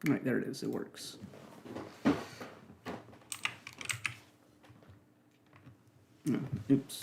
All right, there it is. It works. Oh, oops.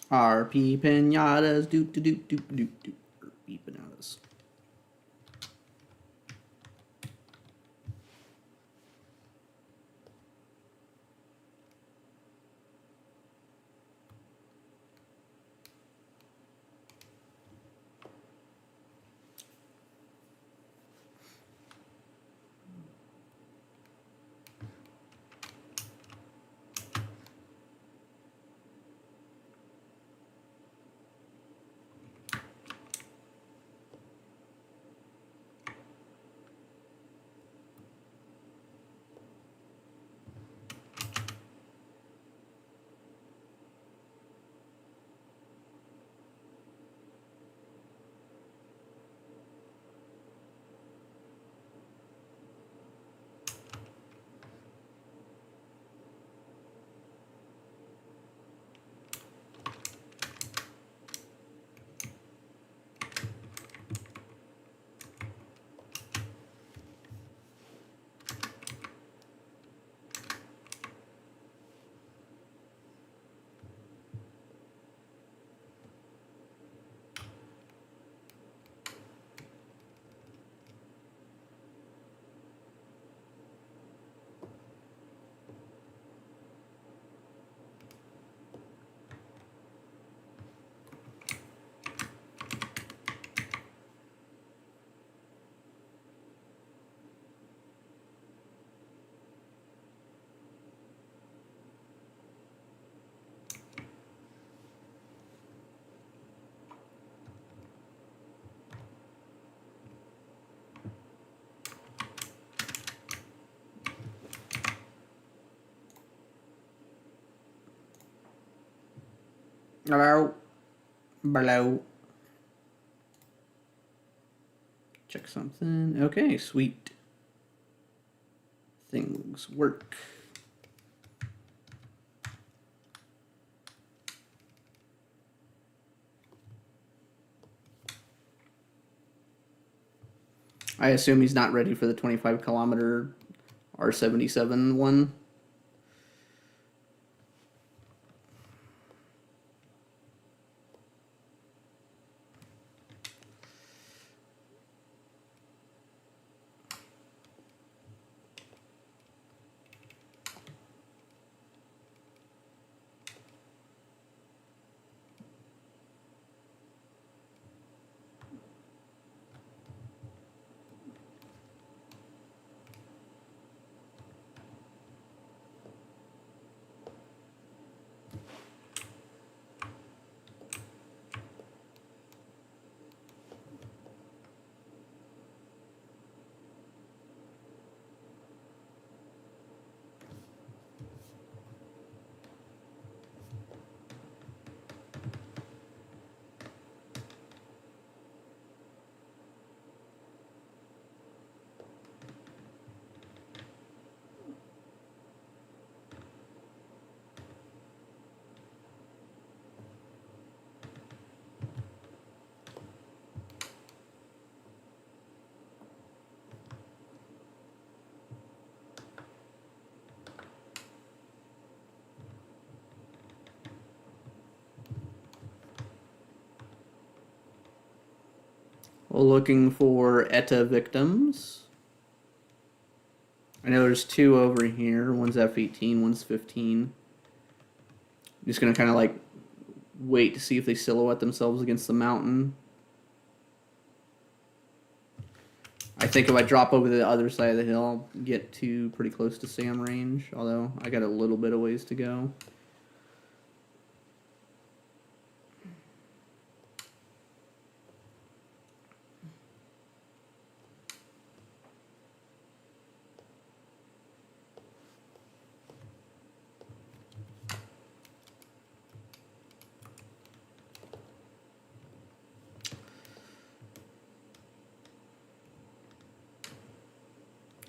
RP pinatas, do do do do do do. RP pinatas. Hello. Hello. Check something. Okay, sweet. Things work. I assume he's not ready for the 25-kilometer R77 one. Looking for ETA victims. I know there's two over here. One's F-18, one's 15. I'm just going to kind of like wait to see if they silhouette themselves against the mountain. I think if I drop over the other side of the hill, I'll get to pretty close to SAM range, although I got a little bit of ways to go.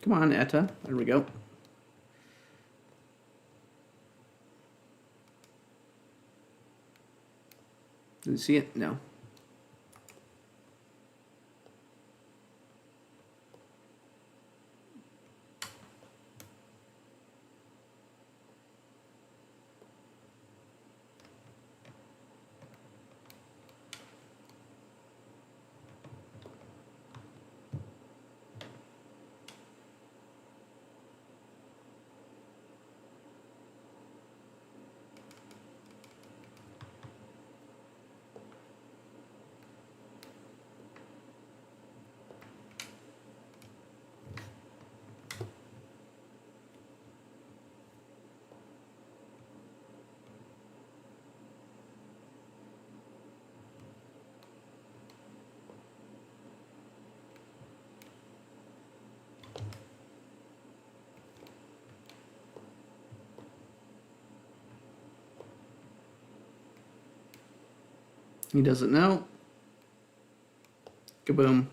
Come on, ETA. There we go. Did you see it? No. He doesn't know. Kaboom.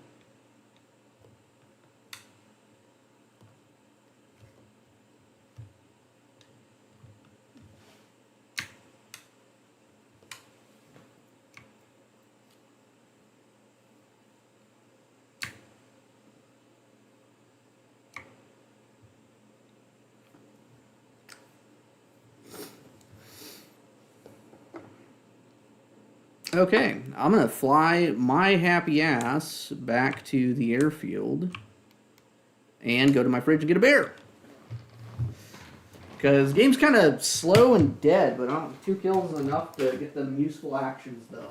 Okay, I'm going to fly my happy ass back to the airfield and go to my fridge and get a beer. Because the game's kind of slow and dead, but 2 kills is enough to get them useful actions, though.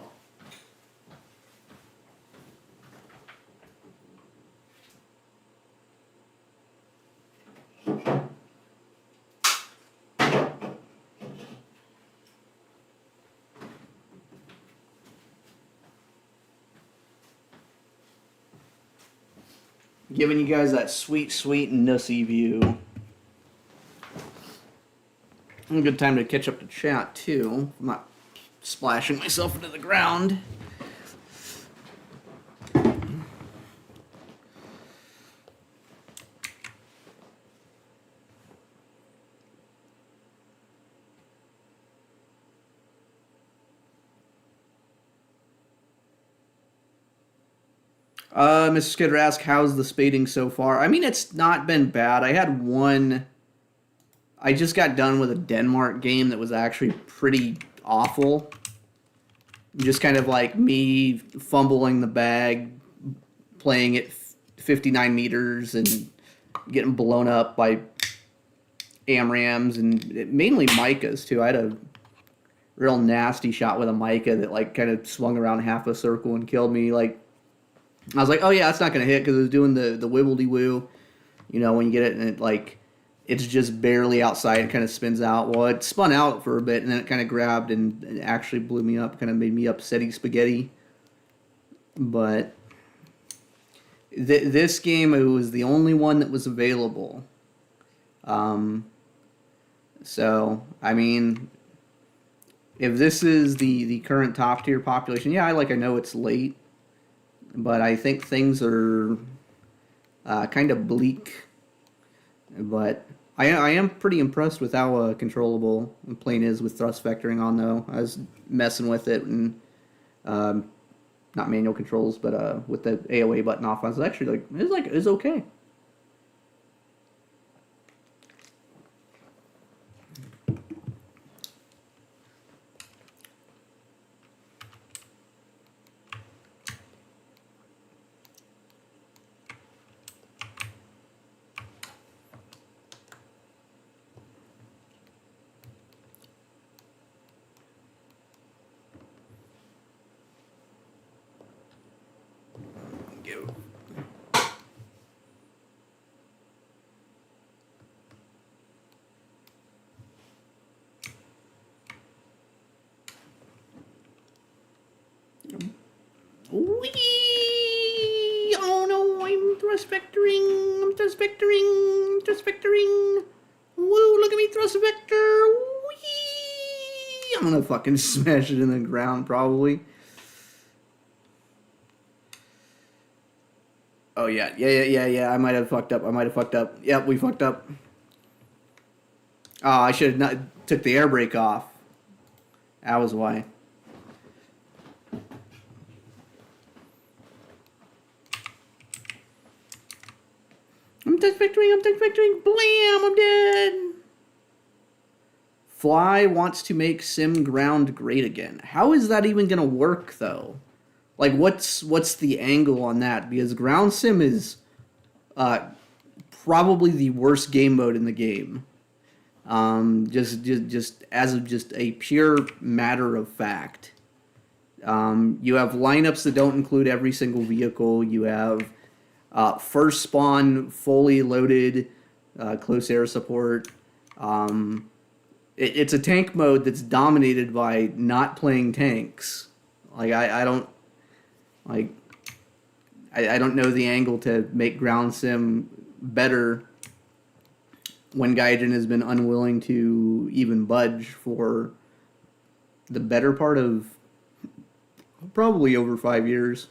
Giving you guys that sweet, sweet Nussy view. A good time to catch up to chat, too. I'm not splashing myself into the ground. Mr. Skidder asked, how's the spading so far? I mean, it's not been bad. I had one... I just got done with a Denmark game that was actually pretty awful. Just kind of like me fumbling the bag, playing it 59 meters and getting blown up by AMRAMs and mainly Micas, too. I had a real nasty shot with a Mica that like kind of swung around half a circle and killed me. Like, I was like, oh yeah, that's not going to hit because it was doing the wibbledy-woo. You know, when you get it and it like, it's just barely outside and kind of spins out. Well, it spun out for a bit and then it kind of grabbed and actually blew me up, kind of made me upsetty spaghetti. But this game, it was the only one that was available. So, I mean, if this is the current top tier population, yeah, I know it's late. But I think things are kind of bleak. But I am pretty impressed with how controllable the plane is with thrust vectoring on, though. I was messing with it and not manual controls, but with the AOA button off, I was actually it's okay. thrust vectoring, thrust vectoring. Woo, look at me thrust vector. Whee! I'm gonna fucking smash it in the ground, probably. Oh, yeah. I might have fucked up. Yep, we fucked up. Oh, I should have not took the air brake off. That was why. I'm touch vectoring. Blam, I'm dead. Fly wants to make sim ground great again. How is that even gonna work, though? Like, what's the angle on that? Because ground sim is probably the worst game mode in the game. Just as of just a pure matter of fact. You have lineups that don't include every single vehicle. You have first spawn fully loaded, close air support. It's a tank mode that's dominated by not playing tanks. Like I don't like I don't know the angle to make ground sim better when Gaijin has been unwilling to even budge for the better part of probably over 5 years.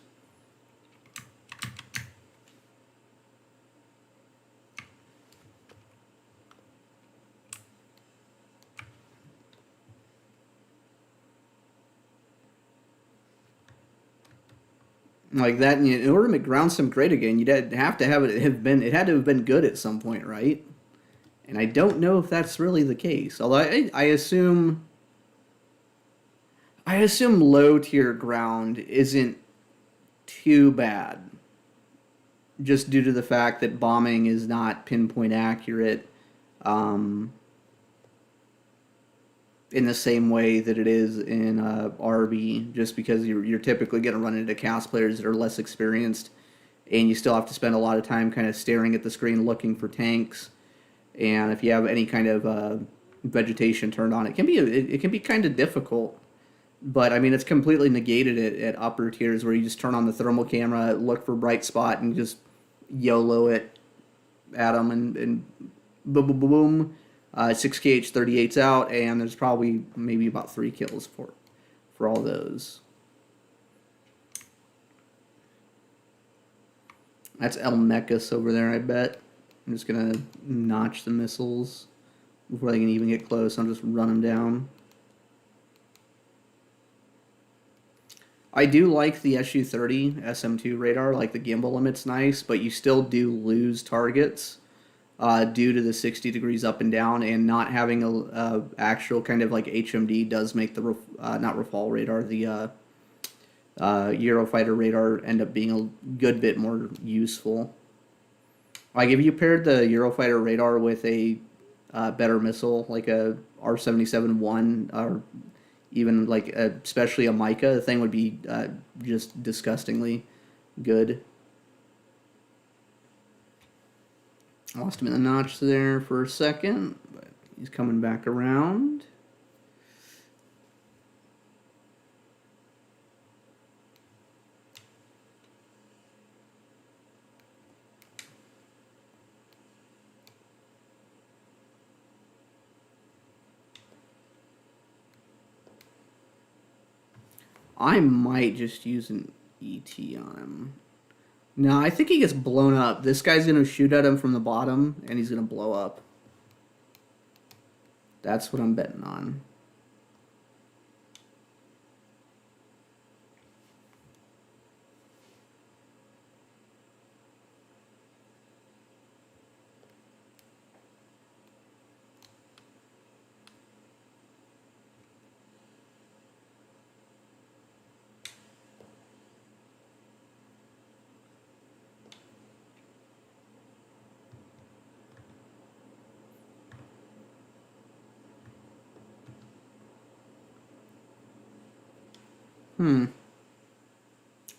Like that, in order to make ground sim great again, you'd have to have it had to have been good at some point, right? And I don't know if that's really the case. Although I assume low tier ground isn't too bad, just due to the fact that bombing is not pinpoint accurate in the same way that it is in RB, just because you're typically going to run into cast players that are less experienced, and you still have to spend a lot of time kind of staring at the screen looking for tanks. And if you have any kind of vegetation turned on, it can be kind of difficult. But I mean, it's completely negated at upper tiers where you just turn on the thermal camera, look for bright spot, and just YOLO it at them, and boom, boom, boom, boom. 6KH38's out, and there's probably maybe about 3 kills for all those. That's El Mechas over there, I bet. I'm just gonna notch the missiles before they can even get close. I'll just run them down. I do like the Su-30SM2 radar. Like, the gimbal limit's nice, but you still do lose targets due to the 60 degrees up and down, and not having a actual kind of like HMD does make the not Rafale radar, the Eurofighter radar end up being a good bit more useful. Like, if you paired the Eurofighter radar with a better missile, like a R-77-1, or even like especially a Mica, the thing would be just disgustingly good. Lost him in the notch there for a second, but he's coming back around. I might just use an ET on him. No, I think he gets blown up. This guy's going to shoot at him from the bottom, and he's going to blow up. That's what I'm betting on.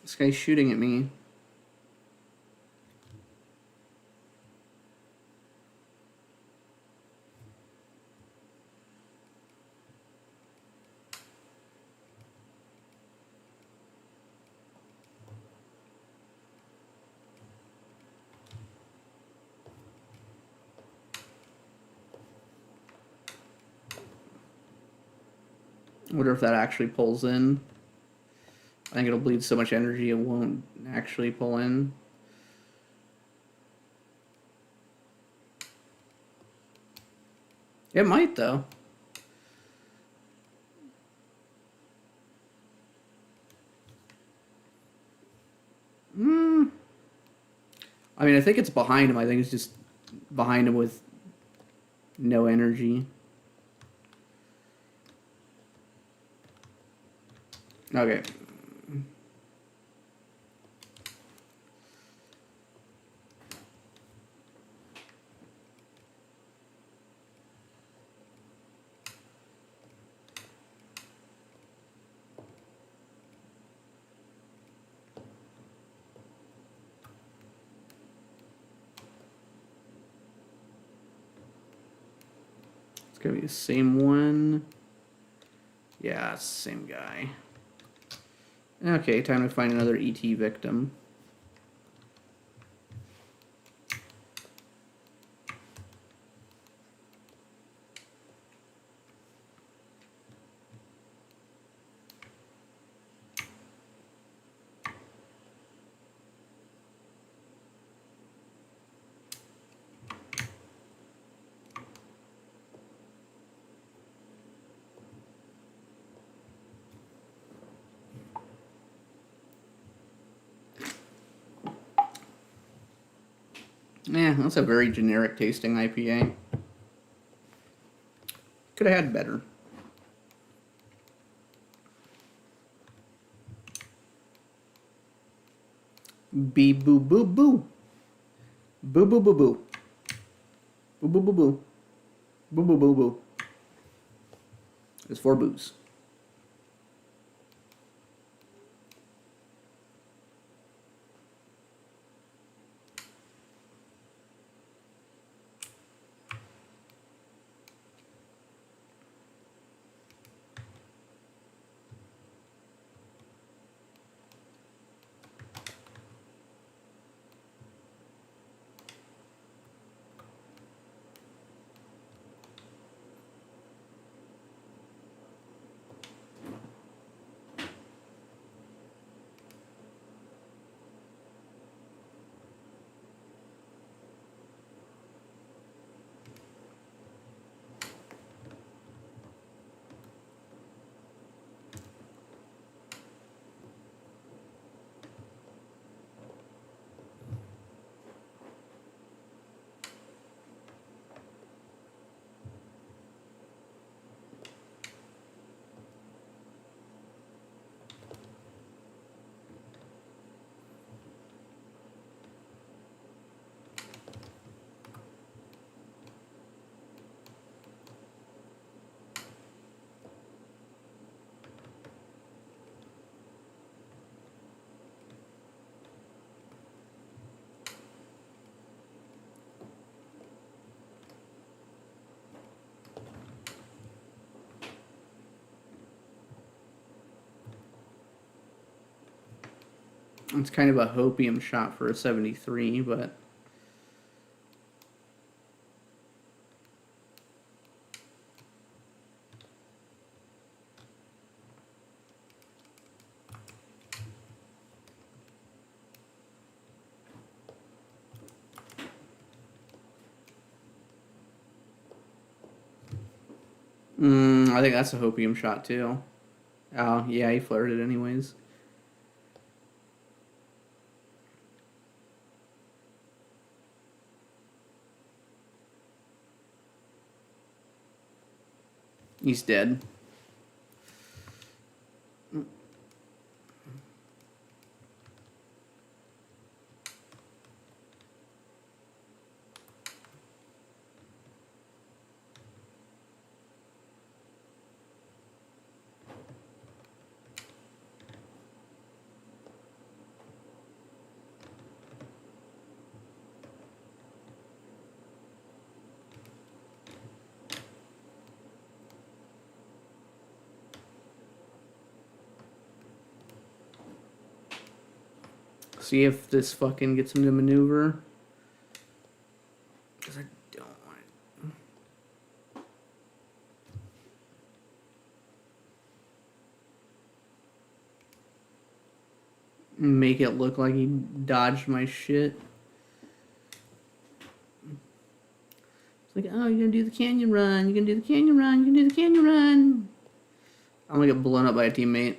This guy's shooting at me. I wonder if that actually pulls in. I think it'll bleed so much energy it won't actually pull in. It might, though. I mean, I think it's behind him. I think it's just behind him with no energy. Okay. It's gonna be the same one. Yeah, it's the same guy. Okay, time to find another ET victim. Yeah, that's a very generic tasting IPA. Could have had better. Bee boo boo boo. Boo boo boo boo. Boo boo boo boo. Boo boo boo boo. There's 4 boos. It's kind of a hopium shot for a 73, but I think that's a hopium shot too. Oh, yeah, he flirted anyways. He's dead. See if this fucking gets him to maneuver. Because I don't want it. Make it look like he dodged my shit. It's like, oh, you're gonna do the canyon run. You're gonna do the canyon run. You're gonna do the canyon run. I'm gonna get blown up by a teammate.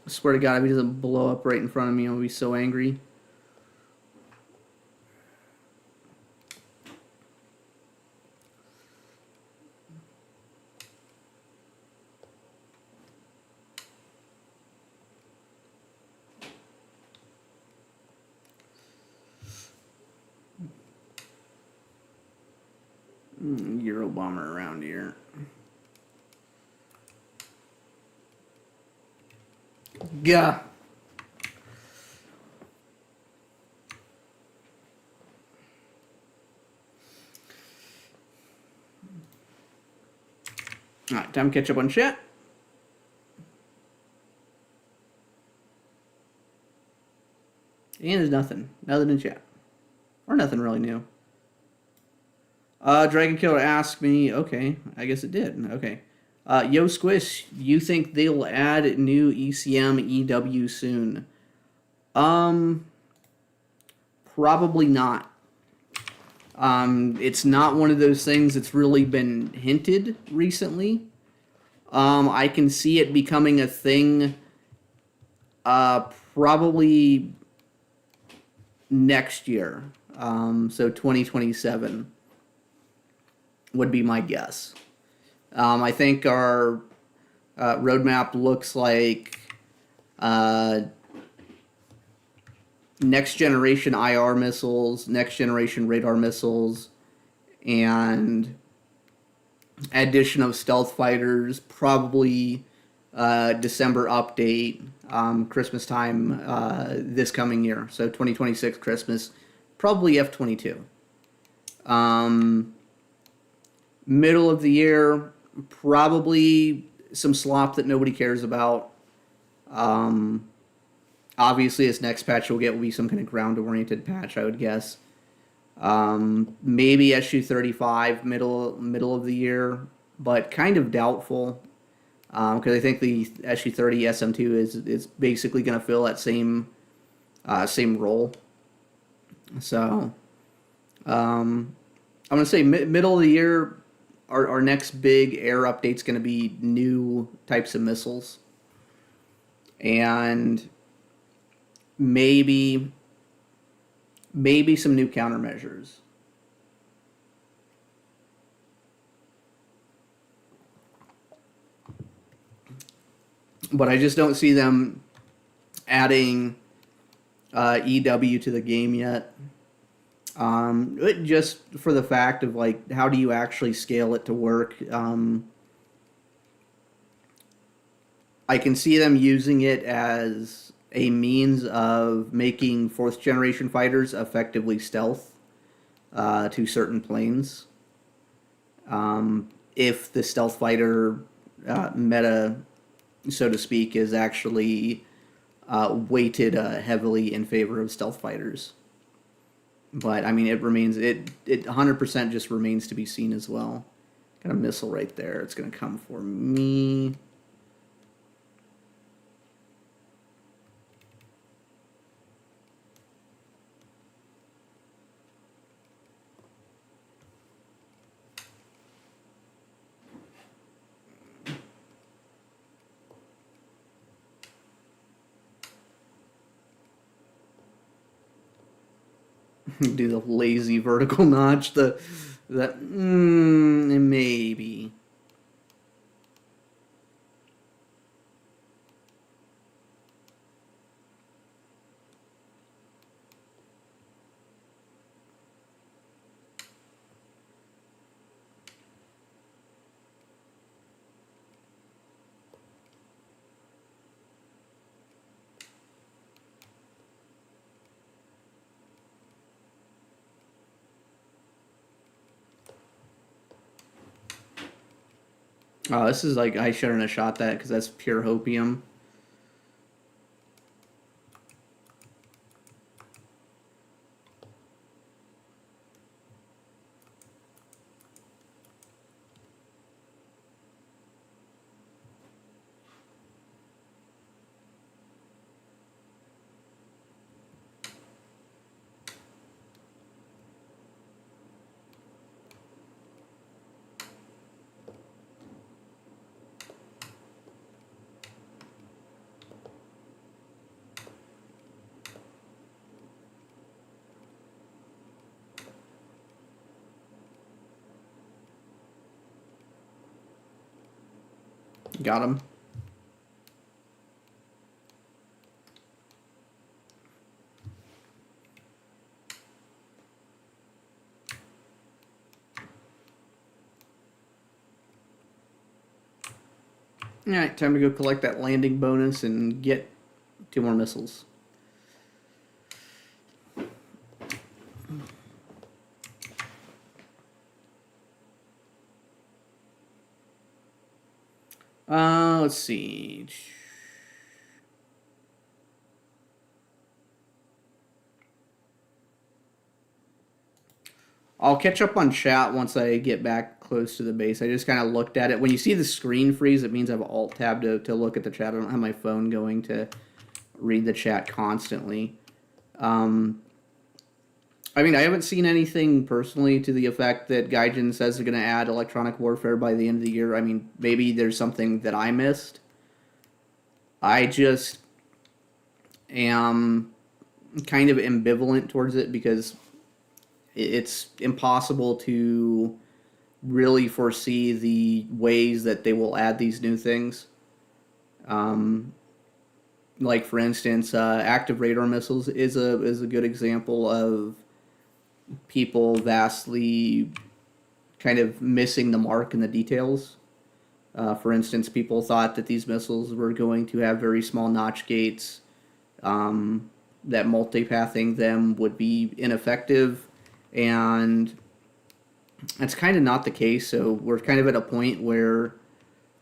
I swear to God, if he doesn't blow up right in front of me, I'll be so angry. Euro bomber around here. Yeah. Alright, time to catch up on chat. And there's nothing. Nothing in chat. Or nothing really new. Dragon Killer asked me, okay, I guess it did. Okay. Yo Squish, you think they'll add new ECM EW soon? Probably not. It's not one of those things that's really been hinted recently. I can see it becoming a thing probably next year. So 2027 would be my guess. I think our roadmap looks like next generation IR missiles, next generation radar missiles, and addition of stealth fighters, probably December update, Christmas time this coming year. So 2026 Christmas, probably F-22. Middle of the year, probably some slop that nobody cares about. Obviously, this next patch will get will be some kind of ground-oriented patch, I would guess. Maybe Su-35 middle of the year, but kind of doubtful because I think the Su-30SM2 is basically going to fill that same role. So I'm going to say middle of the year. Our next big air update's going to be new types of missiles. And maybe some new countermeasures. But I just don't see them adding EW to the game yet. Just for the fact of, like, how do you actually scale it to work? I can see them using it as a means of making fourth generation fighters effectively stealth to certain planes. If the stealth fighter meta, so to speak, is actually weighted heavily in favor of stealth fighters. But I mean, it 100% just remains to be seen as well. Got a missile right there. It's gonna come for me. Do the lazy vertical notch. Maybe. Oh, this is like, I shouldn't have shot that because that's pure hopium. Got him. Alright, time to go collect that landing bonus and get 2 more missiles. Let's see. I'll catch up on chat once I get back close to the base. I just kind of looked at it. When you see the screen freeze, it means I have an alt tab to look at the chat. I don't have my phone going to read the chat constantly. I mean, I haven't seen anything personally to the effect that Gaijin says they're going to add electronic warfare by the end of the year. I mean, maybe there's something that I missed. I just am kind of ambivalent towards it because it's impossible to really foresee the ways that they will add these new things. Like, for instance, active radar missiles is a good example of people vastly kind of missing the mark in the details. For instance, people thought that these missiles were going to have very small notch gates, that multipathing them would be ineffective, and that's kind of not the case. So we're kind of at a point where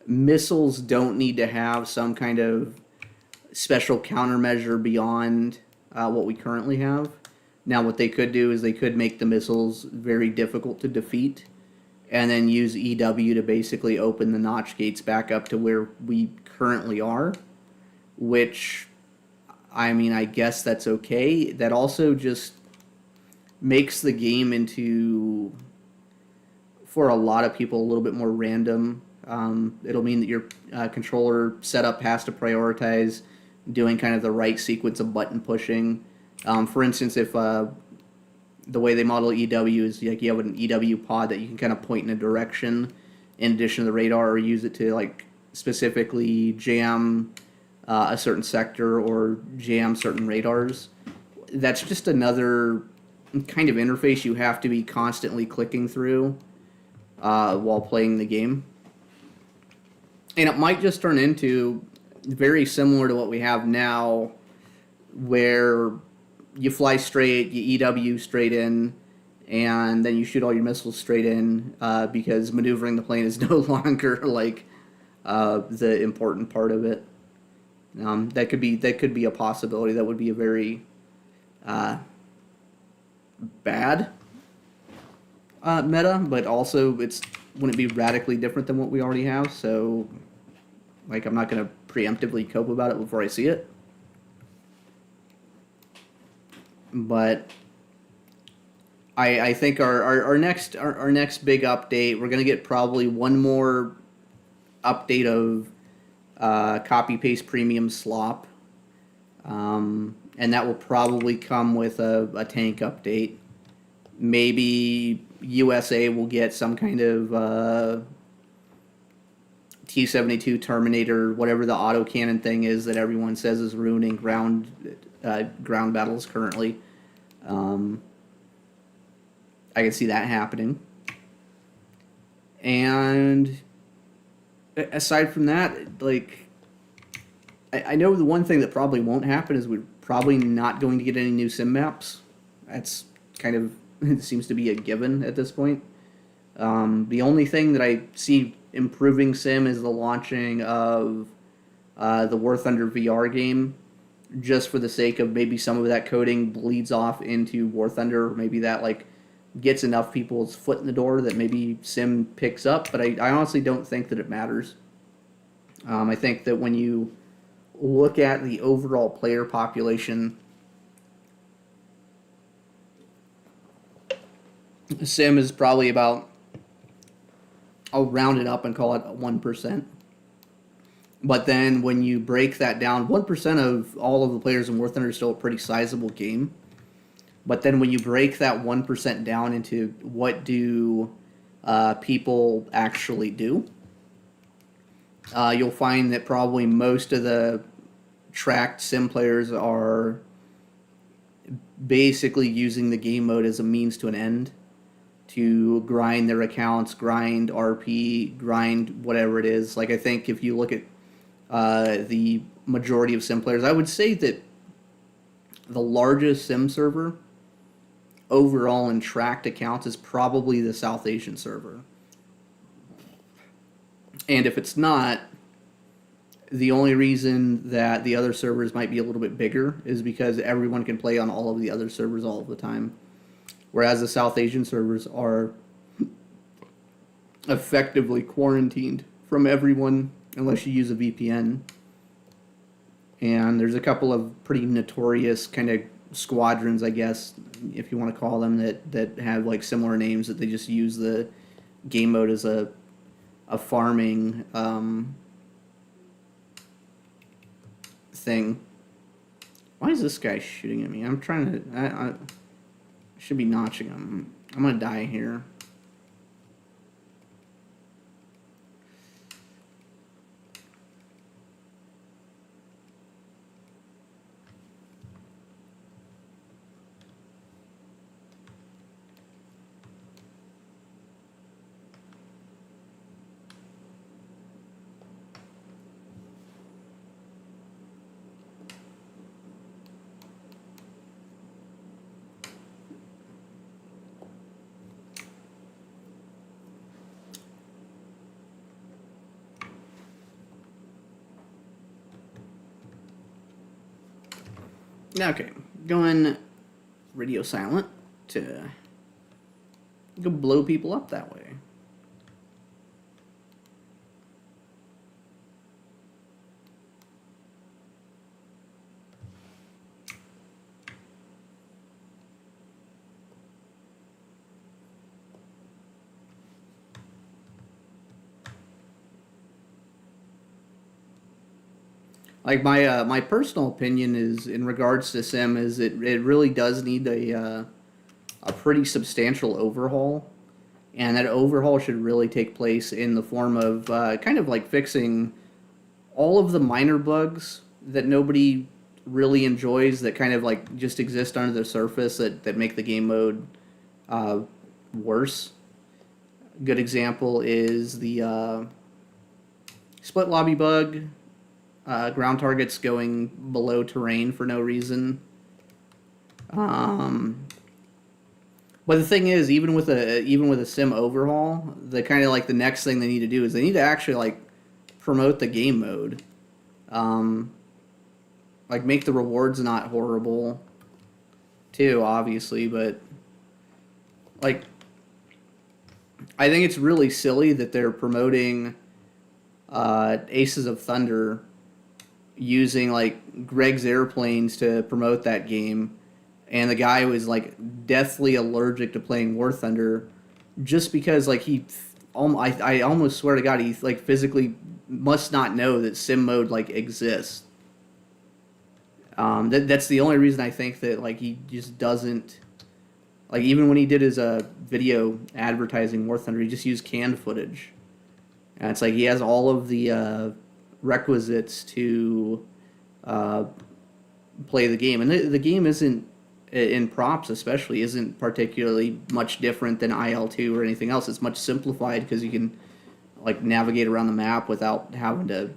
missiles don't need to have some kind of special countermeasure beyond what we currently have. Now, what they could do is they could make the missiles very difficult to defeat and then use EW to basically open the notch gates back up to where we currently are, which, I mean, I guess that's okay. That also just makes the game into, for a lot of people, a little bit more random. It'll mean that your controller setup has to prioritize doing kind of the right sequence of button pushing. For instance, if the way they model EW is like you have an EW pod that you can kind of point in a direction in addition to the radar, or use it to like specifically jam a certain sector or jam certain radars. That's just another kind of interface you have to be constantly clicking through while playing the game. And it might just turn into very similar to what we have now, where you fly straight, you EW straight in, and then you shoot all your missiles straight in because maneuvering the plane is no longer like the important part of it. That could be a possibility. That would be a very bad meta, but also wouldn't be radically different than what we already have. So, like, I'm not going to preemptively cope about it before I see it. But I think our next big update, we're going to get probably one more update of copy paste premium slop, and that will probably come with a tank update. Maybe USA will get some kind of T-72 Terminator, whatever the autocannon thing is that everyone says is ruining ground battles currently. I can see that happening. And aside from that, like, I know the one thing that probably won't happen is we're probably not going to get any new sim maps. That's kind of, it seems to be a given at this point. The only thing that I see improving Sim is the launching of the War Thunder VR game, just for the sake of maybe some of that coding bleeds off into War Thunder, or maybe that like gets enough people's foot in the door that maybe Sim picks up. But I honestly don't think that it matters. I think that when you look at the overall player population, Sim is probably about, I'll round it up and call it 1%. But then when you break that down, 1% of all of the players in War Thunder is still a pretty sizable game. But then when you break that 1% down into what do people actually do, you'll find that probably most of the tracked Sim players are basically using the game mode as a means to an end, to grind their accounts, grind RP, grind whatever it is. Like, I think if you look at the majority of Sim players, I would say that the largest Sim server overall in tracked accounts is probably the South Asian server. And if it's not, the only reason that the other servers might be a little bit bigger is because everyone can play on all of the other servers all of the time. Whereas the South Asian servers are effectively quarantined from everyone unless you use a VPN. And there's a couple of pretty notorious kind of squadrons, I guess, if you want to call them, that have like similar names, that they just use the game mode as a farming thing. Why is this guy shooting at me? I'm trying to... I should be notching him. I'm gonna die here. Okay, going radio silent to go blow people up that way. Like my personal opinion is in regards to Sim is it really does need a pretty substantial overhaul, and that overhaul should really take place in the form of kind of like fixing all of the minor bugs that nobody really enjoys, that kind of like just exist under the surface, that make the game mode worse. A good example is the split lobby bug. Ground targets going below terrain for no reason. But the thing is, even with a Sim overhaul, the kind of like the next thing they need to do is they need to actually like promote the game mode. Like make the rewards not horrible, too, obviously. But like, I think it's really silly that they're promoting Aces of Thunder using like Greg's airplanes to promote that game, and the guy was like deathly allergic to playing War Thunder just because like I almost swear to God he like physically must not know that Sim mode like exists. That's the only reason I think that like he just doesn't, like, even when he did his video advertising War Thunder, he just used canned footage, and it's like he has all of the requisites to play the game, and the game isn't, in props especially, isn't particularly much different than IL-2 or anything else. It's much simplified because you can like navigate around the map without having to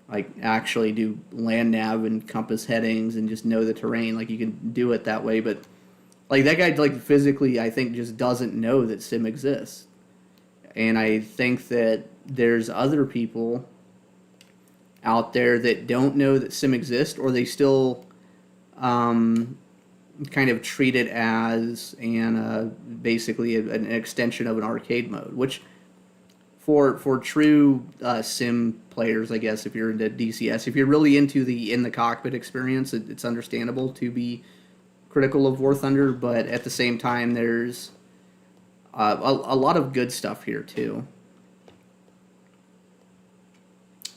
like actually do land nav and compass headings and just know the terrain. Like, you can do it that way, but like that guy like physically I think just doesn't know that Sim exists. And I think that there's other people out there that don't know that sim exists, or they still kind of treat it as basically an extension of an arcade mode, which for true sim players, I guess, if you're into DCS, if you're really into the in the cockpit experience, it's understandable to be critical of War Thunder, but at the same time, there's a lot of good stuff here too.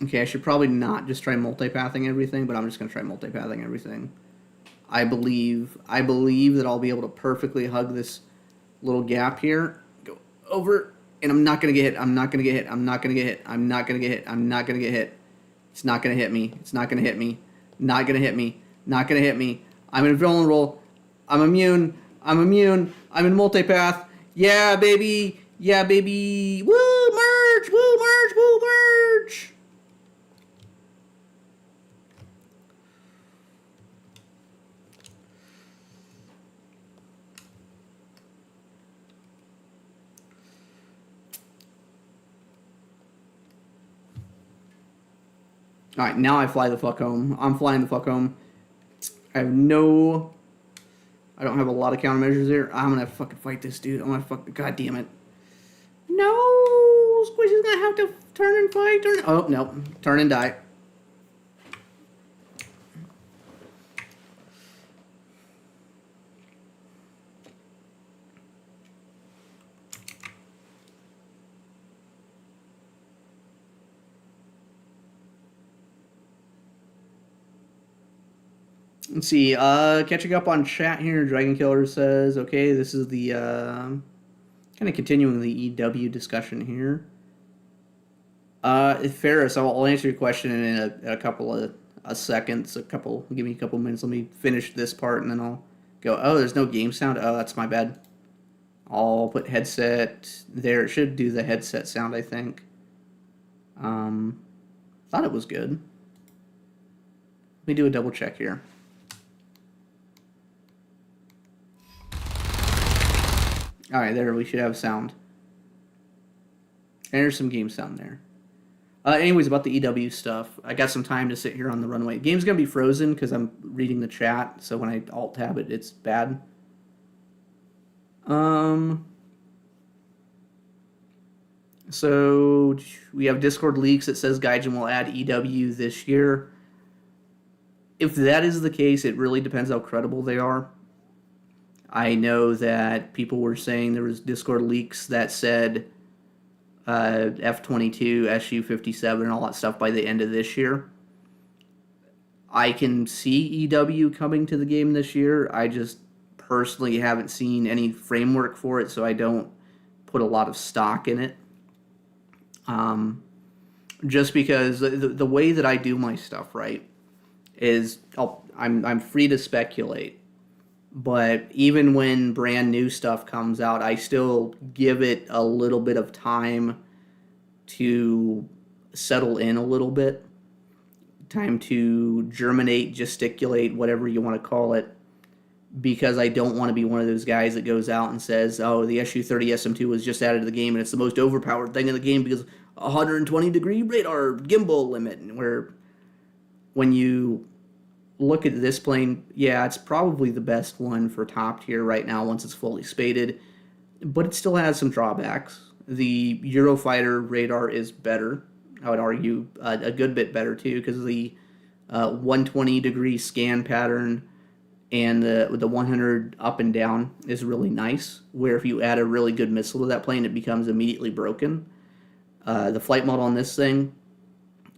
Okay, I should probably not just try multipathing everything, but I'm just gonna try multipathing everything. I believe that I'll be able to perfectly hug this little gap here, go over, and I'm not gonna get hit. I'm not gonna get hit. I'm not gonna get hit. I'm not gonna get hit. I'm not gonna get hit. It's not gonna hit me. It's not gonna hit me. Not gonna hit me. Not gonna hit me. I'm invulnerable. I'm immune. I'm immune. I'm in multipath. Yeah, baby. Yeah, baby. Woo, merge. Woo, merge. Woo, merge. Alright, now I fly the fuck home. I'm flying the fuck home. I don't have a lot of countermeasures here. I'm gonna fucking fight this dude. I'm gonna fuck. God damn it. No! Squishy's gonna have to turn and fight. Oh, no. Turn and die. Let's see, catching up on chat here, Dragon Killer says, okay, this is the, kind of continuing the EW discussion here. Ferris, I'll answer your question in a couple of seconds, give me a couple minutes, let me finish this part, and then I'll go, oh, there's no game sound? Oh, that's my bad. I'll put headset there. It should do the headset sound, I think. Thought it was good. Let me do a double check here. Alright, there, we should have sound. And there's some game sound there. Anyways, about the EW stuff, I got some time to sit here on the runway. Game's going to be frozen because I'm reading the chat, so when I alt-tab it, it's bad. So, we have Discord leaks that says Gaijin will add EW this year. If that is the case, it really depends how credible they are. I know that people were saying there was Discord leaks that said F-22, Su-57, and all that stuff by the end of this year. I can see EW coming to the game this year. I just personally haven't seen any framework for it, so I don't put a lot of stock in it. Just because the way that I do my stuff, right, is I'm free to speculate. But even when brand new stuff comes out, I still give it a little bit of time to settle in a little bit. Time to germinate, gesticulate, whatever you want to call it. Because I don't want to be one of those guys that goes out and says, oh, the Su-30SM2 was just added to the game and it's the most overpowered thing in the game because 120-degree radar gimbal limit. Where when you look at this plane, yeah, it's probably the best one for top tier right now once it's fully spaded, but it still has some drawbacks. The Eurofighter radar is better. I would argue a good bit better too, because the 120-degree scan pattern and the 100 up and down is really nice, where if you add a really good missile to that plane, it becomes immediately broken. The flight model on this thing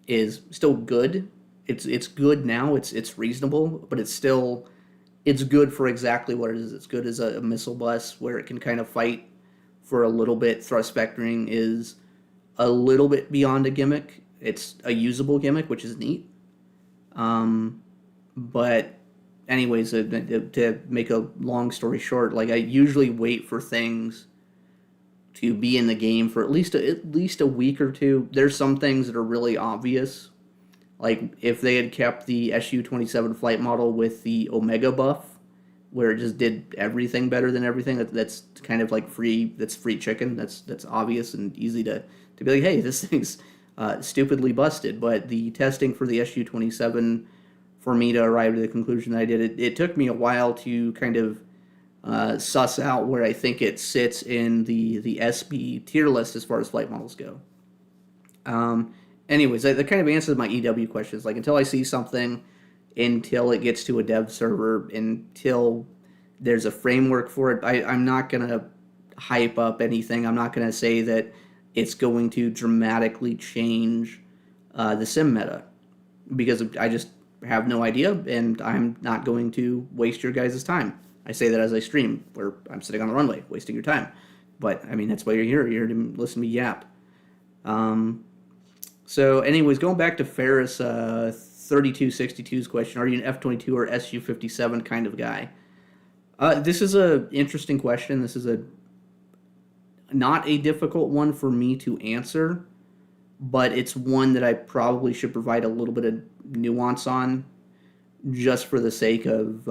is still good. It's good now. It's reasonable, but it's good for exactly what it is. It's good as a missile bus where it can kind of fight for a little bit. Thrust vectoring is a little bit beyond a gimmick. It's a usable gimmick, which is neat. But anyways, to make a long story short, like I usually wait for things to be in the game for at least a week or two. There's some things that are really obvious. Like, if they had kept the Su-27 flight model with the Omega buff, where it just did everything better than everything. That's kind of like free. That's free chicken. That's obvious and easy to be like, hey, this thing's stupidly busted. But the testing for the SU-27, for me to arrive to the conclusion that I did, it took me a while to kind of suss out where I think it sits in the SB tier list as far as flight models go. Anyways, that kind of answers my EW questions. Like, until I see something, until it gets to a dev server, until there's a framework for it, I'm not going to hype up anything. I'm not going to say that it's going to dramatically change the sim meta, because I just have no idea, and I'm not going to waste your guys' time. I say that as I stream, where I'm sitting on the runway, wasting your time. But, I mean, that's why you're here. You're here to listen to me yap. So, anyways, going back to Ferris 3262's question, are you an F-22 or Su-57 kind of guy? This is an interesting question. This is not a difficult one for me to answer, but it's one that I probably should provide a little bit of nuance on, just for the sake of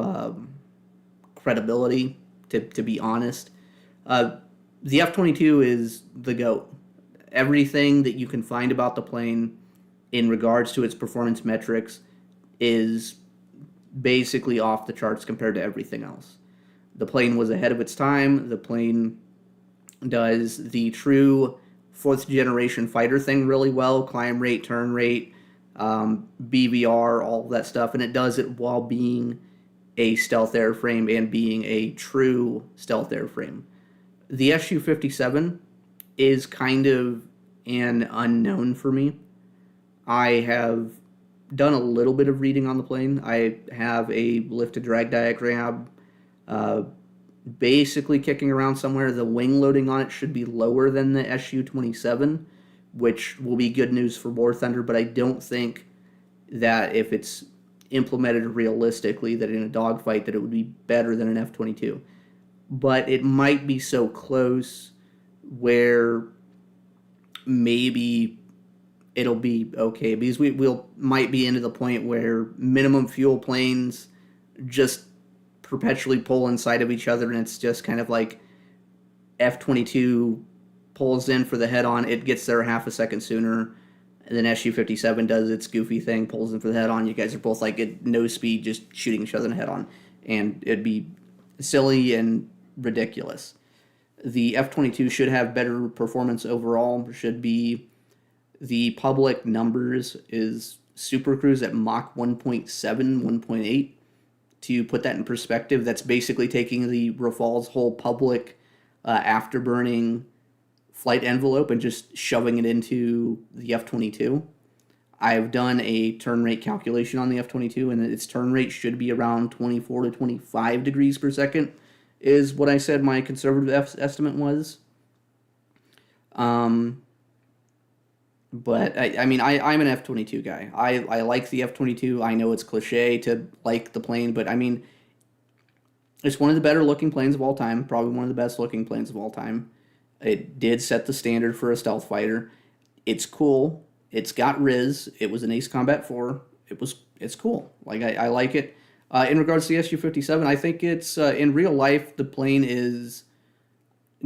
credibility, to be honest. The F-22 is the GOAT. Everything that you can find about the plane in regards to its performance metrics is basically off the charts compared to everything else. The plane was ahead of its time. The plane does the true fourth generation fighter thing really well: climb rate, turn rate, BVR, all that stuff, and it does it while being a stealth airframe and being a true stealth airframe. The Su-57 is kind of an unknown for me. I have done a little bit of reading on the plane. I have a lift to drag diagram basically kicking around somewhere. The wing loading on it should be lower than the Su-27, which will be good news for War Thunder, but I don't think that if it's implemented realistically, that in a dogfight, that it would be better than an F-22. But it might be so close where maybe it'll be okay, because we'll might be into the point where minimum fuel planes just perpetually pull inside of each other, and it's just kind of like F-22 pulls in for the head-on, it gets there half a second sooner, and then Su-57 does its goofy thing, pulls in for the head-on. You guys are both like at no speed, just shooting each other in the head-on, and it'd be silly and ridiculous. The F-22 should have better performance overall. Should be, the public numbers is Super Cruise at Mach 1.7, 1.8. To put that in perspective, that's basically taking the Rafale's whole public afterburning flight envelope and just shoving it into the F-22. I've done a turn rate calculation on the F-22, and its turn rate should be around 24 to 25 degrees per second, is what I said my conservative estimate was. But, I'm an F-22 guy. I like the F-22. I know it's cliche to like the plane, but, it's one of the better looking planes of all time, probably one of the best looking planes of all time. It did set the standard for a stealth fighter. It's cool. It's got Riz. It was an Ace Combat 4. It's cool. Like, I like it. In regards to the Su-57, I think it's, in real life, the plane is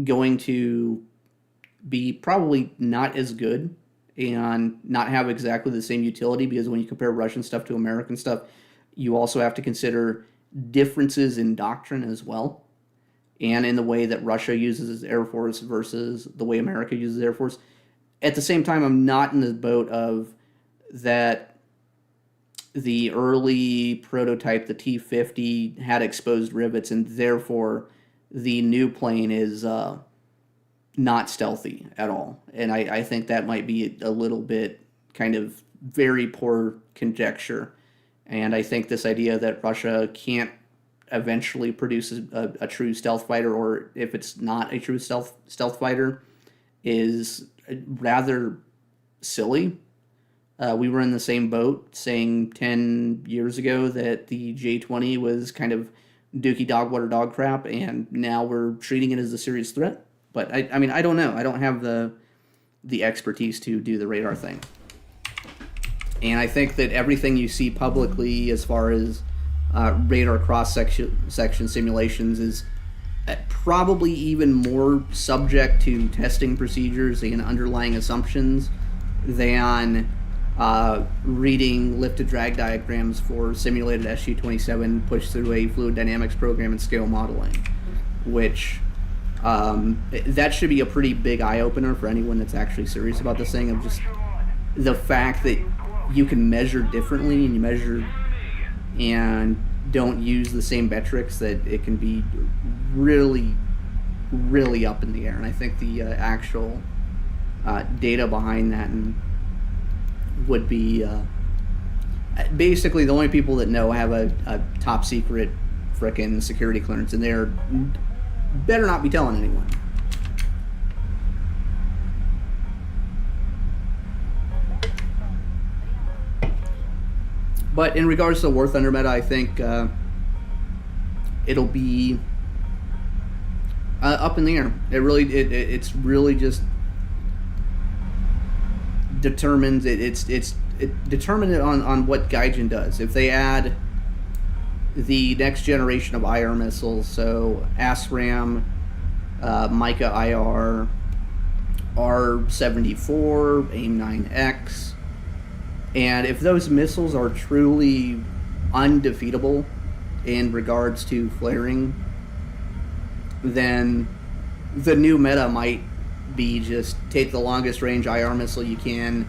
going to be probably not as good and not have exactly the same utility, because when you compare Russian stuff to American stuff, you also have to consider differences in doctrine as well, and in the way that Russia uses its Air Force versus the way America uses Air Force. At the same time, I'm not in the boat of that the early prototype, the T-50, had exposed rivets, and therefore the new plane is not stealthy at all. And I think that might be a little bit kind of very poor conjecture. And I think this idea that Russia can't eventually produce a true stealth fighter, or if it's not a true stealth fighter, is rather silly. We were in the same boat saying 10 years ago that the J-20 was kind of dookie dog water dog crap, and now we're treating it as a serious threat. But I don't know. I don't have the expertise to do the radar thing. And I think that everything you see publicly as far as radar cross-section simulations is probably even more subject to testing procedures and underlying assumptions than reading lifted drag diagrams for simulated SU-27 pushed through a fluid dynamics program and scale modeling, which that should be a pretty big eye-opener for anyone that's actually serious about this thing, of just the fact that you can measure differently and you measure and don't use the same metrics, that it can be really, really up in the air. And I think the actual data behind that would be basically the only people that know have a top secret frickin' security clearance, and they're better not be telling anyone. But in regards to the War Thunder meta, I think it'll be up in the air. It's really just determined. It's determined on what Gaijin does. If they add the next generation of IR missiles, so ASRAM, Mica IR, R-74, AIM-9X, and if those missiles are truly undefeatable in regards to flaring, then the new meta might be just take the longest range IR missile you can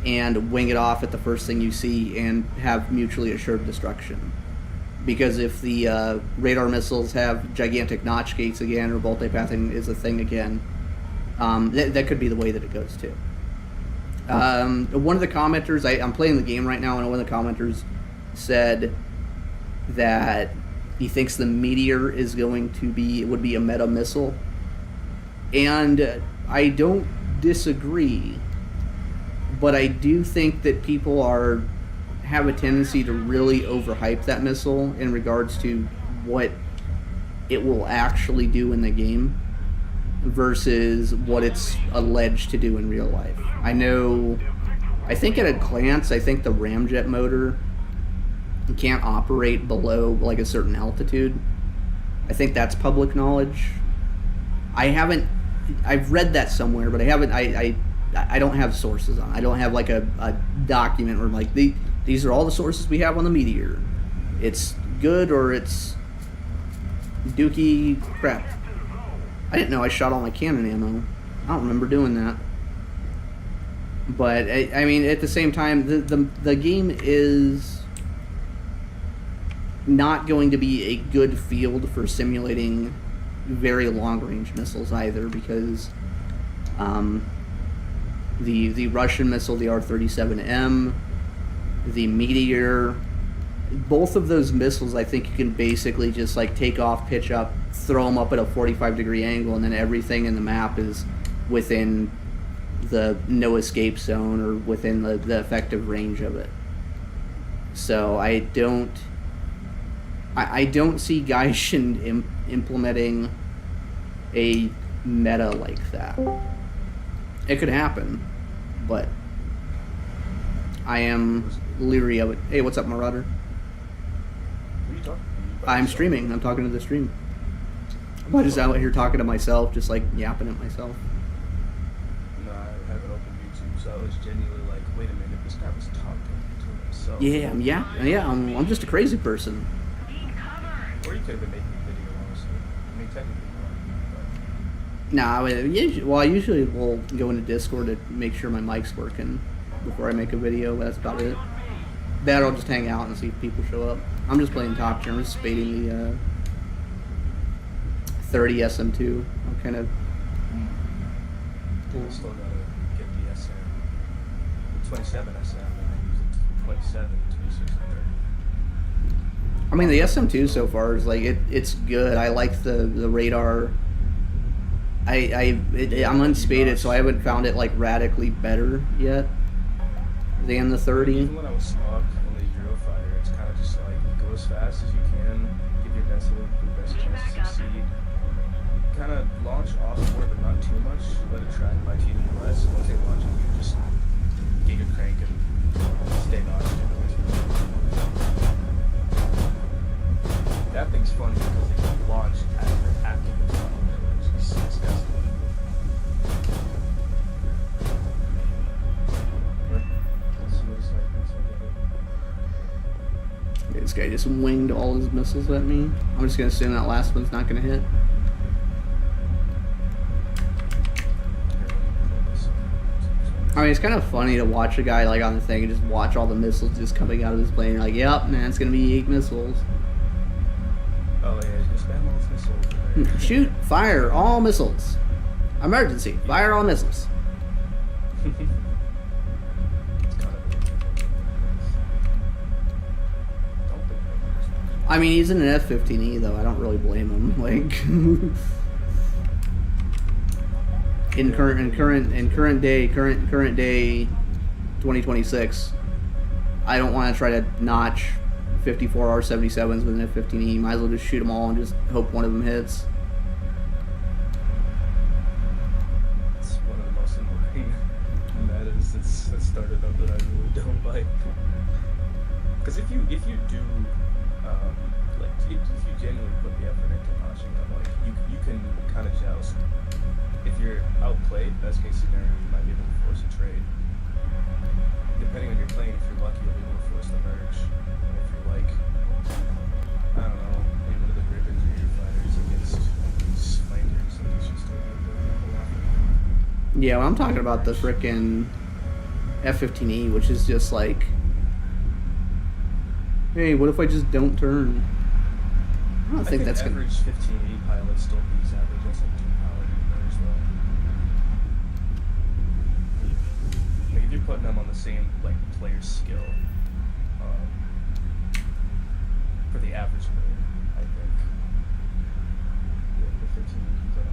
and wing it off at the first thing you see and have mutually assured destruction. Because if the radar missiles have gigantic notch gates again, or multipathing is a thing again, that could be the way that it goes too. One of the commenters, I'm playing the game right now, and one of the commenters said that he thinks the Meteor is going to would be a meta missile, and I don't disagree, but I do think that people have a tendency to really overhype that missile in regards to what it will actually do in the game versus what it's alleged to do in real life. I think at a glance, I think the ramjet motor can't operate below like a certain altitude. I think that's public knowledge. I've read that somewhere, but I don't have sources on it. I don't have like a document where like these are all the sources we have on the Meteor. It's good or it's dookie crap. I didn't know I shot all my cannon ammo. I don't remember doing that. But I mean, at the same time, the game is not going to be a good field for simulating very long-range missiles either, because the Russian missile, the R-37M, the Meteor, both of those missiles, I think you can basically just like take off, pitch up, throw them up at a 45-degree angle, and then everything in the map is within the no escape zone or within the effective range of it. So I don't see Gaijin implementing a meta like that. It could happen, but I am leery of it. Hey, what's up, Marauder? What are you talking about? I'm streaming. I'm talking to the stream. I'm just out here talking to myself, just like yapping at myself. No, I haven't opened YouTube, so I was genuinely like, wait a minute, this guy was talking to himself. Yeah. I'm just a crazy person. Or you could have been making a video, honestly. I mean, technically, but... Nah, I usually will go into Discord to make sure my mic's working before I make a video, but that's about it. That I'll just hang out and see if people show up. I'm just playing top tier. I'm just spading the Su-30SM2. I'm kind of... We'll still gotta get the SM. The 27 SM, and then use it 27, 26, and 30. I mean, the SM2 so far is like, it's good. I like the radar. I'm unspaded, so I haven't found it like radically better yet than the 30. Even when I was stuck in the Eurofire, it's kind of just like, go as fast as you can, give your vessel the best chance to succeed. Kind of launch offboard, but not too much. Let it track by TWS. Once they launch it, you just get your crank and stay notched. funny because they don't launch after the tunnel, which is disgusting. But let's see what it's like once I get it. This guy just winged all his missiles at me. I'm just gonna assume that last one's not gonna hit. I mean, it's kind of funny to watch a guy like on the thing and just watch all the missiles just coming out of his plane. You're like, yep, man, it's gonna be 8 missiles. Oh yeah, just spam all those missiles. Shoot, fire all missiles. Emergency, fire all missiles. It's kind of don't think I mean, he's in an F-15E though. I don't really blame him. Like, in current day 2026, I don't want to try to notch 54 R77s with an F-15E. Might as well just shoot them all and just hope one of them hits. it's one of the most annoying metas that started up that I really don't like. Because if you do like if you genuinely put the effort into notching them, like you can kind of joust. If you're outplayed, best case scenario, you might be able to force a trade. Depending on your plane, if you're lucky, you'll be able to force the merge. And if you're like, I don't know, maybe one of the Griffins or your fighters against these flankers, and it's just a Yeah, well, I'm talking about the frickin' F-15E, which is just like, hey, what if I just don't turn? I don't think that's average gonna. 15E pilot still beats average S-M2 pilot in there as well. Like if you're putting them on the same like player skill, for the average player, I think the 15E can put up.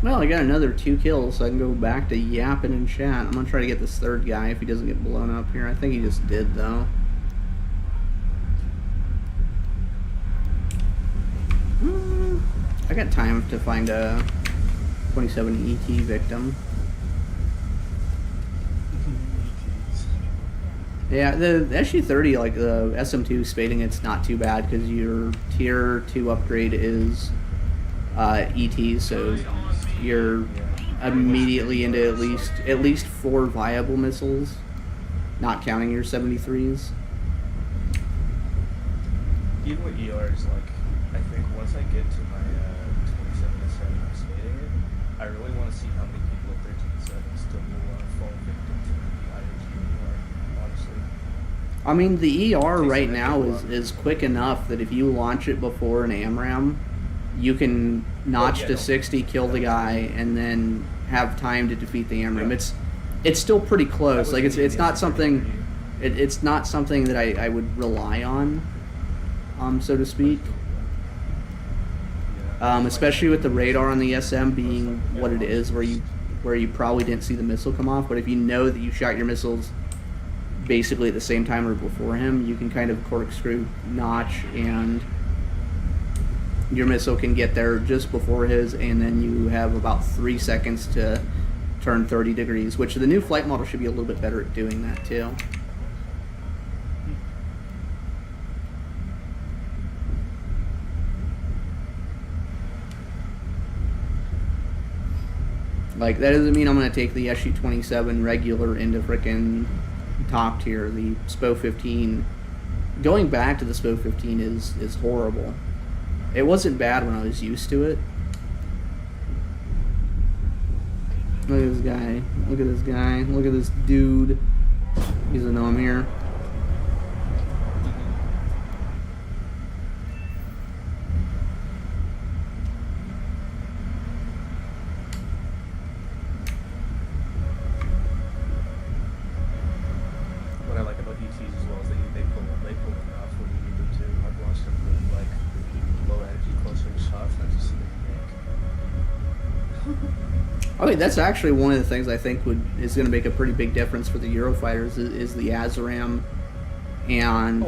Well, I got another 2 kills, so I can go back to yapping and chat. I'm gonna try to get this third guy if he doesn't get blown up here. I think he just did though. I got time to find a 27 ET victim. Yeah, the SU-30, like the SM2 spading, it's not too bad because your tier 2 upgrade is ET, so you're immediately into at least 4 viable missiles, not counting your 73s. Even with ERs, like I think once I get to my 27SM and I'm spading it, I really want to see how many people at 13.7 still will fall victim to the IOG ER, honestly. I mean, the ER right now is quick enough that if you launch it before an AMRAM, you can notch to 60, kill the guy, and then have time to defeat the AMRAM. Yeah. It's still pretty close. Like it's not something it's not something that I would rely on, so to speak. Especially with the radar on the SM being what it is, where you probably didn't see the missile come off. But if you know that you shot your missiles basically at the same time or before him, you can kind of corkscrew notch, and your missile can get there just before his, and then you have about 3 seconds to turn 30 degrees, which the new flight model should be a little bit better at doing that too. Like, that doesn't mean I'm going to take the SU-27 regular into frickin' top tier. The SPO-15, going back to the SPO-15 is horrible. It wasn't bad when I was used to it. Look at this guy. Look at this guy. Look at this dude. He doesn't know I'm here. What I like about ETs as well is they pull it off when you need them to. I've watched them really like low energy, close range shots, and I just see them yank. I mean, that's actually one of the things I think is going to make a pretty big difference for the Eurofighters is the ASRAM and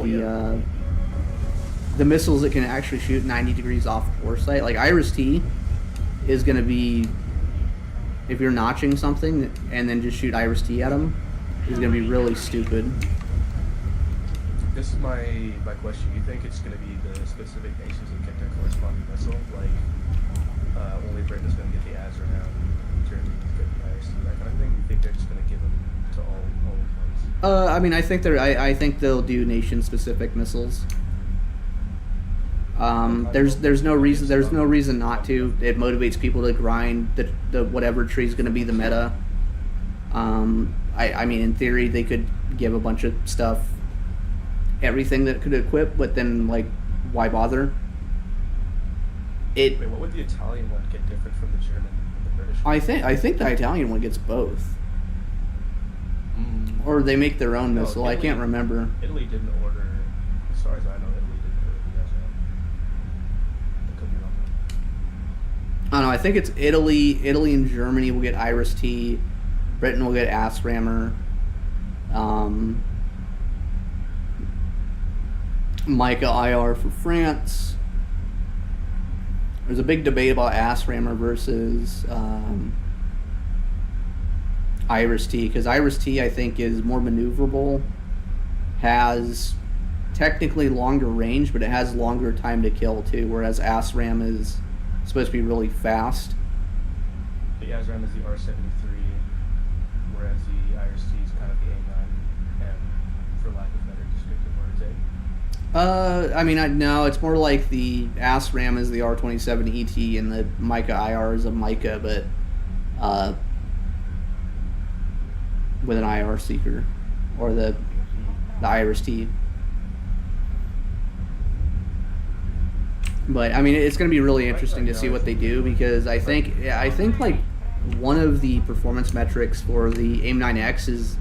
the missiles that can actually shoot 90 degrees off foresight. Like Iris-T is going to be, if you're notching something and then just shoot Iris-T at them, is going to be really stupid. this is my question. You think it's going to be the specific nations that get their corresponding missile? Like, only Britain's going to get the Azram, Germany's getting the IRC, that kind of thing? You think they're just going to give them to all at once? I mean, I think they'll do nation-specific missiles. There's no reason not to. It motivates people to grind the whatever tree is going to be the meta. I mean, in theory, they could give a bunch of stuff, everything that could equip, but then like, why bother? Wait, what would the Italian one get different from the German and the British one? I think the Italian one gets both, or they make their own missile. Italy, I can't remember. Italy didn't order, as far as I know, Italy didn't order the Azram. I could be wrong. I don't know. I think it's Italy. Italy and Germany will get IRIS-T. Britain will get ASRAMmer. Mica IR for France. There's a big debate about ASRAMmer versus IRIS-T, because IRIS-T, I think, is more maneuverable, has technically longer range, but it has longer time to kill too, whereas ASRAM is supposed to be really fast. The Azram is the R-73, whereas the IRC is kind of the A9M, for lack of better descriptive words, eh? I mean, no, it's more like the ASRAM is the R27ET and the Mica IR is a Mica, but with an IR seeker, or the IRIS-T. But I mean, it's going to be really interesting to see what they do, because I think like one of the performance metrics for the AIM-9X is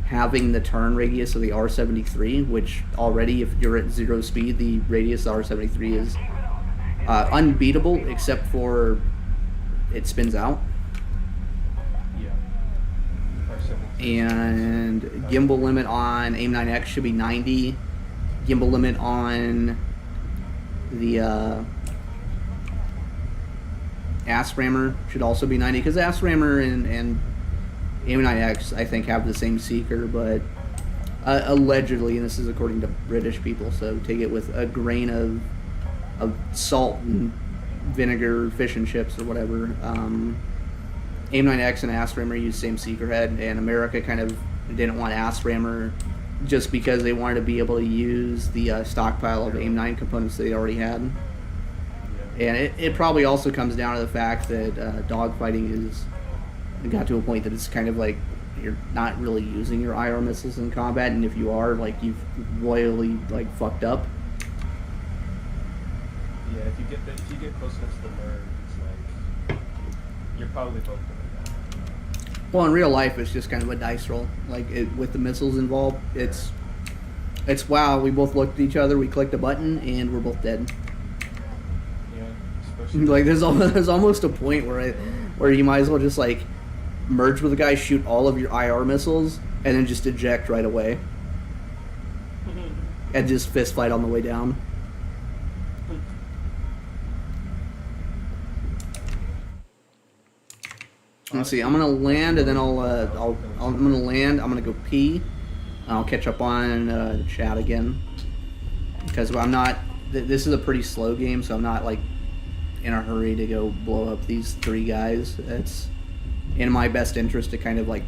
having the turn radius of the R-73, which already, if you're at 0 speed, the radius of the R-73 is unbeatable, except for it spins out. Yeah. R-73. And gimbal limit on AIM-9X should be 90. Gimbal limit on the ASRAMmer should also be 90, because ASRAMmer and AIM-9X, I think, have the same seeker, but allegedly, and this is according to British people, so take it with a grain of salt and vinegar, fish and chips, or whatever. AIM-9X and ASRAMmer use the same seeker head, and America kind of didn't want ASRAMmer just because they wanted to be able to use the stockpile of AIM-9 components they already had. And it probably also comes down to the fact that dogfighting got to a point that it's kind of like you're not really using your IR missiles in combat, and if you are, like, you've royally like fucked up. Yeah, if you get close enough to the merge, it's like you're probably both going down. Well, in real life, it's just kind of a dice roll. Like, with the missiles involved, it's wow. We both looked at each other, we clicked a button, and we're both dead. Yeah, especially Like, there's almost a point where you might as well just like merge with the guy, shoot all of your IR missiles, and then just eject right away, and just fist fight on the way down. Let's see. I'm gonna land, and then I'm gonna land. I'm gonna go pee. I'll catch up on the chat again, because I'm not. This is a pretty slow game, so I'm not like in a hurry to go blow up these 3 guys. It's in my best interest to kind of like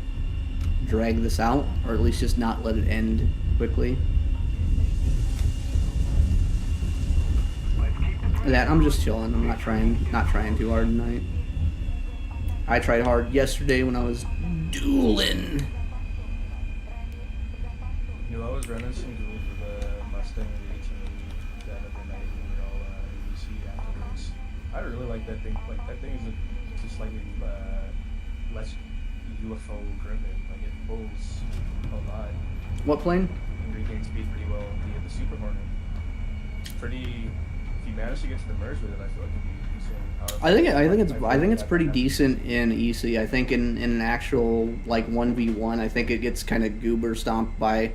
drag this out, or at least just not let it end quickly. That I'm just chilling. I'm not trying too hard tonight. I tried hard yesterday when I was dueling. You know, I was running some duels with a Mustang and the 1880 that other night when we were all in UC afterwards. I really like that thing. Like, that thing is just slightly less UFO driven. Like, it pulls a lot. What plane? And regains speed pretty well. The Super Hornet. Pretty. If you manage to get to the merge with it, I feel like it'd be decent. I think it's pretty decent in EC. I think in an actual like 1v1, I think it gets kind of goober stomped by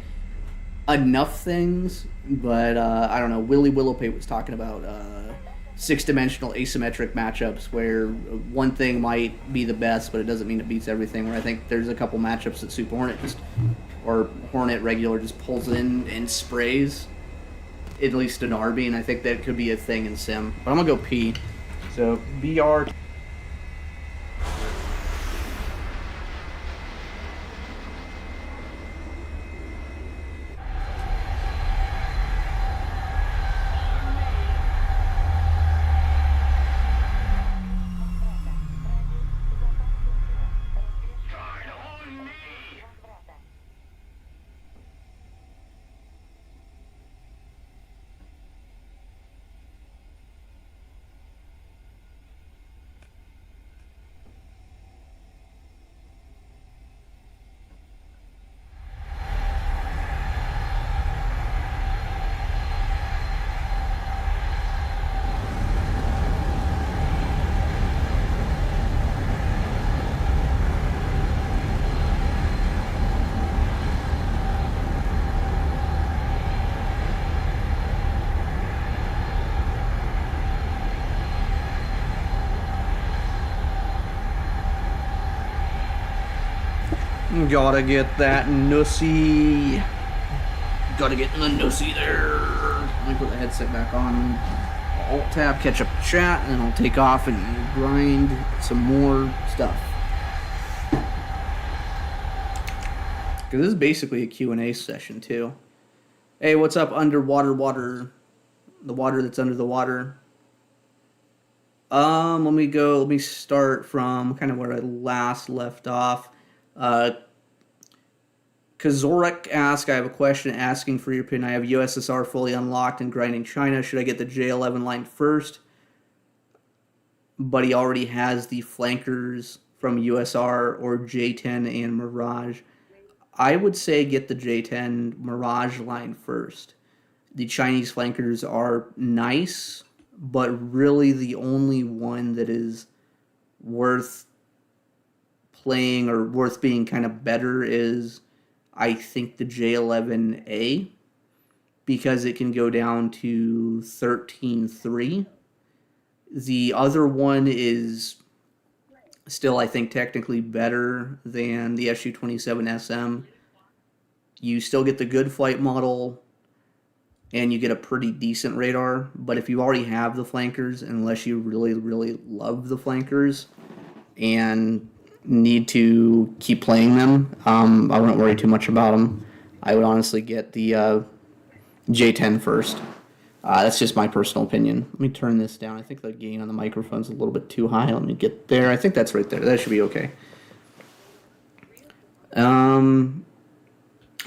enough things, but I don't know. Willie Willowpate was talking about 6-dimensional asymmetric matchups where one thing might be the best, but it doesn't mean it beats everything. Where I think there's a couple matchups that Super Hornet just or Hornet regular just pulls in and sprays, at least an RB, and I think that could be a thing in Sim. But I'm going to go P. So BR. Gotta get that nussy. Gotta get in the nussy there. Let me put the headset back on. Alt tab, catch up chat, and then I'll take off and grind some more stuff. Because this is basically a Q&A session too. Hey, what's up, underwater water? The water that's under the water. Let me start from kind of where I last left off. Kazorek asked, I have a question asking for your opinion. I have USSR fully unlocked and grinding China. Should I get the J11 line first? But he already has the flankers from USR or J10 and Mirage. I would say get the J10 Mirage line first. The Chinese flankers are nice, but really the only one that is worth playing or worth being kind of better is, I think, the J11A, because it can go down to 13.3. The other one is still, I think, technically better than the Su-30SM2. You still get the good flight model, and you get a pretty decent radar, but if you already have the flankers, unless you really, really love the flankers and need to keep playing them, I wouldn't worry too much about them. I would honestly get the J10 first. That's just my personal opinion. Let me turn this down. I think the gain on the microphone's a little bit too high. Let me get there. I think that's right there. That should be okay.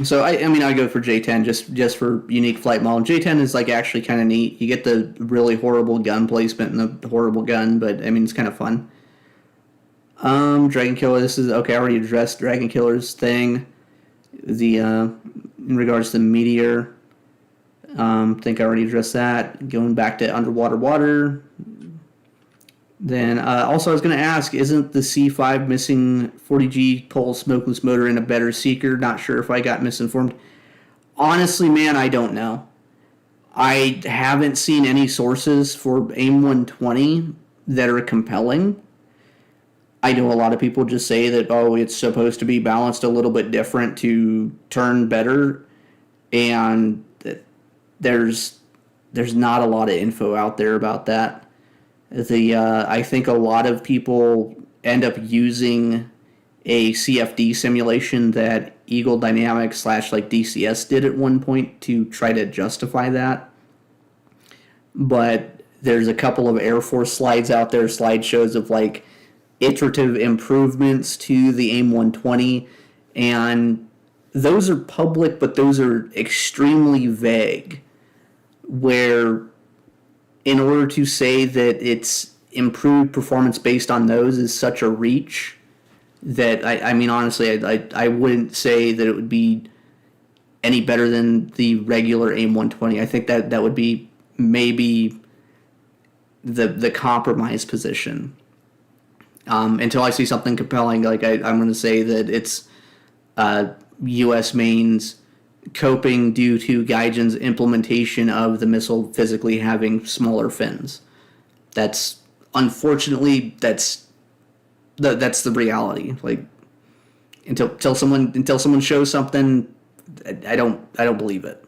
So I mean, I'd go for J10 just for unique flight model. J10 is like actually kind of neat. You get the really horrible gun placement and the horrible gun, but I mean, it's kind of fun. Dragon Killer, this is okay. I already addressed Dragon Killer's thing. The in regards to Meteor, think I already addressed that. Going back to underwater water. Then also I was going to ask, isn't the C5 missing 40G pole smokeless motor in a better Seeker? Not sure if I got misinformed. Honestly, man, I don't know. I haven't seen any sources for AIM 120 that are compelling. I know a lot of people just say that, oh, it's supposed to be balanced a little bit different to turn better, and there's not a lot of info out there about that. I think a lot of people end up using a CFD simulation that Eagle Dynamics / like DCS did at one point to try to justify that. But there's a couple of Air Force slides out there, slideshows of like iterative improvements to the AIM 120, and those are public, but those are extremely vague, where in order to say that it's improved performance based on those is such a reach that, I mean, honestly, I wouldn't say that it would be any better than the regular AIM 120. I think that would be maybe the compromise position. Until I see something compelling, like I'm going to say that it's U.S. mains coping due to Gaijin's implementation of the missile physically having smaller fins. That's unfortunately that's the reality. Like, until someone shows something. I don't believe it.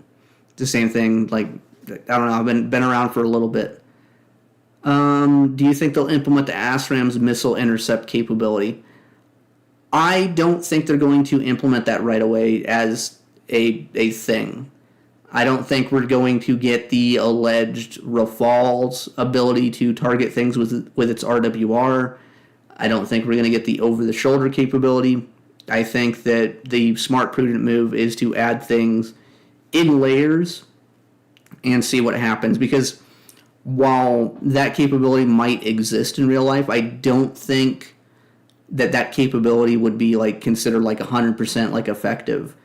It's the same thing. Like, I don't know. I've been around for a little bit. Do you think they'll implement the ASRAM's missile intercept capability? I don't think they're going to implement that right away as a thing. I don't think we're going to get the alleged Rafale's ability to target things with its RWR. I don't think we're going to get the over-the-shoulder capability. I think that the smart, prudent move is to add things in layers and see what happens. Because while that capability might exist in real life, I don't think that capability would be like considered like 100% like effective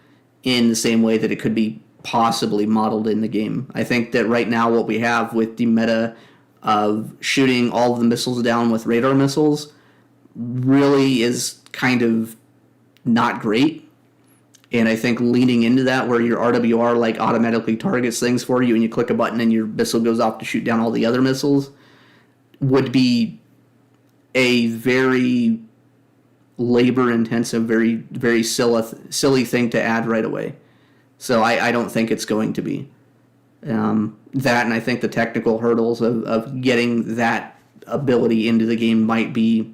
in the same way that it could be possibly modeled in the game. I think that right now what we have with the meta of shooting all of the missiles down with radar missiles really is kind of not great. And I think leaning into that, where your RWR like automatically targets things for you and you click a button and your missile goes off to shoot down all the other missiles, would be a very labor intensive, very, very silly thing to add right away. So I don't think it's going to be that, and I think the technical hurdles of getting that ability into the game might be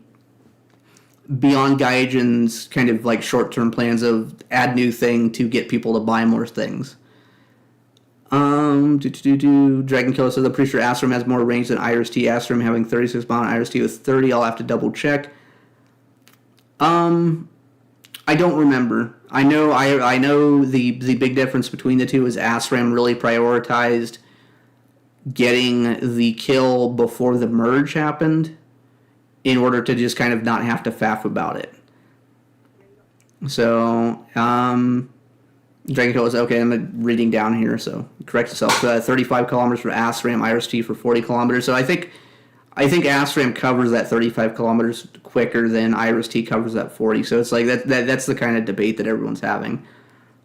beyond Gaijin's kind of like short-term plans of add new thing to get people to buy more things. Dragon Killer says, I'm pretty sure Astrum has more range than IRS-T. Astrum having 36 bomb, IRS-T with 30. I'll have to double check. I don't remember. I know the big difference between the two is Astram really prioritized getting the kill before the merge happened in order to just kind of not have to faff about it. So, Dragon Kill is okay. I'm reading down here, so correct yourself. 35 kilometers for Astram, IRS-T for 40 kilometers. So I think Astram covers that 35 kilometers quicker than IRS-T covers that 40. So it's like that's the kind of debate that everyone's having.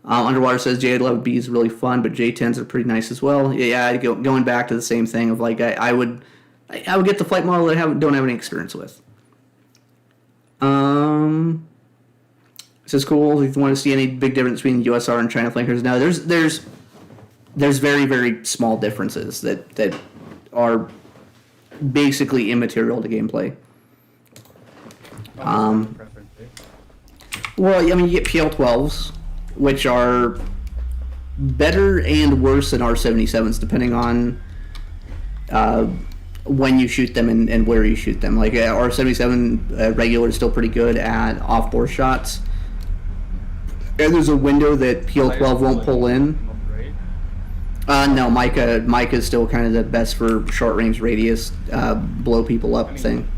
Underwater says J11B is really fun, but J10s are pretty nice as well. Yeah, going back to the same thing of like I would get the flight model that I don't have any experience with. It says cool. If you want to see any big difference between USR and China flankers, no, there's very, very small differences that are basically immaterial to gameplay. Well, I mean, you get PL-12s, which are better and worse than R-77s, depending on when you shoot them and where you shoot them. Like R-77 regular is still pretty good at off-bore shots. And there's a window that PL-12 won't pull in. No, Micah is still kind of the best for short-range radius, blow people up thing.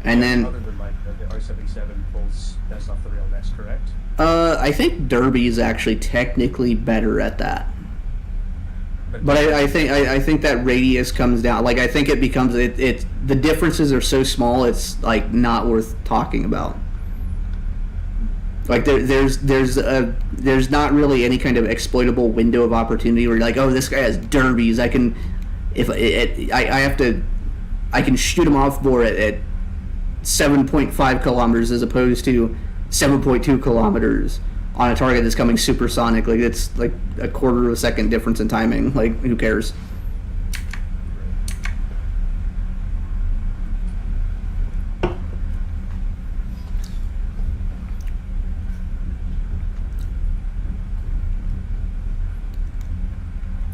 And then other than Micah, the R-77 pulls. That's not the real nest, correct? I think Derby is actually technically better at that. But I think that radius comes down. Like I think it becomes it the differences are so small it's like not worth talking about. Like there's not really any kind of exploitable window of opportunity where you're like, oh, this guy has derbies. I can shoot him off bore at 7.5 kilometers as opposed to 7.2 kilometers on a target that's coming supersonic. Like it's like a quarter of a second difference in timing. Like who cares?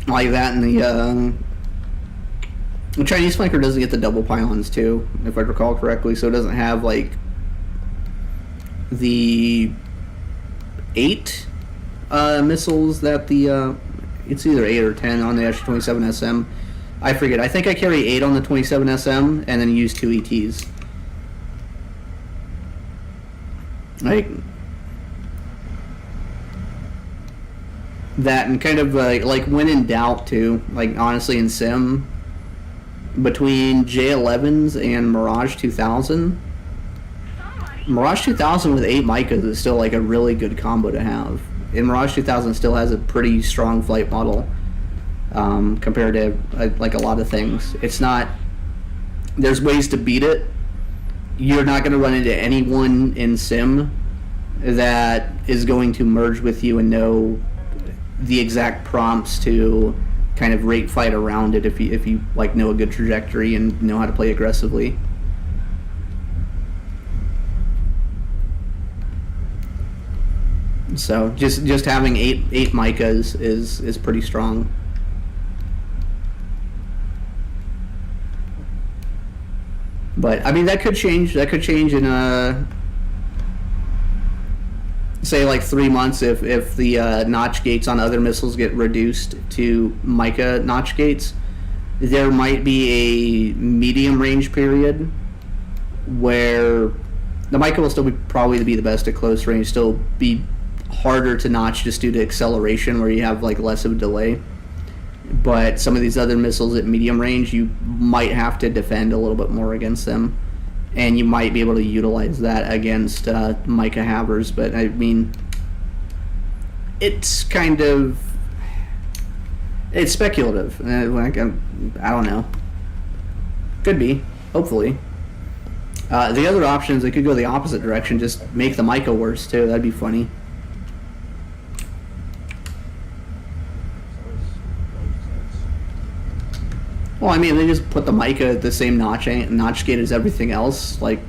Like that, and the Chinese flanker doesn't get the double pylons too, if I recall correctly, so it doesn't have like the 8 missiles that the it's either 8 or 10 on the Su-30SM2. I forget. I think I carry 8 on the 27SM and then use 2 ETs. Like that, and kind of like when in doubt too. Like honestly, in sim, between J11s and Mirage 2000, Mirage 2000 with 8 Micahs is still like a really good combo to have. And Mirage 2000 still has a pretty strong flight model compared to like a lot of things. It's not. There's ways to beat it. You're not going to run into anyone in sim that is going to merge with you and know the exact prompts to kind of rate fight around it if you like know a good trajectory and know how to play aggressively. So just having eight Micahs is pretty strong. But I mean that could change. That could change in say like 3 months if the notch gates on other missiles get reduced to Micah notch gates. There might be a medium range period where the Micah will still be probably be the best at close range, still be harder to notch just due to acceleration where you have like less of a delay. But some of these other missiles at medium range, you might have to defend a little bit more against them, and you might be able to utilize that against Micah Havers. But I mean, it's kind of speculative. I don't know. Could be, hopefully. The other options, they could go the opposite direction, just make the Micah worse too. That'd be funny. Well, I mean, they just put the Micah at the same notch gate as everything else. Like,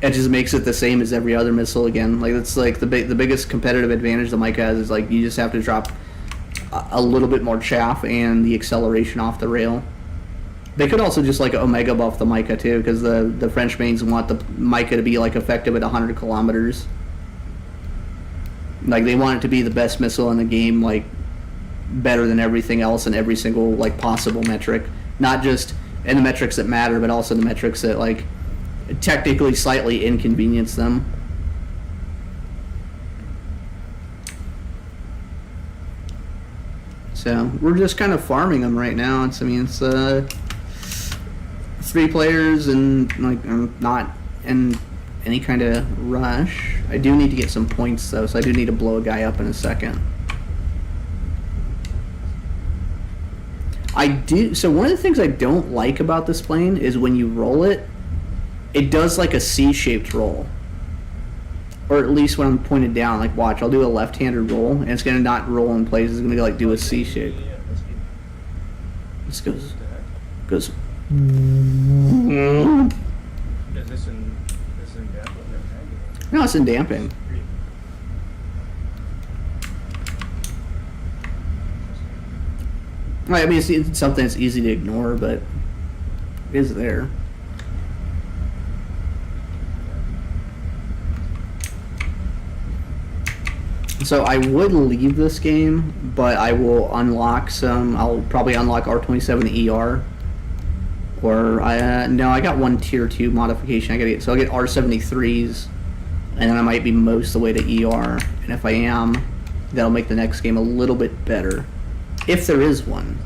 it just makes it the same as every other missile again. Like, it's like the biggest competitive advantage the Micah has is like you just have to drop a little bit more chaff and the acceleration off the rail. They could also just like Omega buff the Micah too, because the French mains want the Micah to be like effective at 100 kilometers. Like, they want it to be the best missile in the game, like better than everything else in every single like possible metric, not just in the metrics that matter, but also the metrics that like technically slightly inconvenience them. So we're just kind of farming them right now. It's 3 players and like I'm not in any kind of rush. I do need to get some points though, so I do need to blow a guy up in a second. So one of the things I don't like about this plane is when you roll it, it does like a C-shaped roll. Or at least when I'm pointed down, like watch, I'll do a left-handed roll, and it's gonna not roll in place, it's gonna like do a C shape. This goes. Is this in damping? No, it's in damping. I mean, it's something that's easy to ignore, but it is there. So I would leave this game, but I will unlock some. I'll probably unlock R27ER, or no, I got one tier 2 modification. I gotta get, so I'll get R73s, and then I might be most of the way to ER. And if I am, that'll make the next game a little bit better. If there is one.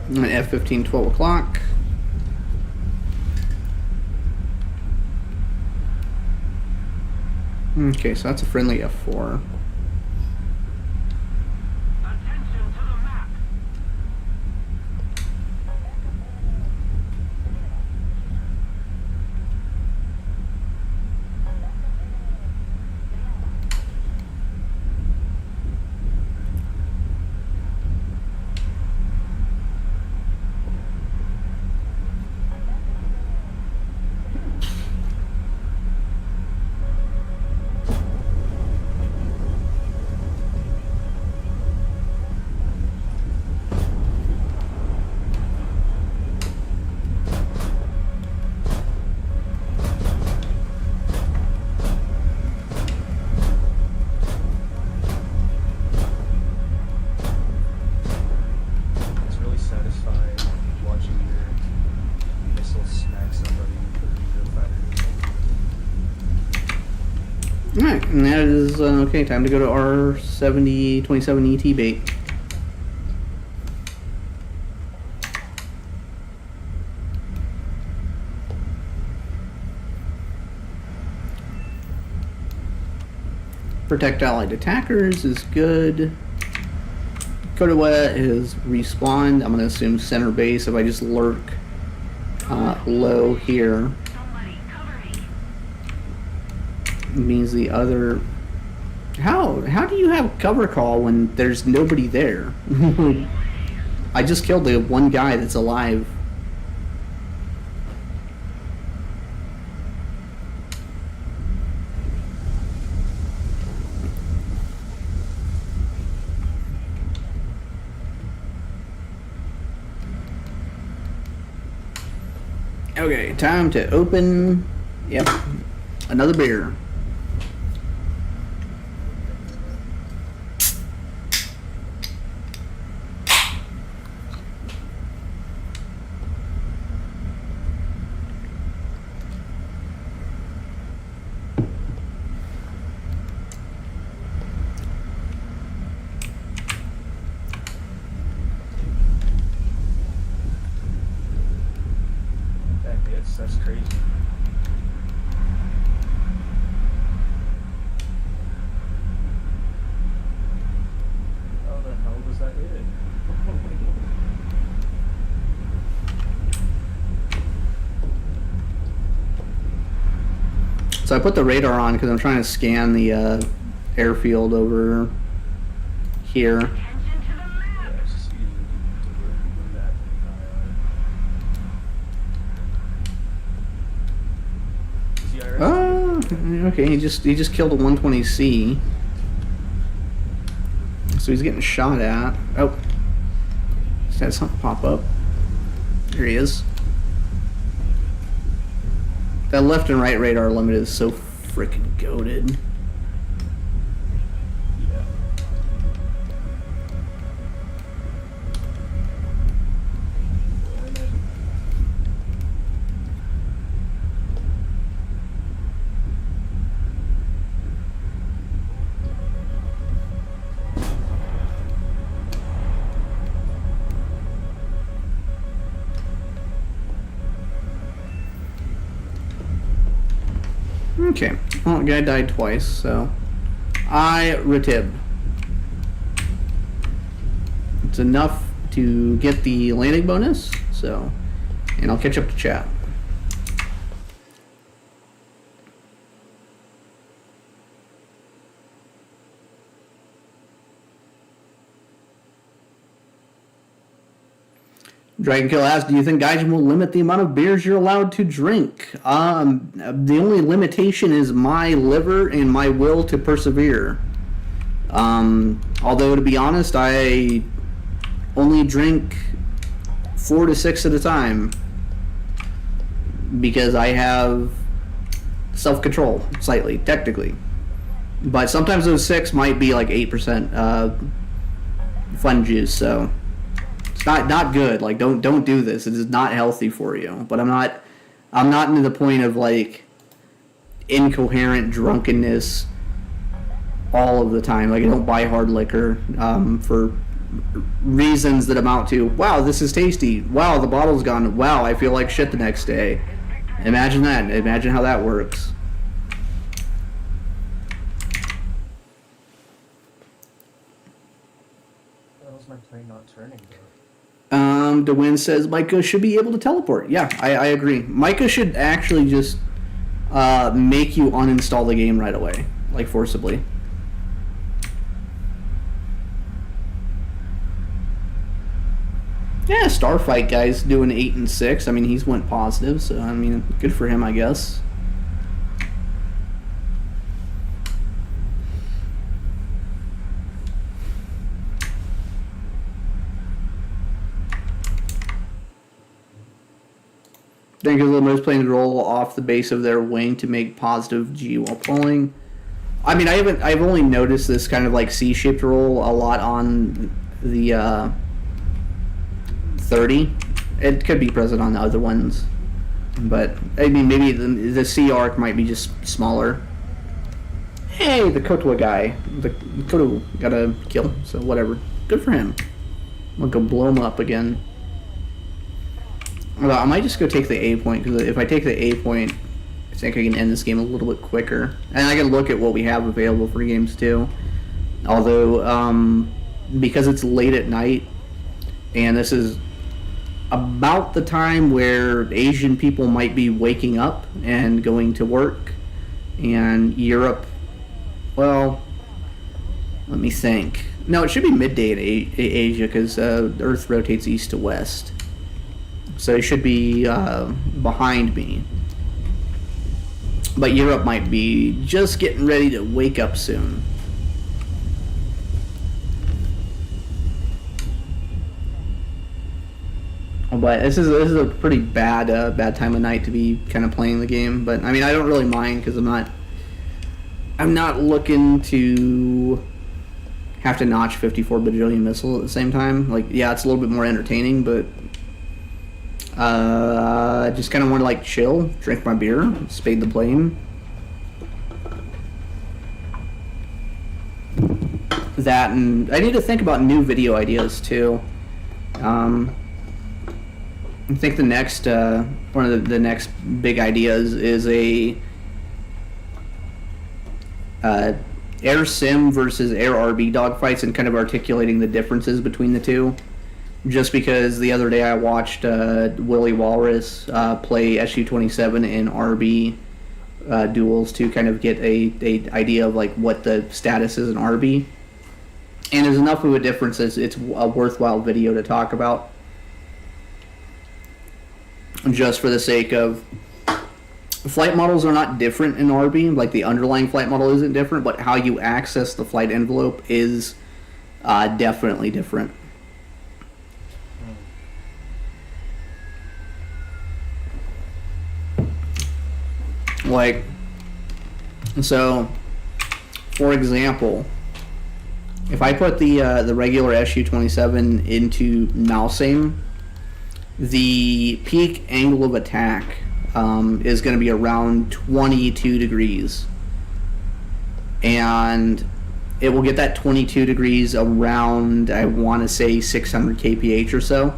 And F-15, 12 o'clock. Okay, so that's a friendly F4. Alright, and that is, okay, time to go to R7027 ET bait. Protect allied attackers is good. Kodawa is respawned. I'm going to assume center base if I just lurk low here. Means the other... How do you have cover call when there's nobody there? I just killed the one guy that's alive. Okay, time to open, yep, another beer. That's crazy. How the hell was that hit? So I put the radar on because I'm trying to scan the airfield over here. Yeah, it's just easy to work with that. Oh, okay. He just killed a 120C. So he's getting shot at. Oh, just had something pop up. Here he is. That left and right radar limit is so freaking goated. Okay, well, the guy died twice, so I retib. It's enough to get the landing bonus, so, and I'll catch up to chat. Dragonkill asks, do you think Gaijin will limit the amount of beers you're allowed to drink? The only limitation is my liver and my will to persevere. Although, to be honest, I only drink 4 to 6 at a time because I have self-control, slightly, technically. But sometimes those 6 might be like 8% fun juice, so... It's not good. Like, don't do this. It is not healthy for you. But I'm not into the point of like incoherent drunkenness all of the time. Like, I don't buy hard liquor for reasons that amount to, wow, this is tasty. Wow, the bottle's gone. Wow, I feel like shit the next day. Imagine that. Imagine how that works. Why was my plane not turning, bro? DeWin says Micah should be able to teleport. Yeah, I agree. Micah should actually just make you uninstall the game right away, like forcibly. Yeah, Starfight guy's doing 8 and 6. I mean, he's went positive, so I mean, good for him, I guess. Think of the most planes roll off the base of their wing to make positive G while pulling. I mean, I've only noticed this kind of like C-shaped roll a lot on the 30. It could be present on the other ones, but I mean, maybe the C arc might be just smaller. Hey, the Kotoa guy, the Koto got a kill, so whatever. Good for him. I'm gonna go blow him up again. I might just go take the A point, because if I take the A point, think I can end this game a little bit quicker. And I can look at what we have available for games too. Although, because it's late at night, and this is about the time where Asian people might be waking up and going to work, and Europe, well, let me think. No, it should be midday in Asia because the Earth rotates east to west. So it should be behind me. But Europe might be just getting ready to wake up soon. But this is a pretty bad time of night to be kind of playing the game. But I mean, I don't really mind because I'm not looking to have to notch 54 bajillion missile at the same time. Like, yeah, it's a little bit more entertaining, but I just kind of want to like chill, drink my beer, spade the plane. That, and I need to think about new video ideas too. I think the next one of the next big ideas is a air sim versus air RB dogfights, and kind of articulating the differences between the two. Just because the other day I watched Willie Walrus play Su-27 in RB duels to kind of get a idea of like what the status is in RB, and there's enough of a difference as it's a worthwhile video to talk about. Just for the sake of, flight models are not different in RB, like the underlying flight model isn't different, but how you access the flight envelope is definitely different. Like, so, for example, if I put the regular Su-27 into mouse aim, the peak angle of attack is going to be around 22 degrees. And it will get that 22 degrees around, I want to say, 600 kph or so.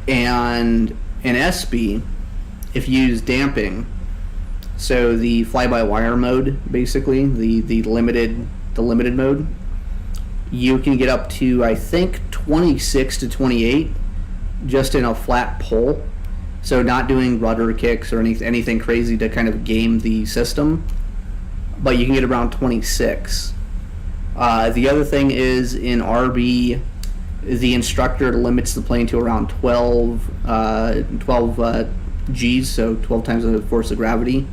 And in SB, if you use damping, so the fly-by-wire mode, basically, the limited mode, you can get up to, I think, 26 to 28 just in a flat pull. So not doing rudder kicks or anything crazy to kind of game the system, but you can get around 26. The other thing is in RB, the instructor limits the plane to around 12 G's, so 12 times the force of gravity.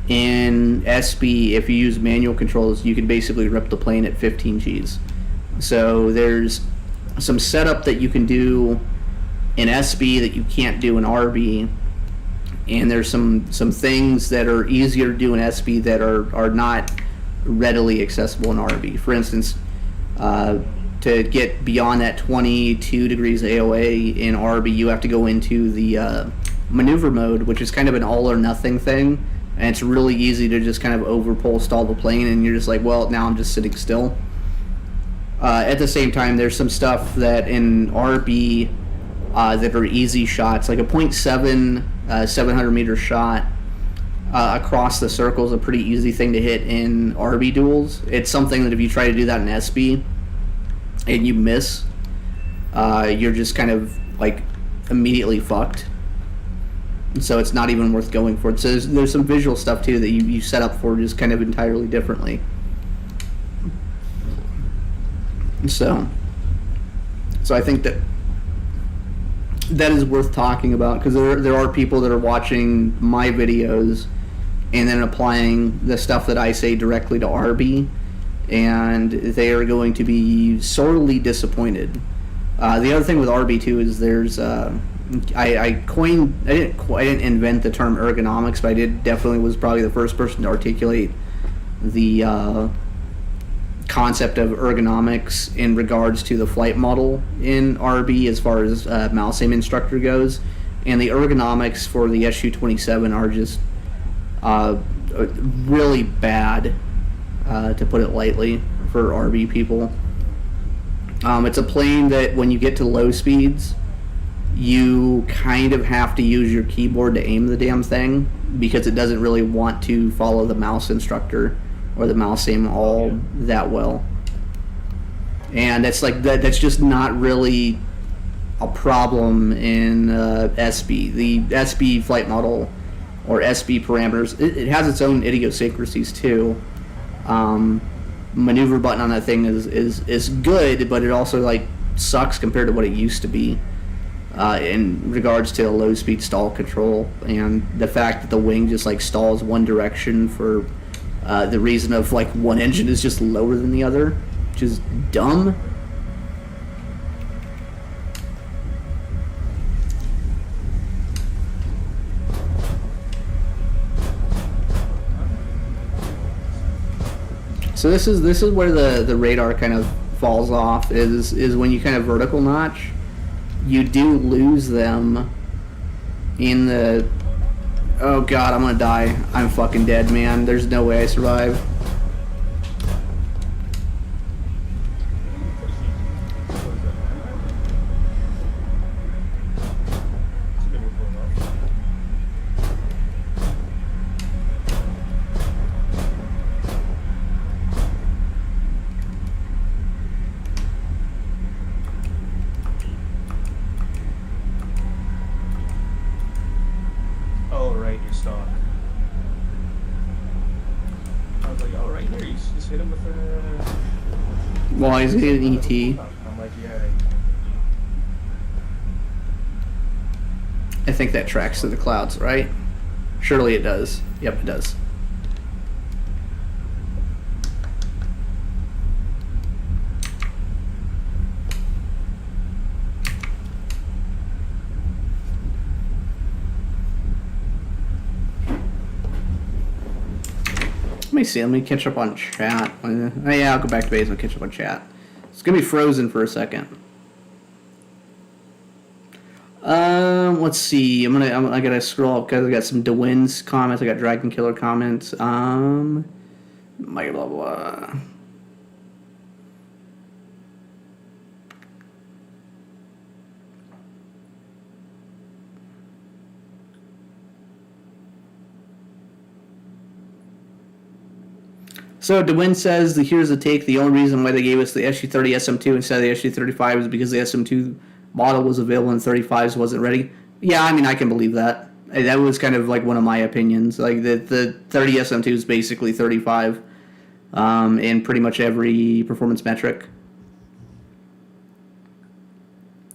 In SB, if you use manual controls, you can basically rip the plane at 15 G's. So there's some setup that you can do in SB that you can't do in RB, and there's some things that are easier to do in SB that are not readily accessible in RB. For instance, to get beyond that 22 degrees AOA in RB, you have to go into the maneuver mode, which is kind of an all or nothing thing, and it's really easy to just kind of overpull stall the plane, and you're just like, well, now I'm just sitting still. At the same time, there's some stuff that in RB that are easy shots, like a 0.7 700 meter shot across the circle is a pretty easy thing to hit in RB duels. It's something that if you try to do that in SB and you miss, you're just kind of like immediately fucked. So it's not even worth going for it. So there's some visual stuff too that you set up for just kind of entirely differently. So I think that is worth talking about, because there are people that are watching my videos and then applying the stuff that I say directly to RB, and they are going to be sorely disappointed. The other thing with RB too is there's I didn't invent the term ergonomics, but I definitely was probably the first person to articulate the concept of ergonomics in regards to the flight model in RB as far as mouse aim instructor goes. And the ergonomics for the Su-27 are just really bad, to put it lightly, for RB people. It's a plane that when you get to low speeds, you kind of have to use your keyboard to aim the damn thing because it doesn't really want to follow the mouse instructor or the mouse aim all that well. And that's like that's just not really a problem in SB. The SB flight model or SB parameters, it has its own idiosyncrasies too. Maneuver button on that thing is good, but it also like sucks compared to what it used to be in regards to low speed stall control, and the fact that the wing just like stalls one direction for the reason of like one engine is just lower than the other, which is dumb. So this is where the radar kind of falls off, is when you kind of vertical notch, you do lose them in the... Oh god, I'm gonna die. I'm fucking dead, man. There's no way I survive. Oh, right, you're stuck. I was like, oh, right here, you just hit him with a... Well, he's hitting ET. I'm like, yeah. I think that tracks to the clouds, right? Surely it does. Yep, it does. Let me see. Let me catch up on chat. Oh yeah, I'll go back to base and catch up on chat. It's gonna be frozen for a second. Let's see. I gotta scroll up because I got some DeWin's comments. I got Dragon Killer comments. Blah blah blah. So DeWin says, here's the take. The only reason why they gave us the Su-30SM2 instead of the Su-35 is because the SM2 model was available and 35s wasn't ready. Yeah, I mean, I can believe that. That was kind of like one of my opinions. Like the 30SM2 is basically 35 in pretty much every performance metric.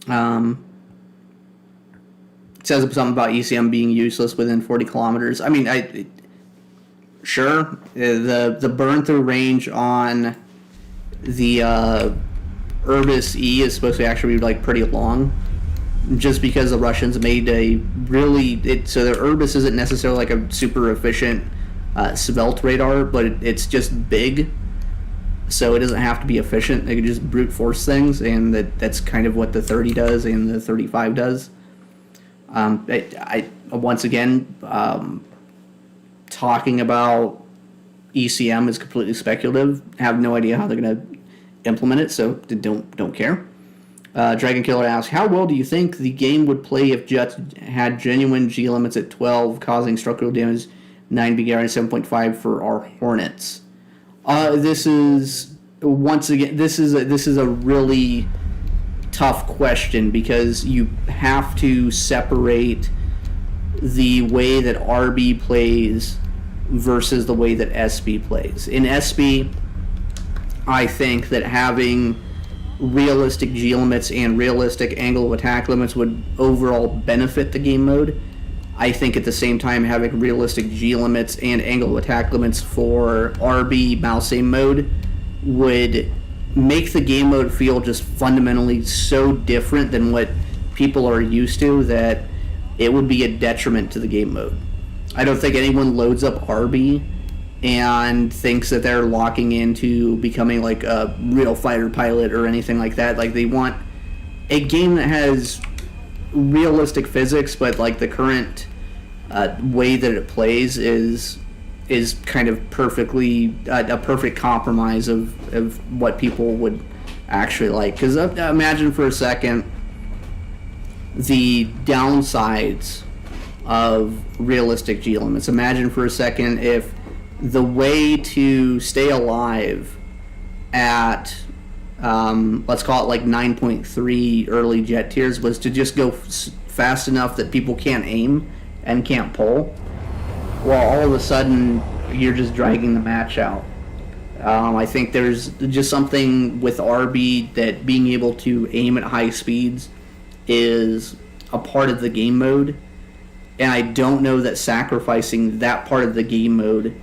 It says something about ECM being useless within 40 kilometers. I mean, sure, the burn through range on the Urbis E is supposed to actually be like pretty long, just because the Russians made a really so the Urbis isn't necessarily like a super efficient svelte radar, but it's just big, so it doesn't have to be efficient. They can just brute force things, and that's kind of what the 30 does and the 35 does. I once again. Talking about ECM is completely speculative. Have no idea how they're going to implement it, so don't care. Dragon Killer asks, how well do you think the game would play if jets had genuine G limits at 12, causing structural damage 9 BGR and 7.5 for our Hornets? This is a really tough question because you have to separate the way that RB plays versus the way that SB plays. In SB, I think that having realistic G limits and realistic angle of attack limits would overall benefit the game mode. I think at the same time having realistic G limits and angle of attack limits for RB mouse aim mode would make the game mode feel just fundamentally so different than what people are used to that it would be a detriment to the game mode. I don't think anyone loads up RB and thinks that they're locking into becoming like a real fighter pilot or anything like that. Like, they want a game that has realistic physics, but like the current way that it plays is kind of perfectly a perfect compromise of what people would actually like. Because imagine for a second the downsides of realistic G limits. Imagine for a second if the way to stay alive at let's call it like 9.3 early jet tiers was to just go fast enough that people can't aim and can't pull. Well, all of a sudden you're just dragging the match out. I think there's just something with RB that being able to aim at high speeds is a part of the game mode, and I don't know that sacrificing that part of the game mode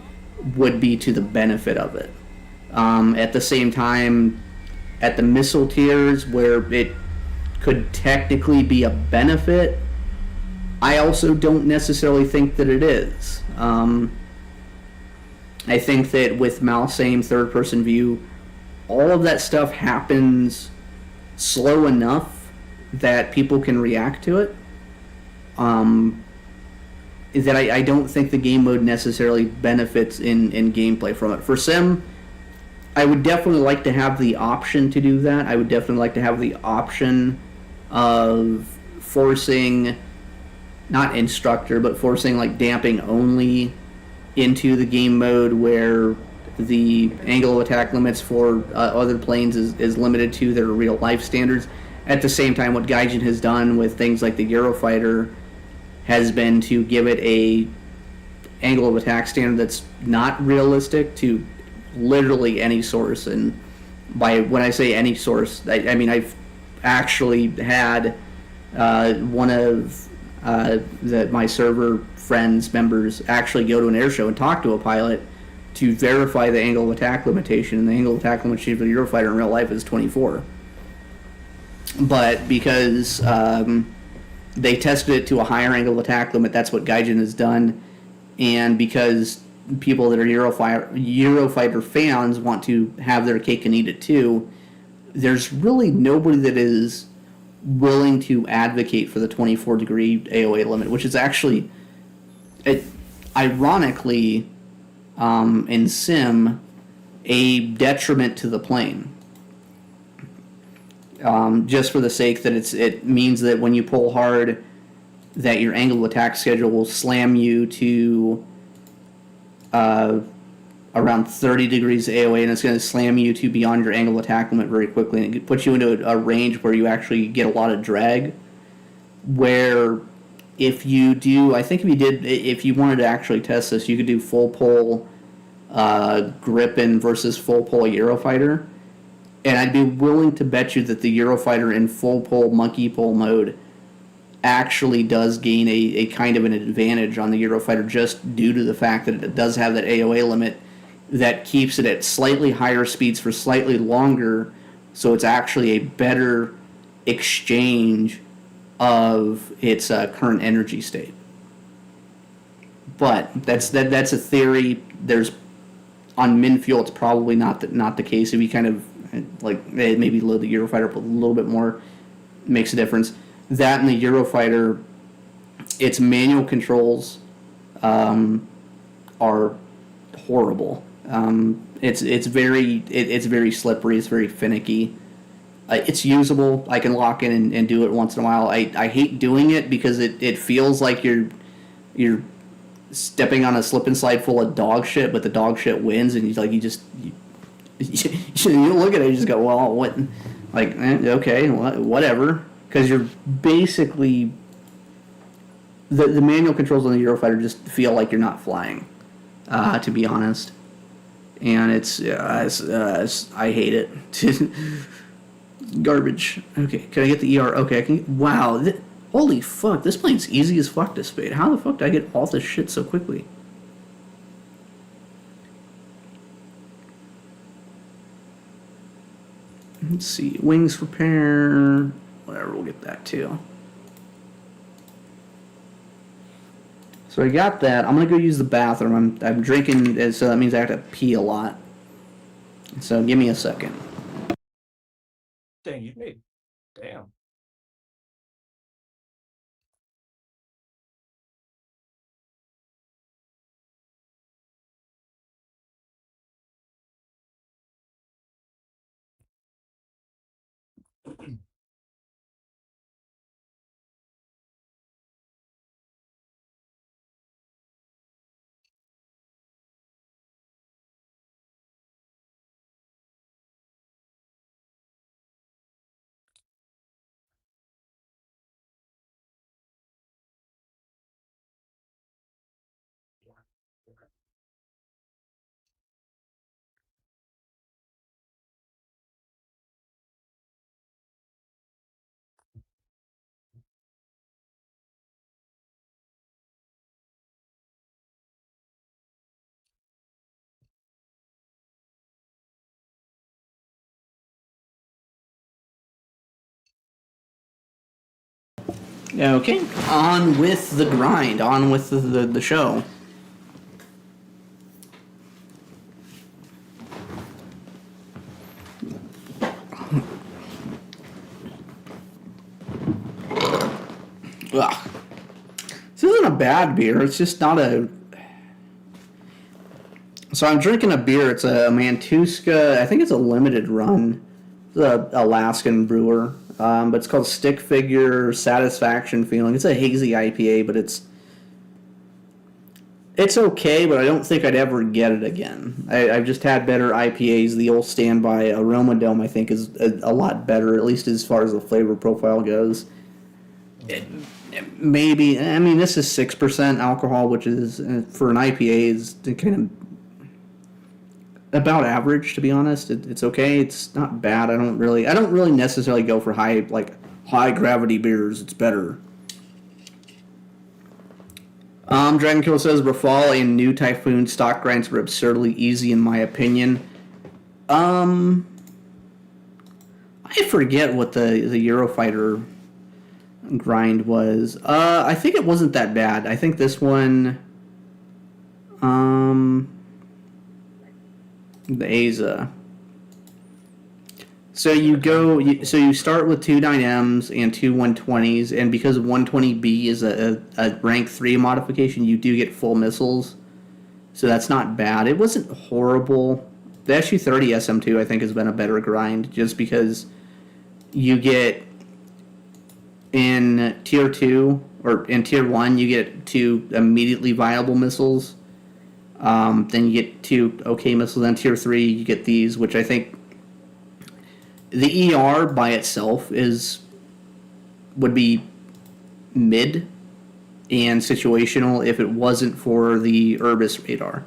would be to the benefit of it. At the same time, at the missile tiers where it could technically be a benefit, I also don't necessarily think that it is. I think that with mouse aim, third person view, all of that stuff happens slow enough that people can react to it. That I don't think the game mode necessarily benefits in gameplay from it. For Sim, I would definitely like to have the option to do that. I would definitely like to have the option of forcing, not instructor, but forcing like damping only into the game mode where the angle of attack limits for other planes is limited to their real life standards. At the same time, what Gaijin has done with things like the Eurofighter has been to give it a angle of attack standard that's not realistic to literally any source. And by when I say any source, I mean I've actually had one of my server friends members actually go to an air show and talk to a pilot to verify the angle of attack limitation, and the angle of attack limitation for the Eurofighter in real life is 24. But because they tested it to a higher angle of attack limit, that's what Gaijin has done, and because people that are Eurofighter fans want to have their cake and eat it too, there's really nobody that is willing to advocate for the 24 degree AOA limit, which is actually, ironically, in Sim, a detriment to the plane. Just for the sake that it means that when you pull hard, that your angle of attack schedule will slam you to around 30 degrees AOA, and it's going to slam you to beyond your angle of attack limit very quickly, and it puts you into a range where you actually get a lot of drag. Where if you do, I think if you wanted to actually test this, you could do full pull Gripen versus full pull Eurofighter, and I'd be willing to bet you that the Eurofighter in full pull monkey pull mode actually does gain a kind of an advantage on the Eurofighter just due to the fact that it does have that AOA limit that keeps it at slightly higher speeds for slightly longer, so it's actually a better exchange of its current energy state. But that's a theory. There's on min fuel, it's probably not the case. If you kind of like maybe load the Eurofighter up a little bit more, makes a difference. That and the Eurofighter, its manual controls are horrible. It's very slippery. It's very finicky. It's usable. I can lock in and do it once in a while. I hate doing it because it feels like you're stepping on a slip and slide full of dog shit, but the dog shit wins, and you look at it and you just go, well, what? Like, okay, whatever. Because you're basically the manual controls on the Eurofighter just feel like you're not flying, to be honest. And it's I hate it. Garbage. Okay, can I get the ER? Okay, I can. Wow, holy fuck! This plane's easy as fuck to spade. How the fuck did I get all this shit so quickly? Let's see, wings repair. Whatever, we'll get that too. So I got that. I'm gonna go use the bathroom. I'm drinking, so that means I have to pee a lot. So give me a second. Dang, you made. Damn. Okay, on with the grind, on with the show. Ugh. This isn't a bad beer, it's just not a... So I'm drinking a beer, it's a Mantuska, I think it's a limited run. It's an Alaskan brewer. But it's called Stick Figure Satisfaction Feeling. It's a hazy IPA, but it's okay, but I don't think I'd ever get it again. I've just had better IPAs. The old standby Aroma Dome, I think, is a lot better, at least as far as the flavor profile goes. Maybe, I mean, this is 6% alcohol, which is, for an IPA, is kind of about average, to be honest. It's okay. It's not bad. I don't really necessarily go for high gravity beers. It's better. Dragon Kill says Rafale and New Typhoon stock grinds were absurdly easy in my opinion. I forget what the Eurofighter grind was. I think it wasn't that bad. I think this one, the Aza. So you start with 2 9Ms and 2 120s, and because 120B is a rank 3 modification, you do get full missiles. So that's not bad. It wasn't horrible. The Su-30SM2 I think has been a better grind, just because you get in tier 2 or in tier 1 you get 2 immediately viable missiles. Then you get 2 okay missiles. Then tier 3 you get these, which I think the ER by itself would be mid and situational if it wasn't for the Urbis radar.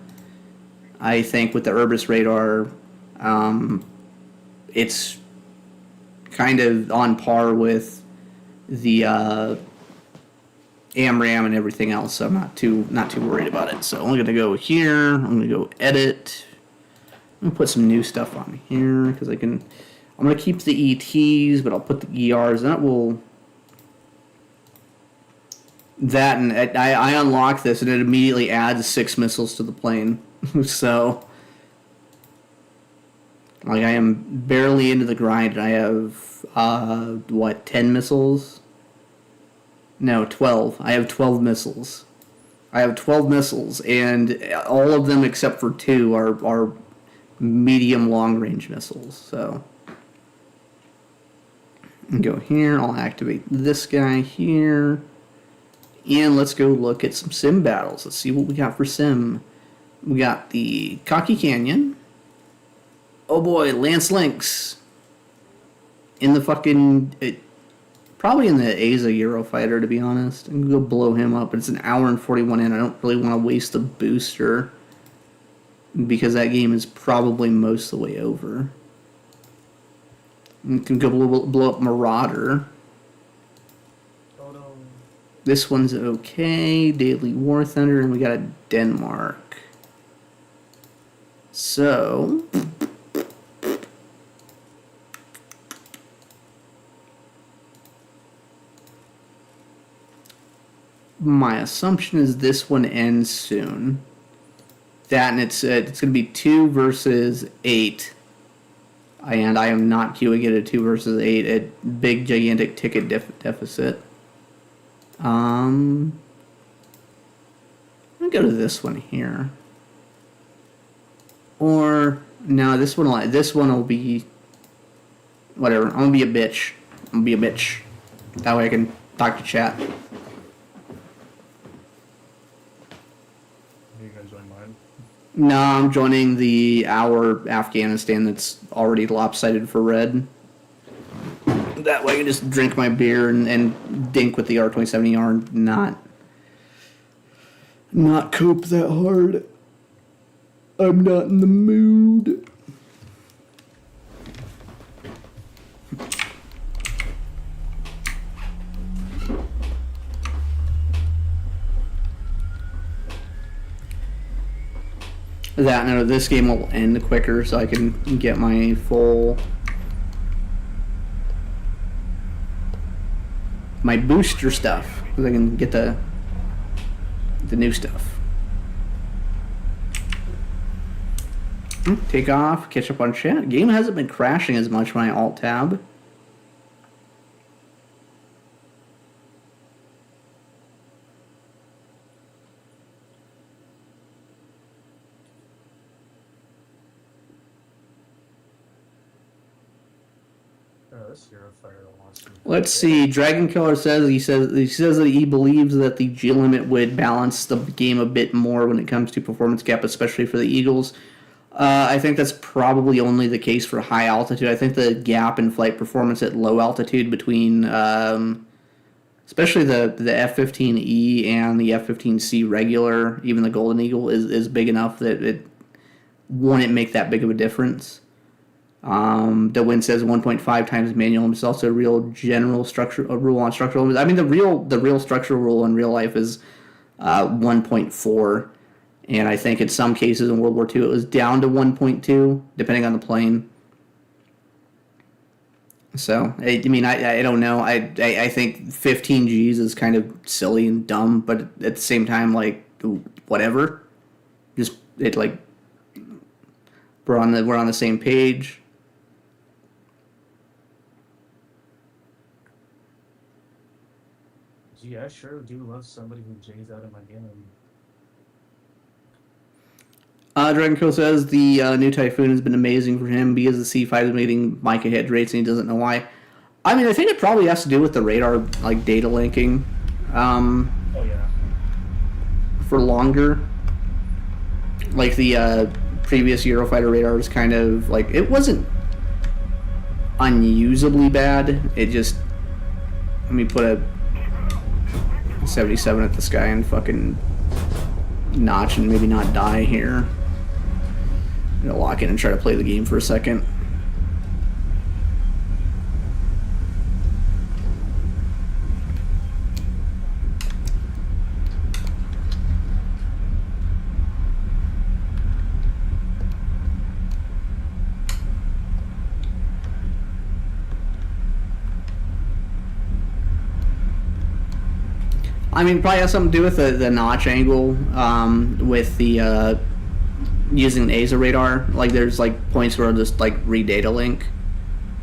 I think with the Urbis radar, it's kind of on par with the AMRAM and everything else, so I'm not too worried about it. So I'm gonna go here. I'm gonna go edit. I'm gonna put some new stuff on here because I'm gonna keep the ETs, but I'll put the ERs. And I unlock this, and it immediately adds 6 missiles to the plane. So, like, I am barely into the grind, and I have 10 missiles? No, 12. I have 12 missiles. And all of them except for 2 are medium long range missiles. So, go here. I'll activate this guy here. And let's go look at some sim battles. Let's see what we got for sim. We got the Cocky Canyon. Oh boy, Lance Lynx. In the fucking... probably in the Aza Eurofighter, to be honest. I'm going to go blow him up. It's an hour and 41 in. I don't really want to waste the booster, because that game is probably most of the way over. You can go blow up Marauder. Oh no. This one's okay. Daily War Thunder, and we got a Denmark. So, my assumption is this one ends soon. That, and it's going to be 2 versus 8. And I am not queuing it at 2 versus 8 at big, gigantic ticket deficit. I'm going to go to this one here. Or, no, this one will be... whatever. I'm going to be a bitch. That way I can talk to chat. Are you going to join mine? No, I'm joining the hour Afghanistan that's already lopsided for red. That way I can just drink my beer and dink with the R27ER and not cope that hard. I'm not in the mood. No, this game will end quicker so I can get my full my booster stuff, because I can get the new stuff. Take off, catch up on chat. Game hasn't been crashing as much when I alt tab. Let's see. Dragon Killer says that he believes that the G limit would balance the game a bit more when it comes to performance gap, especially for the Eagles. I think that's probably only the case for high altitude. I think the gap in flight performance at low altitude between, especially the F-15E and the F-15C regular, even the Golden Eagle, is big enough that it wouldn't make that big of a difference. Dewin says 1.5 times manual. It's also a real general rule on structural limits. I mean, the real structural rule in real life is 1.4. And I think in some cases in World War II it was down to 1.2, depending on the plane. So, I don't know. I think 15 Gs is kind of silly and dumb, but at the same time, like, whatever. Just, we're on the same page. Gee, I sure do love somebody who J's out of my game. Dragon Kill says the new Typhoon has been amazing for him because the C5 is making Micah hit rates and he doesn't know why. I mean, I think it probably has to do with the radar, like, data linking. Oh, yeah. For longer. Like, the previous Eurofighter radar was kind of, like, it wasn't unusably bad. It just, let me put a 77 at the sky and fucking notch and maybe not die here. I'm gonna lock in and try to play the game for a second. I mean, probably has something to do with the notch angle, with the using an ASA radar. Like, there's like points where I'll just like re-data link.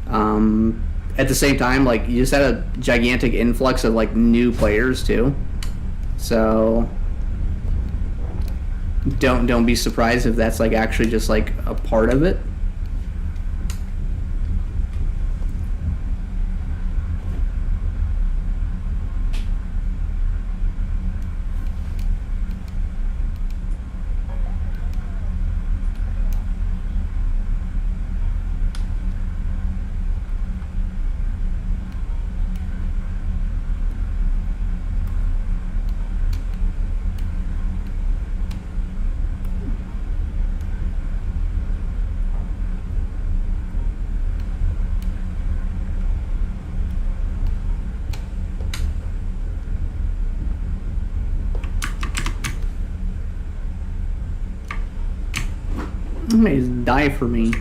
At the same time, like, you just had a gigantic influx of like new players too. So don't be surprised if that's like actually just like a part of it. Somebody's die for me.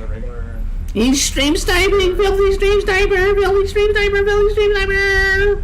He's stream sniping, filthy stream sniper, filthy stream sniper, filthy stream sniper.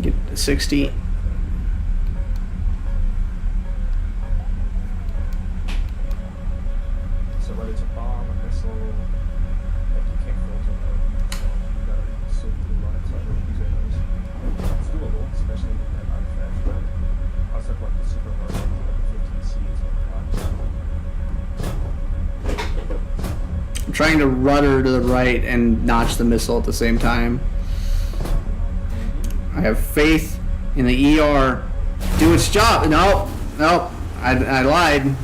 Get to 60. I'm trying to rudder to the right and notch the missile at the same time. I have faith in the ER. Do its job. Nope. Nope. I lied.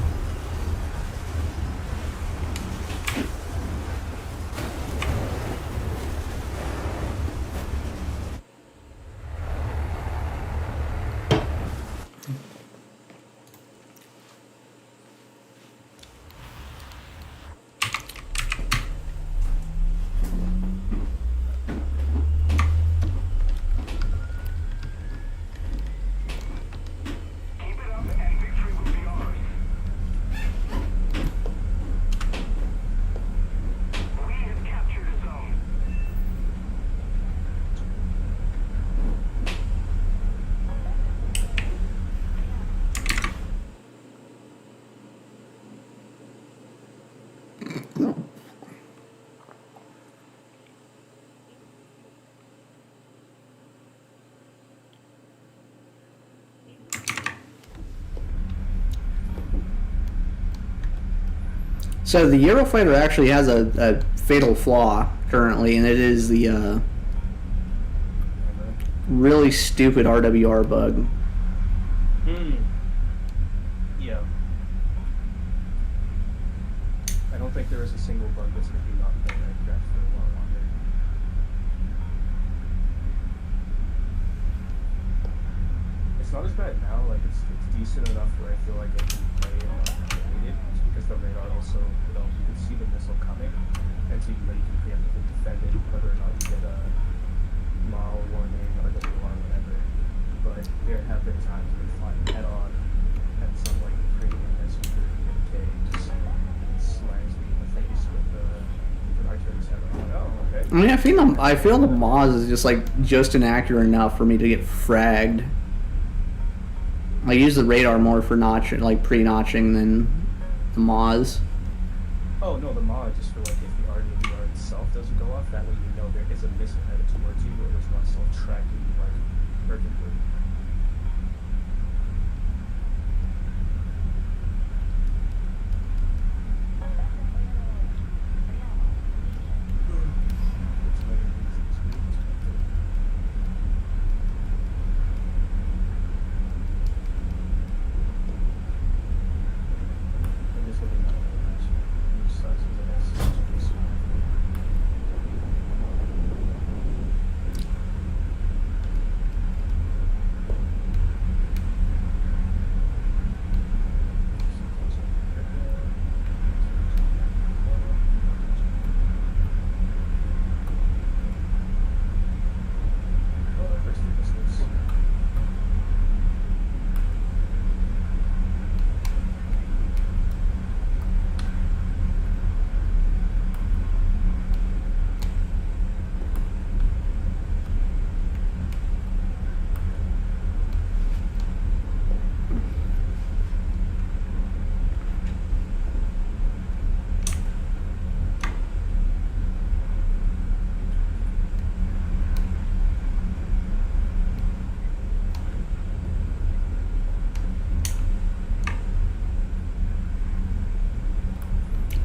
So the Eurofighter actually has a fatal flaw currently, and it is the really stupid RWR bug. Yeah. I don't think there is a single bug that's going to be not playing aircraft for a lot longer. It's not as bad now. Like it's decent enough where I feel like I can play and not hate it. It's because the radar also, you know, you can see the missile coming, and so you know you can preemptively defend it, whether or not you get a mile warning or WR whatever. But there have been times when flying head on at some like premium Su-30M2 just slams me in the face with an artillery head. I'm like, oh, okay. I mean, I feel the Moz is just inaccurate enough for me to get fragged. I use the radar more for notching, like pre-notching, than the Moz. Oh no, the mod just for like if the RWR itself doesn't go off, that way you know there is a missile headed towards you, or there's not still tracking you like perfectly.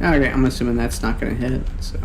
Okay, I'm assuming that's not going to hit, so...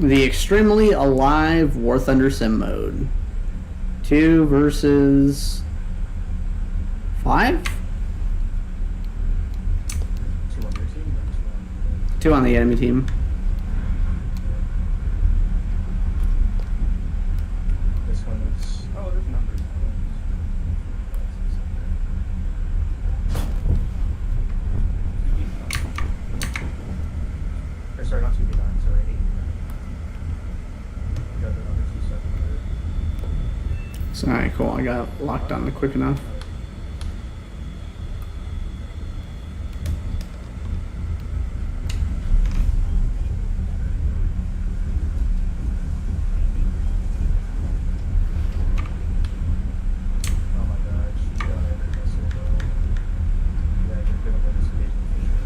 The extremely alive War Thunder sim mode. 2 versus 5? 2 on your team or 2 on 2 on the enemy team. this one is. Oh, there's numbers. Or sorry, not 2v9, sorry, 8v9. You got the number 2 700. Alright, cool. I got locked on quick enough. Oh my gosh, you got it. That's so low. Yeah, you're gonna win this game for sure.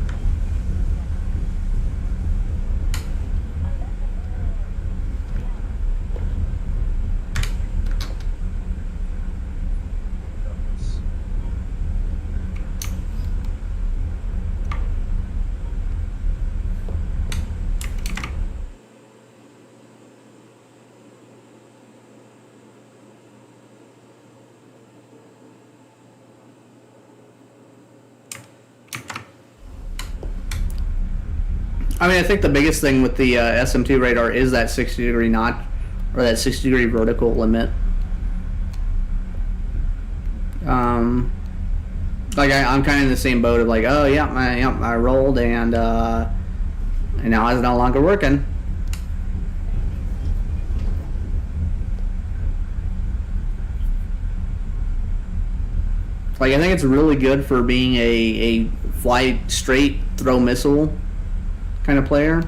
I mean, I think the biggest thing with the SM2 radar is that 60-degree notch, or that 60-degree vertical limit. Like I'm kind of in the same boat of like, oh yeah, I rolled and now it's no longer working. Like I think it's really good for being a fly straight, throw missile kind of player.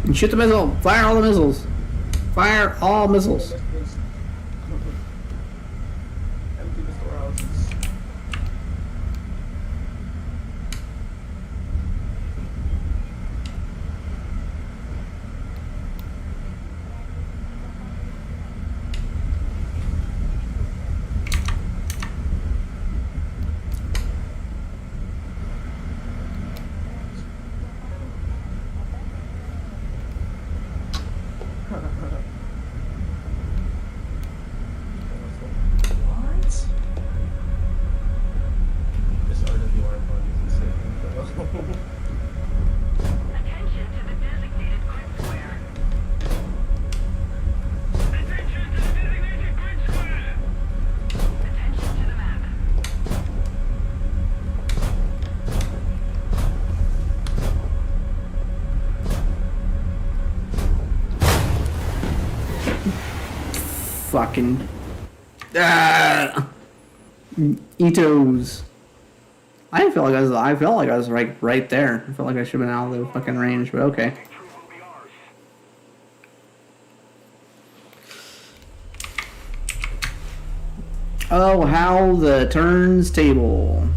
And shoot the missile! Fire all the missiles! Fire all missiles! Empty the storehouses. What? This RWR bug is insane, bro. Attention to the designated grid square. Attention to the designated grid square. Attention to the map. Fucking Itos. I didn't feel like I was right there. I felt like I should have been out of the fucking range, but okay. Oh, how the turns table.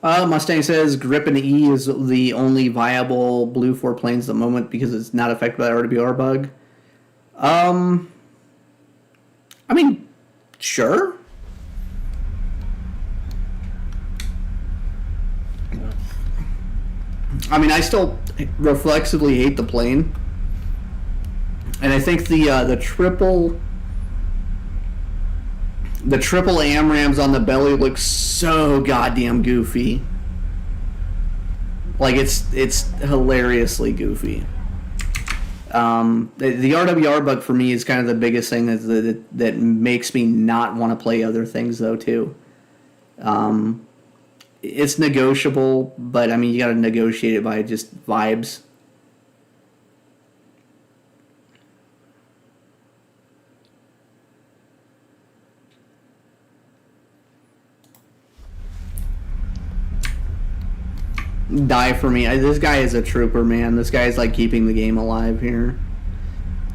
Mustang says Grip and E is the only viable Blue 4 planes at the moment because it's not affected by the RWR bug. I mean, sure. I mean, I still reflexively hate the plane. And I think the triple AMRAMs on the belly look so goddamn goofy. Like it's hilariously goofy. The RWR bug for me is kind of the biggest thing that makes me not want to play other things though too. It's negotiable, but I mean you got to negotiate it by just vibes. Die for me. This guy is a trooper, man. This guy is like keeping the game alive here.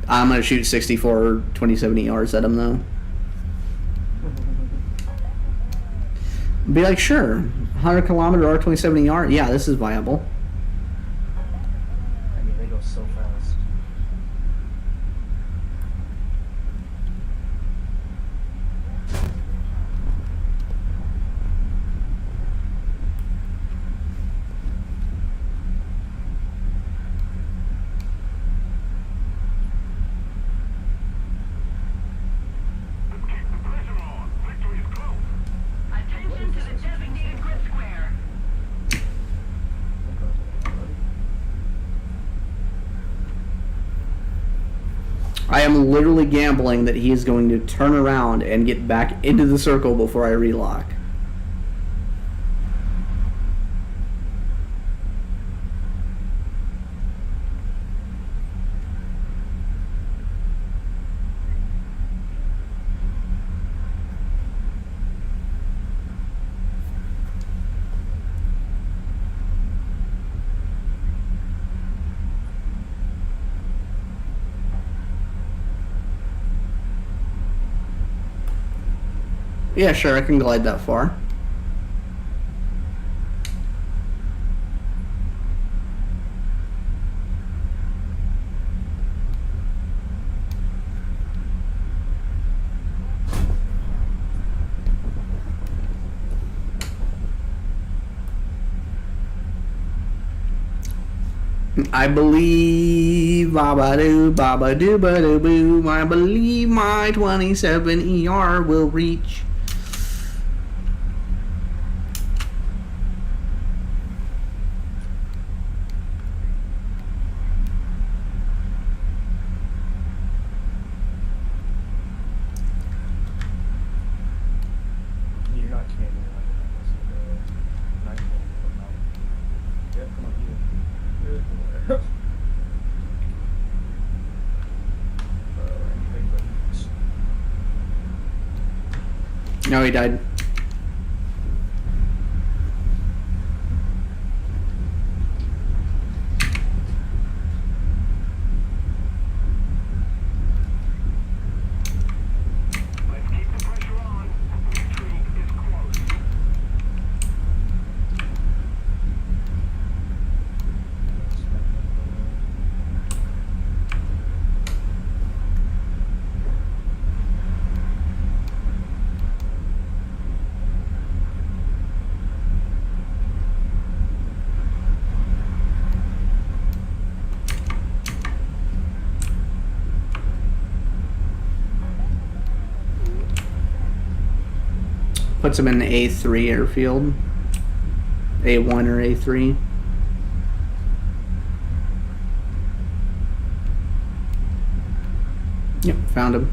I'm gonna shoot 64 2070 yards at him though. Be like, sure, 100 kilometer or 2070 yard. Yeah, this is viable. I mean, they go so fast. Keep the pressure on. Victory is close. Attention to the designated grid square. I am literally gambling that he is going to turn around and get back into the circle before I relock. Yeah, sure, I can glide that far. I believe, ba-ba-doo, ba-ba-doo-ba-doo-boo, I believe my 27 ER will reach. You're not candy. Not candy. Yeah, come on, eat it. Anything but eat. No, he died. Let's keep the pressure on. Victory is close. Puts him in the A3 airfield. A1 or A3. Yep, found him.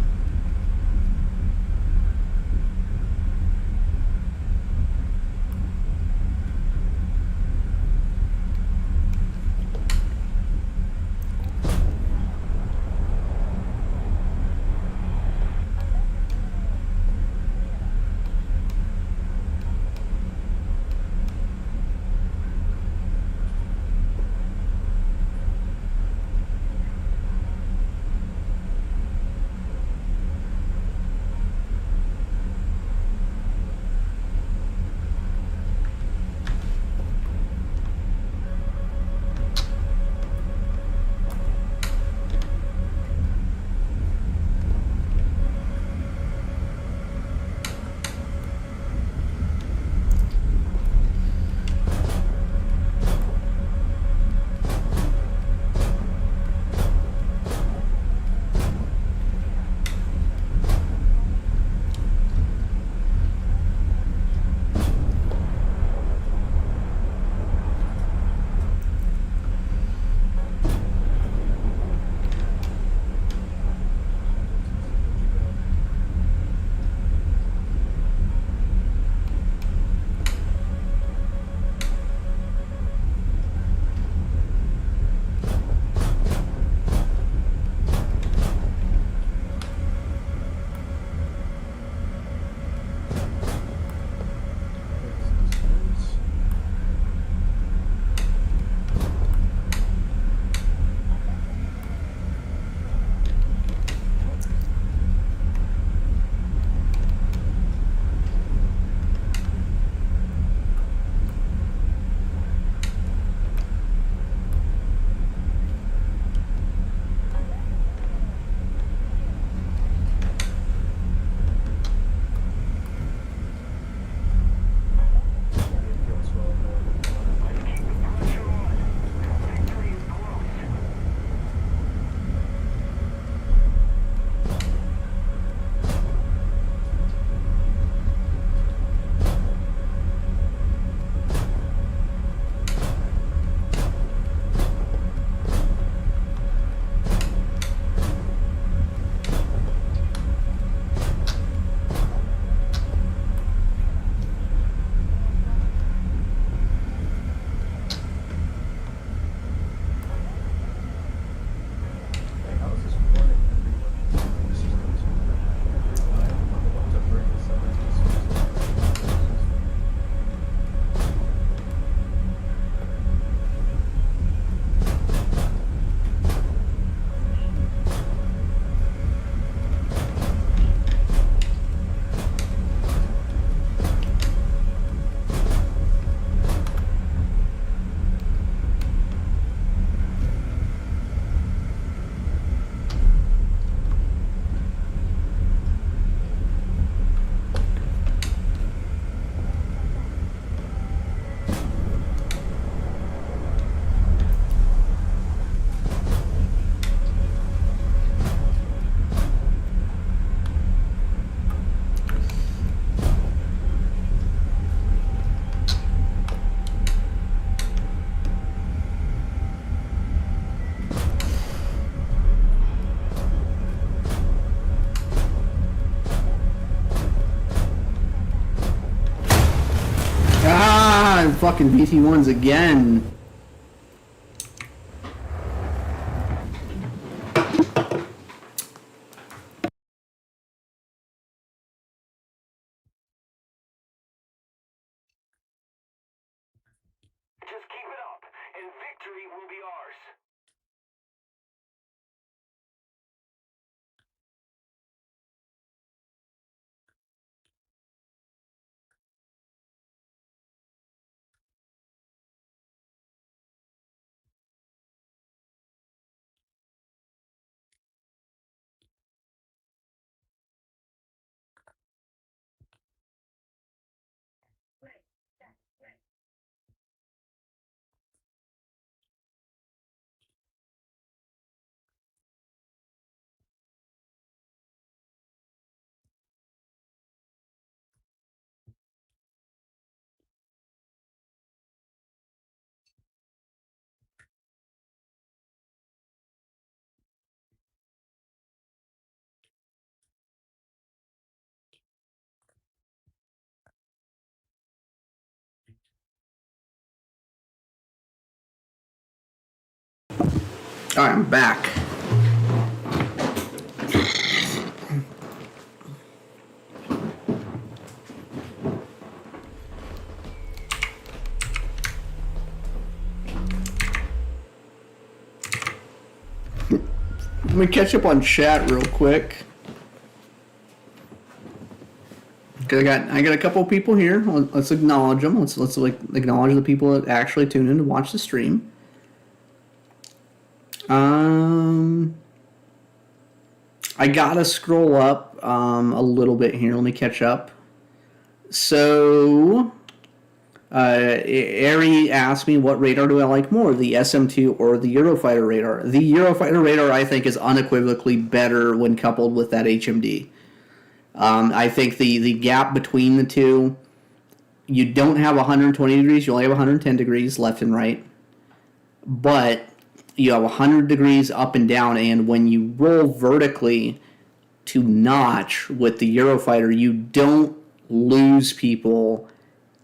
Ah, fucking BT1s again. Just keep it up, and victory will be ours. All right, I'm back. Let me catch up on chat real quick. Cause I got a couple of people here. Let's acknowledge them. Let's like acknowledge the people that actually tune in to watch the stream. I gotta scroll up a little bit here. Let me catch up. So, Ari asked me what radar do I like more, the SM2 or the Eurofighter radar. The Eurofighter radar, I think, is unequivocally better when coupled with that HMD. I think the gap between the two, you don't have 120 degrees, you only have 110 degrees left and right. But you have 100 degrees up and down, and when you roll vertically to notch with the Eurofighter, you don't lose people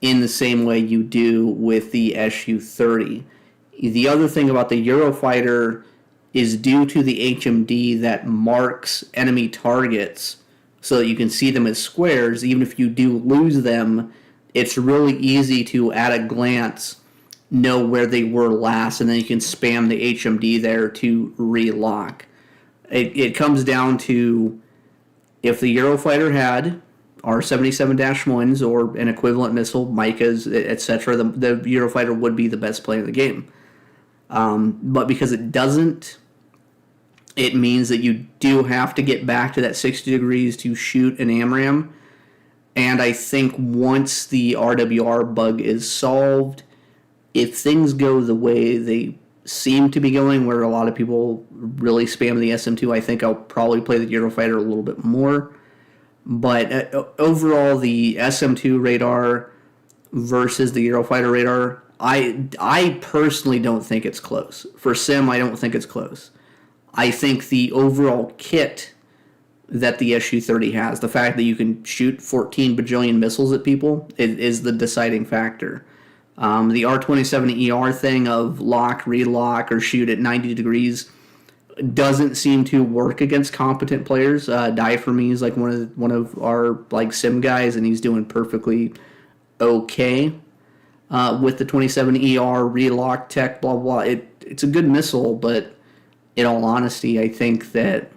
in the same way you do with the Su-30. The other thing about the Eurofighter is due to the HMD that marks enemy targets so that you can see them as squares. Even if you do lose them, it's really easy to, at a glance, know where they were last, and then you can spam the HMD there to relock. It comes down to, if the Eurofighter had R-77-1s or an equivalent missile, Micas, etc., the Eurofighter would be the best play in the game. But because it doesn't, it means that you do have to get back to that 60 degrees to shoot an AMRAAM. And I think once the RWR bug is solved, if things go the way they seem to be going, where a lot of people really spam the SM2, I think I'll probably play the Eurofighter a little bit more. But overall, the SM2 radar versus the Eurofighter radar, I personally don't think it's close. For Sim, I don't think it's close. I think the overall kit that the Su-30 has, the fact that you can shoot 14 bajillion missiles at people, is the deciding factor. The R-27ER thing of lock, relock, or shoot at 90 degrees doesn't seem to work against competent players. Die for me is like one of our like sim guys, and he's doing perfectly okay with the 27ER relock tech. Blah blah. It's a good missile, but in all honesty, I think that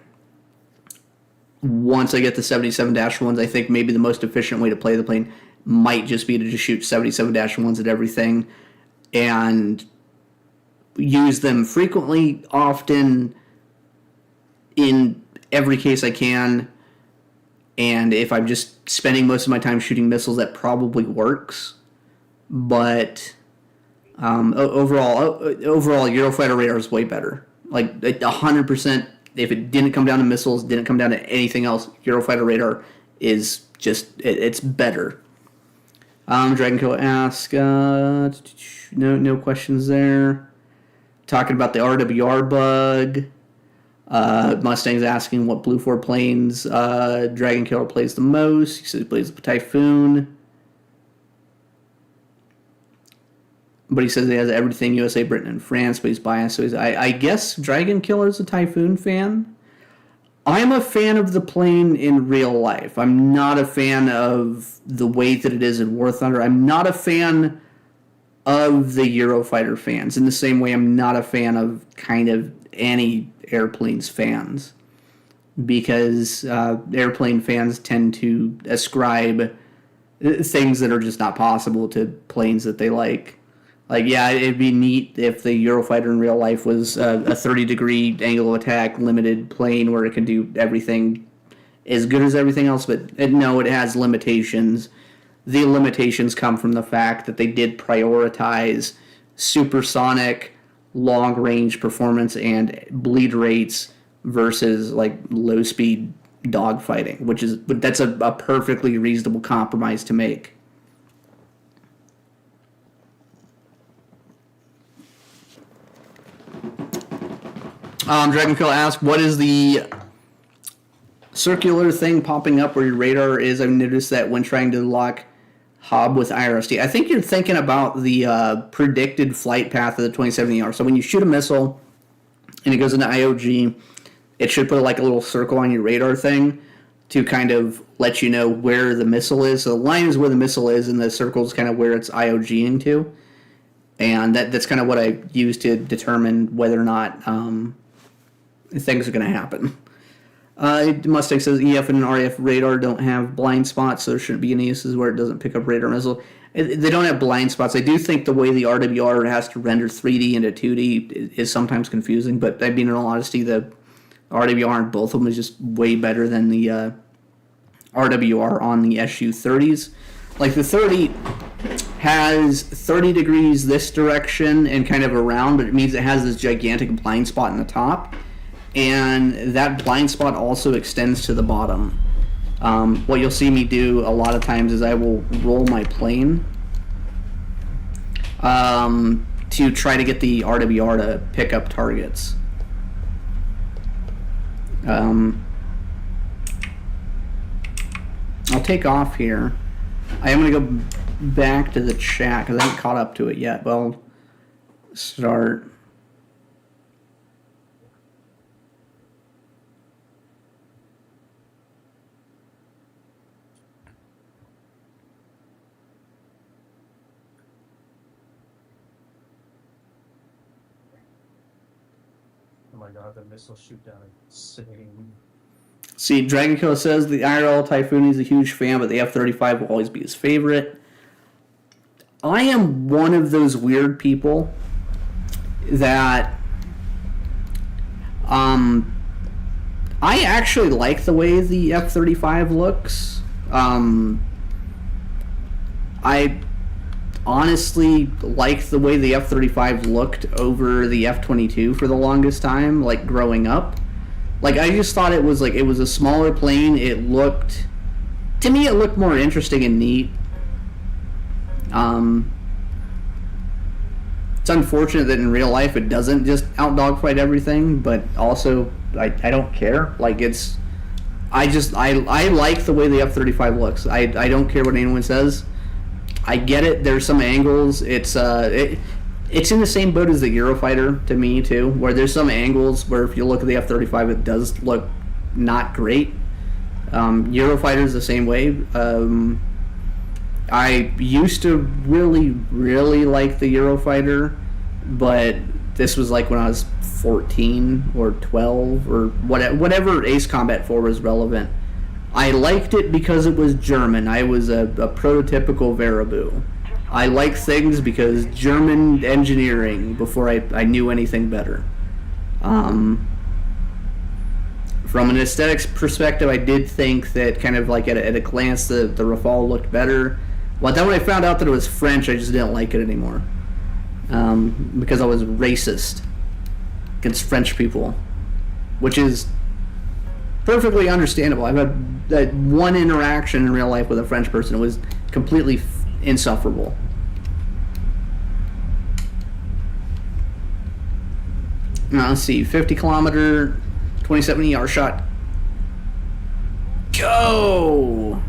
once I get the 77-1s, I think maybe the most efficient way to play the plane might just be to just shoot 77-1s at everything and use them frequently, often, in every case I can. And if I'm just spending most of my time shooting missiles, that probably works. But overall, Eurofighter radar is way better. Like 100%. If it didn't come down to missiles, didn't come down to anything else, Eurofighter radar is just it's better. Dragon Kill asks, no questions there. Talking about the RWR bug. Mustang's asking what Blue 4 planes Dragon Killer plays the most. He says he plays the Typhoon. But he says he has everything USA, Britain, and France, but he's biased. So I guess Dragon Killer's a Typhoon fan. I'm a fan of the plane in real life. I'm not a fan of the way that it is in War Thunder. I'm not a fan of the Eurofighter fans. In the same way, I'm not a fan of kind of any airplanes fans. Because airplane fans tend to ascribe things that are just not possible to planes that they like. Like, yeah, it'd be neat if the Eurofighter in real life was a 30-degree angle of attack limited plane where it can do everything as good as everything else, but no, it has limitations. The limitations come from the fact that they did prioritize supersonic, long-range performance and bleed rates versus, like, low-speed dogfighting, that's a perfectly reasonable compromise to make. Dragonkill asks, what is the circular thing popping up where your radar is? I've noticed that when trying to lock Hob with IRST. I think you're thinking about the predicted flight path of the 27ER. So when you shoot a missile, and it goes into IOG, it should put like a little circle on your radar thing to kind of let you know where the missile is. So the line is where the missile is, and the circle is kind of where it's IOGing to. And that's kind of what I use to determine whether or not things are going to happen. Mustang says EF and RAF radar don't have blind spots, so there shouldn't be any uses where it doesn't pick up radar missile. They don't have blind spots. I do think the way the RWR has to render 3D into 2D is sometimes confusing, but I mean, in all honesty, the RWR in both of them is just way better than the RWR on the Su-30s. Like, the 30 has 30 degrees this direction and kind of around, but it means it has this gigantic blind spot in the top. And that blind spot also extends to the bottom. What you'll see me do a lot of times is I will roll my plane to try to get the RWR to pick up targets. I'll take off here. I am going to go back to the chat because I haven't caught up to it yet. Well, start. Oh my god, the missile shoot down insane. See, Dragonkill says the IRL Typhoon is a huge fan, but the F-35 will always be his favorite. I am one of those weird people that I actually like the way the F-35 looks. I honestly liked the way the F-35 looked over the F-22 for the longest time, like growing up. Like, I just thought it was a smaller plane. It looked, to me, it looked more interesting and neat. It's unfortunate that in real life it doesn't just out dogfight everything, but also I don't care. Like, I like the way the F-35 looks. I don't care what anyone says. I get it. There's some angles. It's in the same boat as the Eurofighter to me too, where there's some angles where if you look at the F-35, it does look not great. Eurofighter's the same way. I used to really, really like the Eurofighter, but this was like when I was 14 or 12 or whatever Ace Combat 4 was relevant. I liked it because it was German. I was a prototypical Varibu. I like things because German engineering before I knew anything better. From an aesthetics perspective, I did think that kind of like at a glance the Rafale looked better. Well, then when I found out that it was French, I just didn't like it anymore. Because I was racist against French people, which is perfectly understandable. I've had one interaction in real life with a French person. It was completely insufferable. Now, let's see, 50 kilometer, 27 ER shot. Go!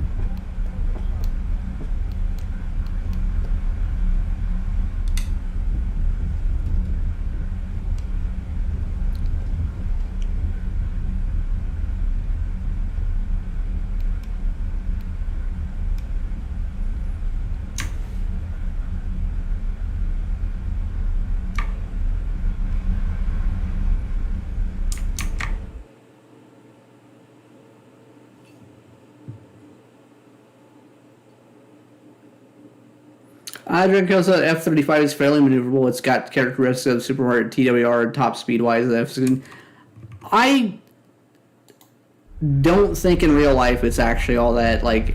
Because the F-35 is fairly maneuverable. It's got characteristics of Super Market TWR top speed-wise. I don't think in real life it's actually all that, like,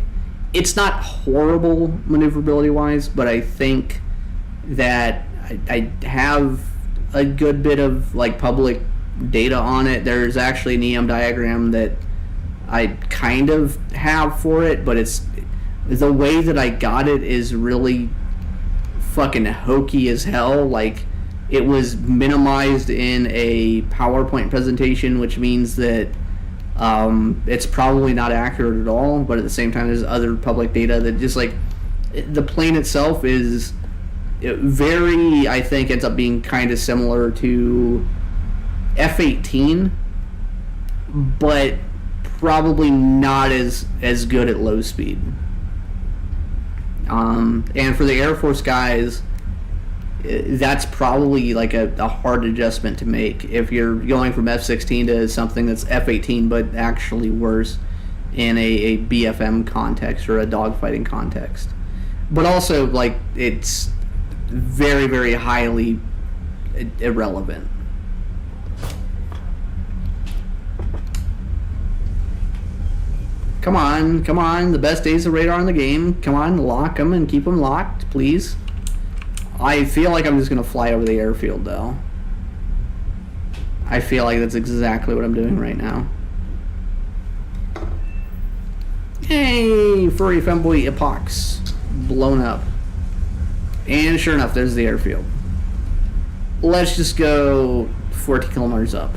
it's not horrible maneuverability-wise, but I think that I have a good bit of, like, public data on it. There's actually an EM diagram that I kind of have for it, but it's the way that I got it is really fucking hokey as hell. Like, it was minimized in a PowerPoint presentation, which means that it's probably not accurate at all, but at the same time there's other public data that just, like, the plane itself is very, I think, ends up being kind of similar to F-18, but probably not as good at low speed. And for the Air Force guys, that's probably like a hard adjustment to make if you're going from F-16 to something that's F-18 but actually worse in a BFM context or a dogfighting context. But also, like, it's very, very highly irrelevant. Come on, come on. The best days of radar in the game. Come on, lock them and keep them locked, please. I feel like I'm just going to fly over the airfield, though. I feel like that's exactly what I'm doing right now. Hey, furry femboy epochs. Blown up. And sure enough, there's the airfield. Let's just go 40 kilometers up.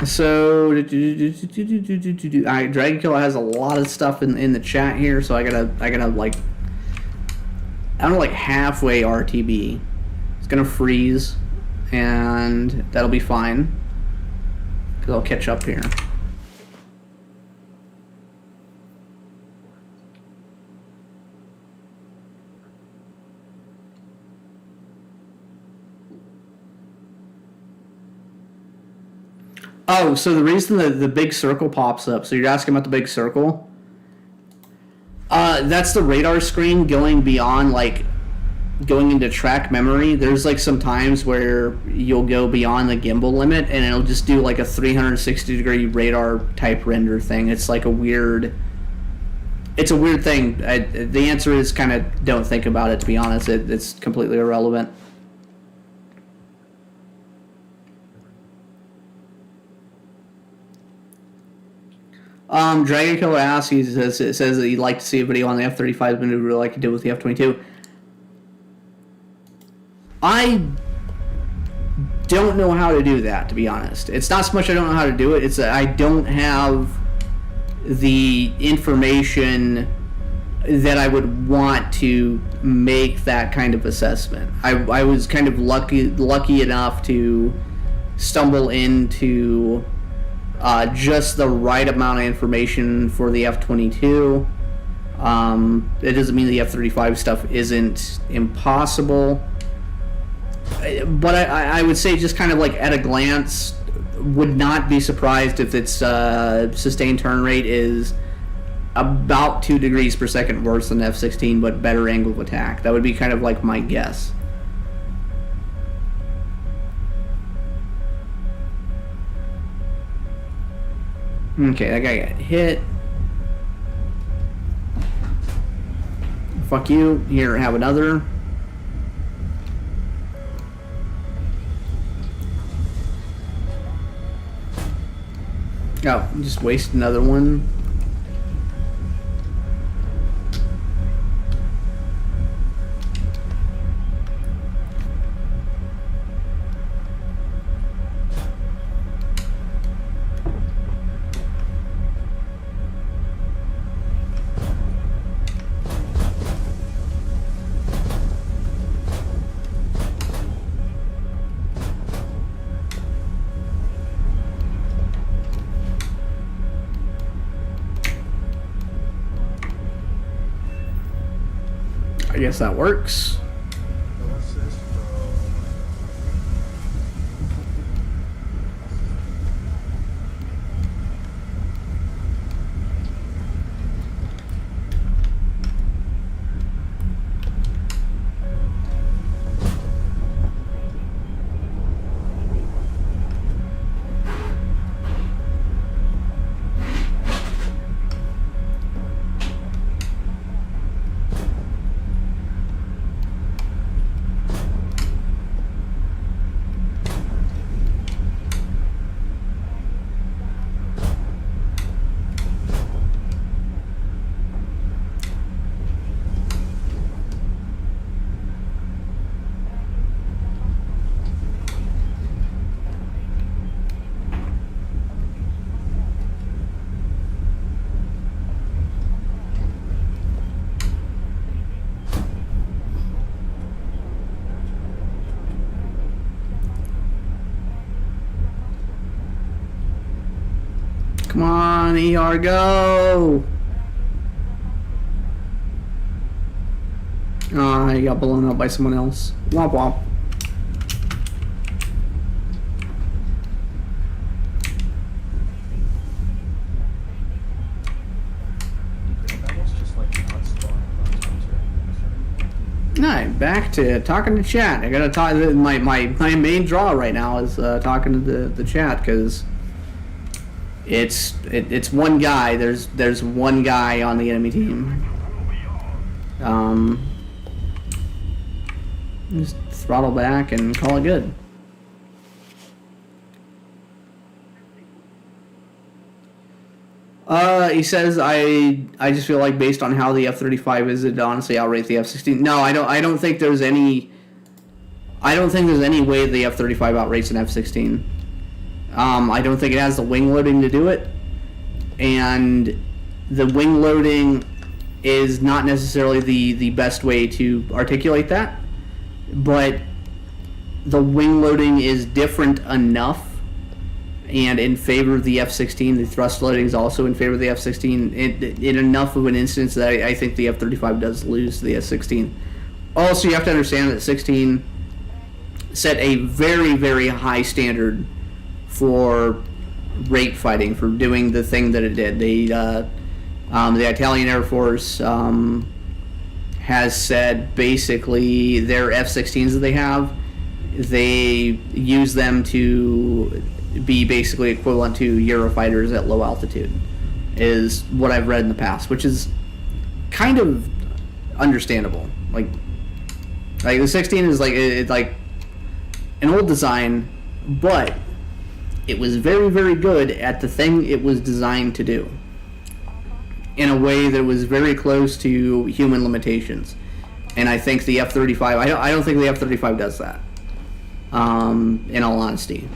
So, Dragon Killer has a lot of stuff in the chat here, so I gotta like, I don't know, like halfway RTB. It's gonna freeze, and that'll be fine, because I'll catch up here. Oh, so the reason that the big circle pops up, so you're asking about the big circle? That's the radar screen going beyond, like, going into track memory. There's, like, some times where you'll go beyond the gimbal limit, and it'll just do, like, a 360-degree radar type render thing. It's, like, a weird... It's a weird thing. The answer is kind of don't think about it, to be honest. It's completely irrelevant. Dragon Killer asks, it says that he'd like to see a video on the F-35 maneuver like he did with the F-22. I don't know how to do that, to be honest. It's not so much I don't know how to do it, it's that I don't have the information that I would want to make that kind of assessment. I was kind of lucky enough to stumble into just the right amount of information for the F-22. It doesn't mean the F-35 stuff isn't impossible, but I would say just kind of like at a glance, would not be surprised if its sustained turn rate is about 2 degrees per second worse than F-16, but better angle of attack. That would be kind of like my guess. Okay, that guy got hit. Fuck you. Here, have another. Oh, just waste another one. I guess that works. What's this, bro? on, ER, go! Oh, he got blown up by someone else. Womp womp. That was just like not spawning Alright, back to talking to chat. I gotta talk. My main draw right now is talking to the chat, because it's one guy. There's one guy on the enemy team. Just throttle back and call it good. He says I just feel like based on how the F-35 is, it'd honestly outrate the F-16. No, I don't think there's any. I don't think there's any way the F-35 outrates an F-16. I don't think it has the wing loading to do it, and the wing loading is not necessarily the best way to articulate that, but the wing loading is different enough and in favor of the F-16. The thrust loading is also in favor of the F-16 in enough of an instance that I think the F-35 does lose to the F-16. Also, you have to understand that 16 set a very, very high standard for rate fighting, for doing the thing that it did. The Italian Air Force has said basically their F-16s that they use them to be basically equivalent to Eurofighters at low altitude, is what I've read in the past, which is kind of understandable. Like the 16 is it's like an old design, but it was very, very good at the thing it was designed to do, in a way that was very close to human limitations. And I think the F-35, I don't think the F-35 does that, in all honesty.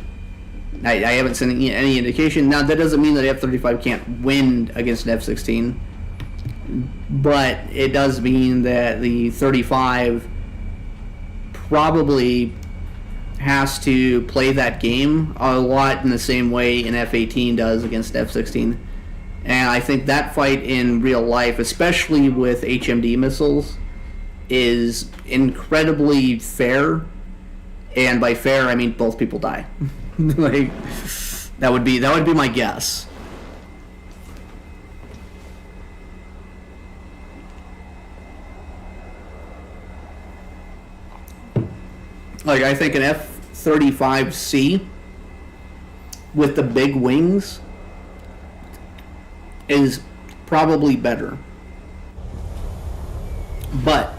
I haven't seen any indication. Now, that doesn't mean that the F-35 can't win against an F-16, but it does mean that the 35 probably has to play that game a lot in the same way an F-18 does against F-16. And I think that fight in real life, especially with HMD missiles, is incredibly fair. And by fair, I mean both people die. Like, that would be my guess. Like, I think an F-35C with the big wings is probably better. But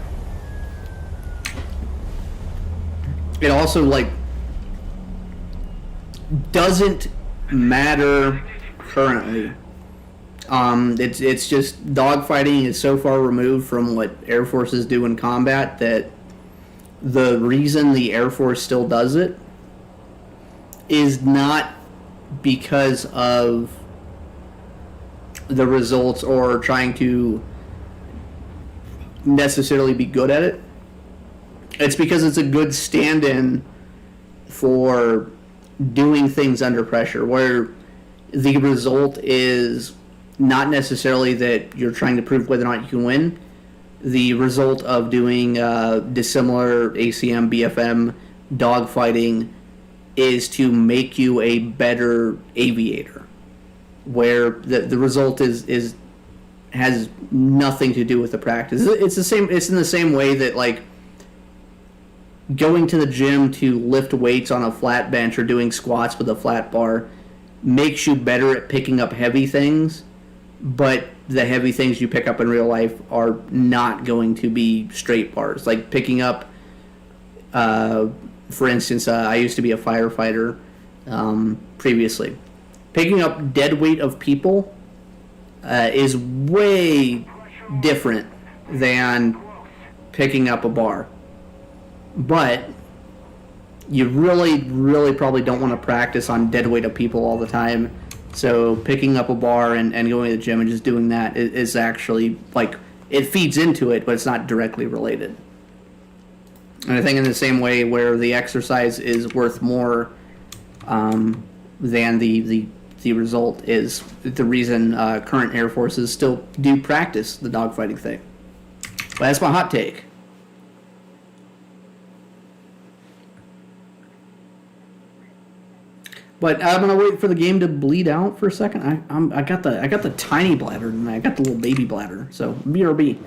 it also, like, doesn't matter currently. It's just dogfighting is so far removed from what Air Forces do in combat that the reason the Air Force still does it is not because of the results or trying to necessarily be good at it. It's because it's a good stand-in for doing things under pressure, where the result is not necessarily that you're trying to prove whether or not you can win. The result of doing dissimilar ACM, BFM dogfighting is to make you a better aviator, where the result is has nothing to do with the practice. It's the same. It's in the same way that, like, going to the gym to lift weights on a flat bench or doing squats with a flat bar makes you better at picking up heavy things, but the heavy things you pick up in real life are not going to be straight bars. Like picking up, for instance, I used to be a firefighter previously. Picking up dead weight of people is way different than picking up a bar. But you really, really probably don't want to practice on dead weight of people all the time. So picking up a bar and going to the gym and just doing that is actually, like, it feeds into it, but it's not directly related. And I think in the same way where the exercise is worth more than the the result is the reason current Air Forces still do practice the dogfighting thing. But that's my hot take. But I'm gonna wait for the game to bleed out for a second. I got the tiny bladder and I got the little baby bladder. So BRB.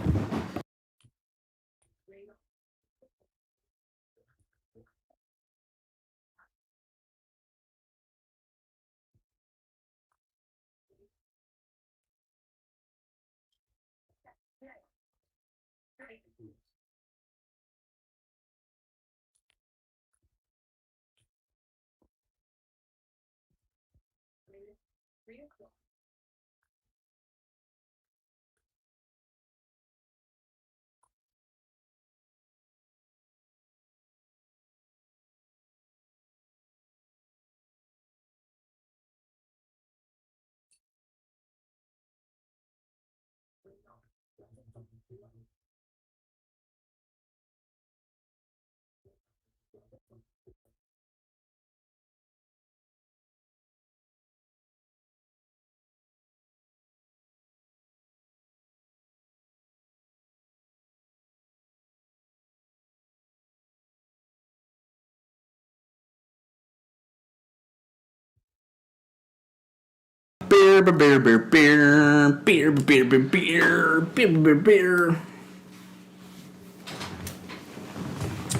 Beer, beer, beer, beer, beer, beer, beer, beer, beer, beer, beer.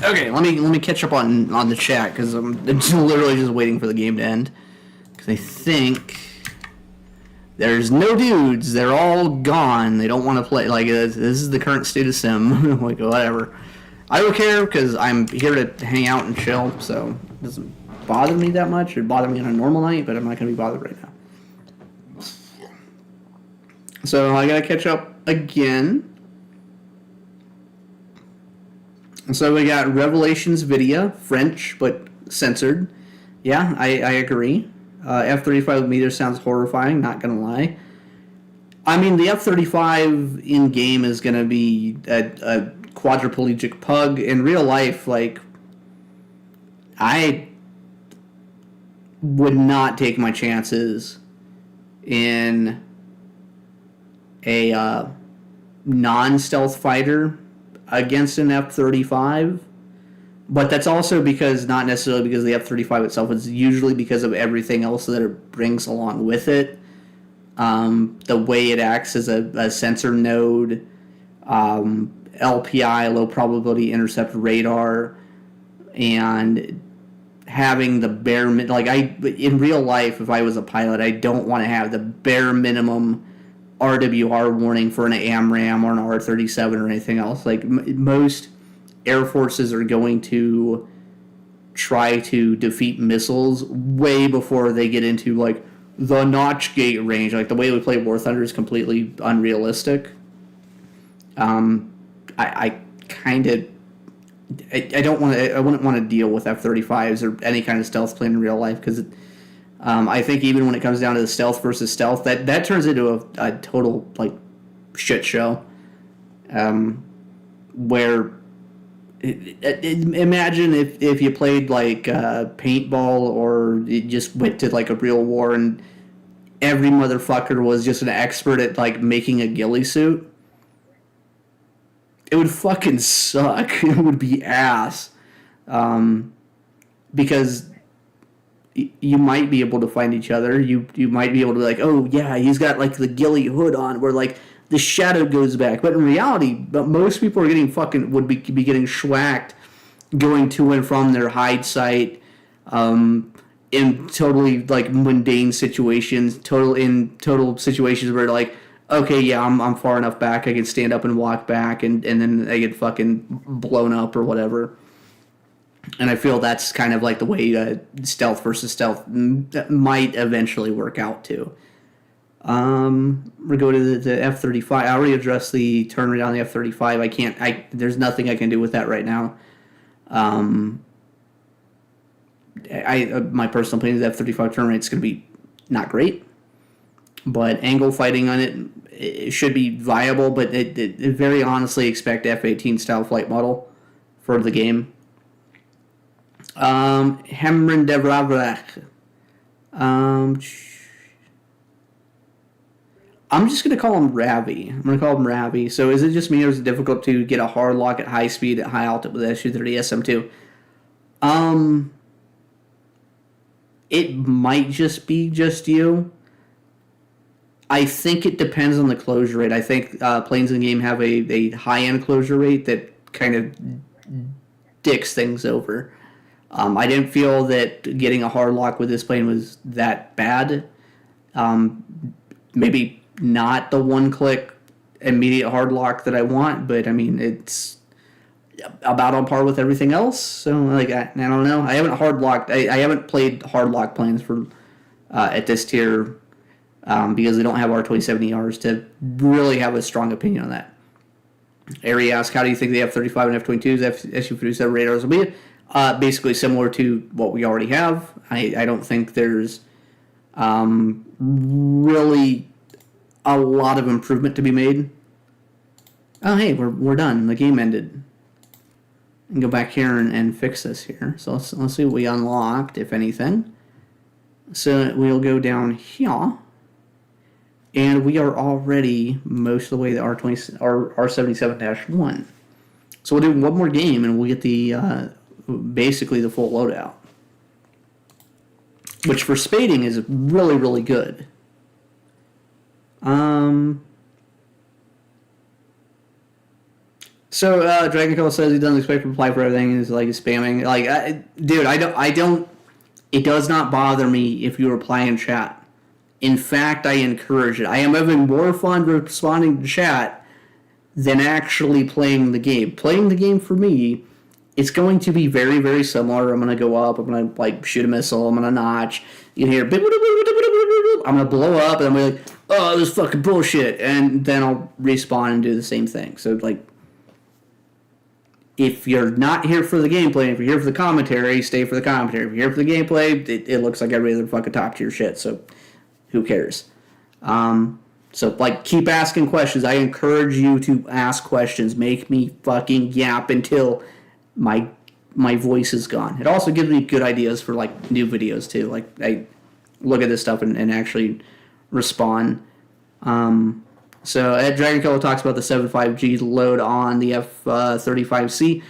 Okay, let me catch up on the chat because I'm literally just waiting for the game to end. Because I think there's no dudes; they're all gone. They don't want to play. Like this is the current state of sim. Like whatever. I don't care because I'm here to hang out and chill. So it doesn't bother me that much. It'd bother me on a normal night, but I'm not going to be bothered right now. So I gotta catch up again. So we got Revelations video, French but censored. Yeah, I agree. F-35 meter sounds horrifying. Not gonna lie. I mean, the F-35 in game is gonna be a quadriplegic pug. In real life, like I would not take my chances in a non-stealth fighter against an F-35, but that's also because, not necessarily because of the F-35 itself, it's usually because of everything else that it brings along with it. The way it acts as a sensor node, LPI, low probability intercept radar, and having the bare, in real life, if I was a pilot, I don't want to have the bare minimum RWR warning for an AMRAAM or an R-37 or anything else. Like most Air Forces are going to try to defeat missiles way before they get into like the notch gate range. Like the way we play War Thunder is completely unrealistic. I kind of I don't want to. I wouldn't want to deal with F-35s or any kind of stealth plane in real life because I think even when it comes down to the stealth versus stealth, that turns into a total like shit show. Where imagine if you played like paintball or you just went to like a real war and every motherfucker was just an expert at like making a ghillie suit. It would fucking suck. It would be ass. Because you might be able to find each other. You might be able to be like, oh yeah, he's got like the ghillie hood on where like the shadow goes back. But in reality, most people are getting would be getting schwacked going to and from their hide site in totally like mundane situations, total situations where like, okay, yeah, I'm far enough back, I can stand up and walk back and then I get fucking blown up or whatever. And I feel that's kind of like the way stealth versus stealth might eventually work out too. We're going to the F-35. I already addressed the turn rate on the F-35. There's nothing I can do with that right now. My personal opinion is the F-35 turn rate is going to be not great. But angle fighting on it should be viable, but it very honestly expect F-18 style flight model for the game. Hemren Devravrach. I'm just going to call him Ravi. I'm going to call him Ravi. So is it just me or is it difficult to get a hard lock at high speed at high altitude with Su-30SM2? It might just be just you. I think it depends on the closure rate. I think planes in the game have a high-end closure rate that kind of dicks things over. I didn't feel that getting a hard lock with this plane was that bad. Maybe not the one-click immediate hard lock that I want, but I mean, it's about on par with everything else. So, like, I don't know. I haven't hard locked. I haven't played hard lock planes for at this tier because they don't have R2070Rs to really have a strong opinion on that. Ari asks, how do you think the F-35 and F-22's Su-47 radars will be? Basically similar to what we already have. I don't think there's really a lot of improvement to be made. Oh, hey, we're done. The game ended. And go back here and fix this here. So let's see what we unlocked, if anything. So we'll go down here. And we are already most of the way to R77-1. So we'll do one more game and we'll get the basically the full loadout. Which for spading is really, really good. So Dragon Call says he doesn't expect to reply for everything. He's like spamming. Like, dude, I don't. It does not bother me if you reply in chat. In fact, I encourage it. I am having more fun responding to chat than actually playing the game. Playing the game for me, it's going to be very, very similar. I'm going to go up. I'm going to like shoot a missile. I'm going to notch. You hear, I'm going to blow up, and I'm going to be like, oh, this is fucking bullshit. And then I'll respawn and do the same thing. So, like, if you're not here for the gameplay, if you're here for the commentary, stay for the commentary. If you're here for the gameplay, it looks like every other fucking top tier shit. So, who cares? So, like, keep asking questions. I encourage you to ask questions. Make me fucking yap until my voice is gone. It also gives me good ideas for, like, new videos, too. Like, I look at this stuff and actually respond. So, Ed Dragon Color talks about the 7.5G load on the F-35C.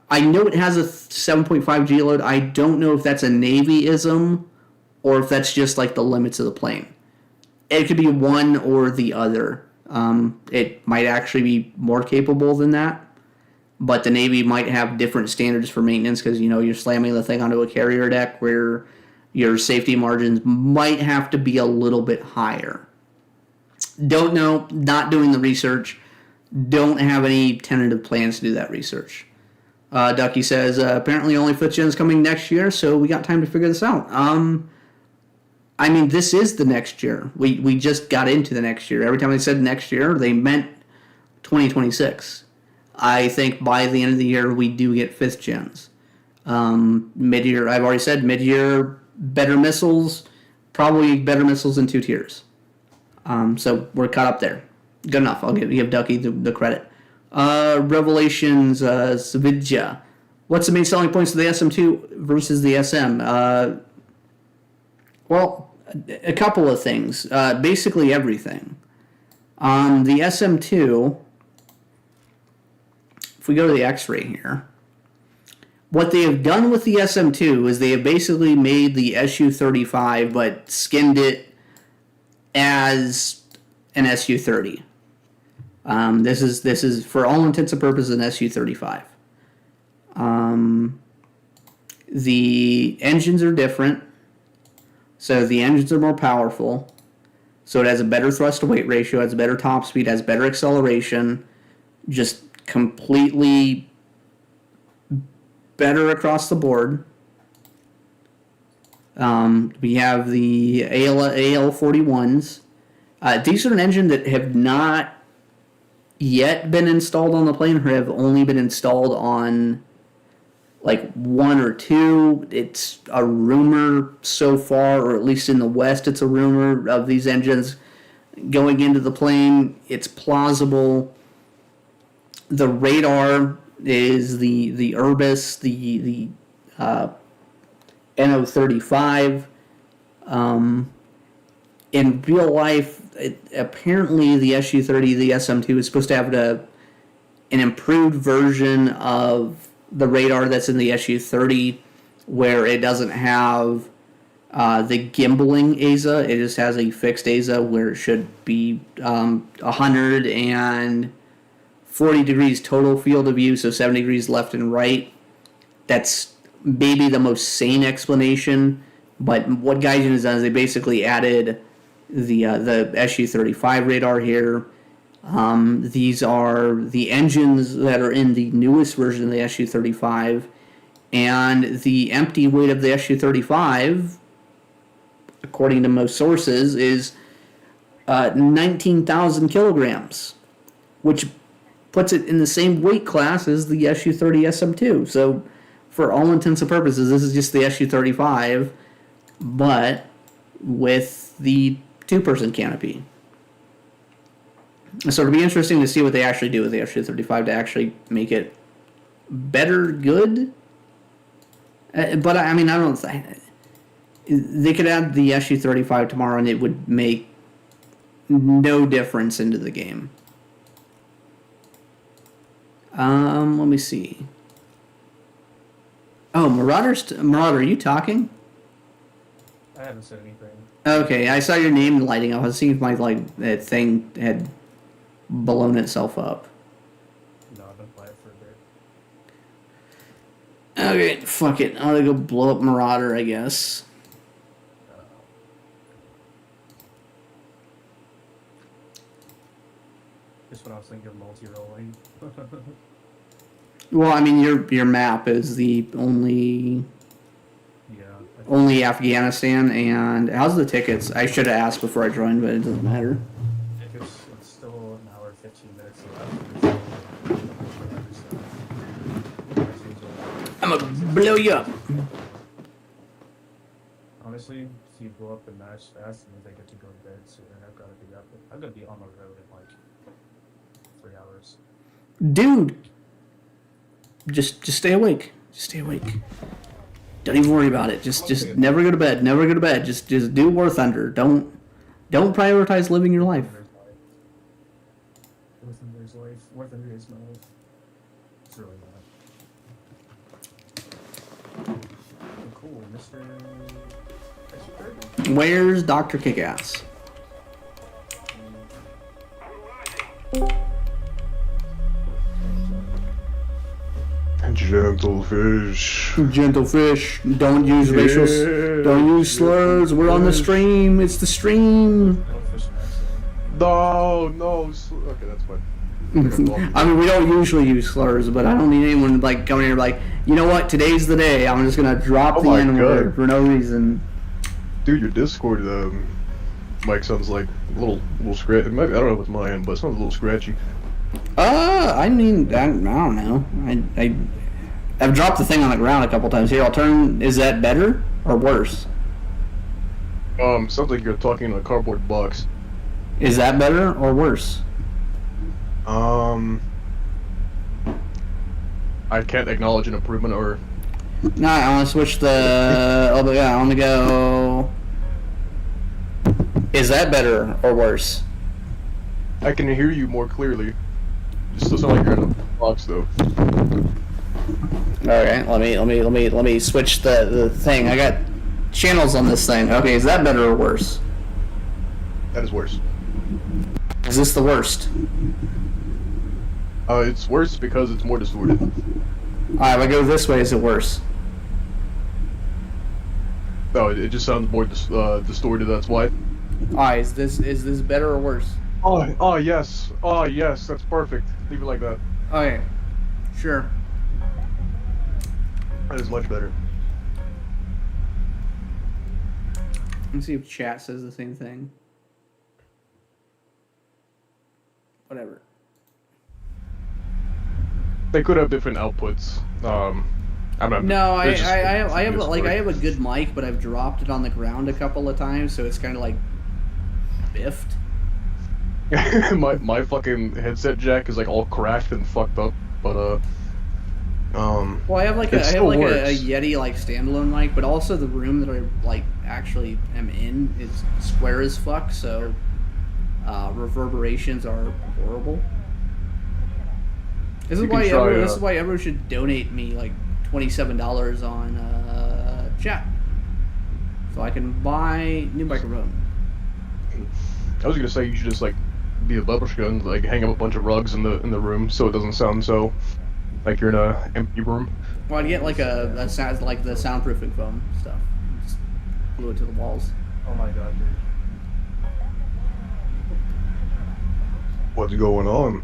I know it has a 7.5G load. I don't know if that's a Navy-ism or if that's just, like, the limits of the plane. It could be one or the other. It might actually be more capable than that. But the Navy might have different standards for maintenance because, you know, you're slamming the thing onto a carrier deck where your safety margins might have to be a little bit higher. Don't know. Not doing the research. Don't have any tentative plans to do that research. Ducky says, apparently only 5th gen is coming next year, so we got time to figure this out. I mean, this is the next year. We just got into the next year. Every time they said next year, they meant 2026. I think by the end of the year, we do get 5th gens. Mid-year, I've already said, mid-year, better missiles, probably better missiles in 2 tiers. So we're caught up there. Good enough. I'll give Ducky the credit. Revelations, Svidja. What's the main selling points of the SM2 versus the SM? Well, a couple of things. Basically everything. On the SM2, if we go to the X-ray here, what they have done with the SM2 is they have basically made the Su-35 but skinned it as an Su-30. This is for all intents and purposes an Su-35. The engines are different. So the engines are more powerful. So it has a better thrust to weight ratio, has a better top speed, has better acceleration, just completely better across the board. We have the AL41s. These are an engine that have not yet been installed on the plane or have only been installed on like 1 or 2. It's a rumor so far, or at least in the West, it's a rumor of these engines going into the plane. It's plausible. The radar is the Urbis, the NO35. in real life, apparently the Su-30, the SM2 is supposed to have an improved version of the radar that's in the Su-30, where it doesn't have the gimbaling ASA. It just has a fixed ASA where it should be 140 degrees total field of view, so 70 degrees left and right. That's maybe the most sane explanation. But what Gaijin has done is they basically added the Su-35 radar here. These are the engines that are in the newest version of the Su-35, and the empty weight of the Su-35, according to most sources, is 19,000 kilograms, which puts it in the same weight class as the Su-30SM2. So, for all intents and purposes, this is just the Su-35, but with the two-person canopy. So it'll be interesting to see what they actually do with the Su-35 to actually make it better, good. But I mean, I don't think they could add the Su-35 tomorrow and it would make no difference into the game. Let me see. Oh, Marauder, are you talking? I haven't said anything. Okay, I saw your name lighting up. I was seeing if my that thing had blown itself up. No, I've been quiet for a bit. Okay, fuck it. I'm gonna go blow up Marauder, I guess. Just when I was thinking of multi-rolling. Well, I mean, your map is the only Afghanistan, and how's the tickets? I should have asked before I joined, but it doesn't matter. It's still an hour and 15 minutes left. I'm gonna blow you up. Honestly, if you blow up the match fast, it means I get to go to bed soon. I've got to be up. I'm gonna be on the road in like 3 hours. Dude, just stay awake. Just stay awake. Don't even worry about it. Just never go to bed. Never go to bed. Just do War Thunder. Don't prioritize living your life. War Thunder's life. War Thunder is my life. It's really not. Oh, cool, Mr. Where's Dr. Kickass? Gentle fish. Gentle fish. Don't use racial. Don't use slurs. We're on the stream. It's the stream. No. Okay, that's fine. I mean, we don't usually use slurs, but I don't need anyone like coming here like, you know what? Today's the day. I'm just gonna drop the N-word for no reason. Dude, your Discord mic sounds like a little scratchy. I don't know if it's my end, but it sounds a little scratchy. I mean, I don't know. I've dropped the thing on the ground a couple times. Here, I'll turn. Is that better or worse? Sounds like you're talking in a cardboard box. Is that better or worse? I can't acknowledge an improvement or. No, I want to switch the. Oh my god, I want to go. Is that better or worse? I can hear you more clearly. You still sound like you're in a box though. Okay, let me switch the thing. I got channels on this thing. Okay, is that better or worse? That is worse. Is this the worst? It's worse because it's more distorted. Alright, if I go this way, is it worse? No, it just sounds more distorted. That's why. Alright, is this better or worse? Oh yes, that's perfect. Leave it like that. Okay, sure. That is much better. Let's see if chat says the same thing. Whatever. They could have different outputs. I'm not. No, I have a good mic, but I've dropped it on the ground a couple of times, so it's kind of like biffed. my fucking headset jack is like all cracked and fucked up, but Well, I have like it a still a works. Yeti like standalone mic, but also the room that I like actually am in is square as fuck, so reverberations are horrible. This is You can why try, this is why everyone should donate me like $27 on chat, so I can buy new microphone. I was gonna say you should just like be a babushka and like hang up a bunch of rugs in the room so it doesn't sound so like you're in a empty room. Well, I'd get like a sound like the soundproofing foam stuff, just glue it to the walls. Oh my god, dude. What's going on?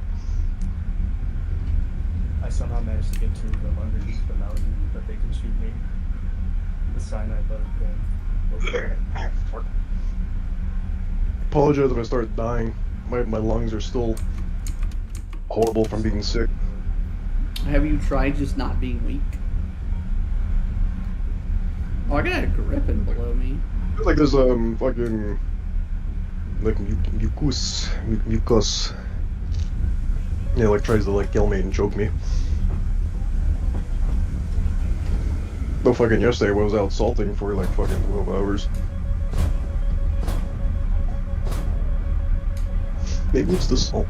I somehow managed to get two of them underneath the mountain that they can shoot me. The cyanide bug thing. Apologize if I start dying. My lungs are still horrible from being sick. Have you tried just not being weak? Oh, I got a griffin below me. Like there's fucking like mucus. Yeah, like tries to like kill me and choke me. No, fucking yesterday I was out salting for like fucking 12 hours. Maybe it's the salt.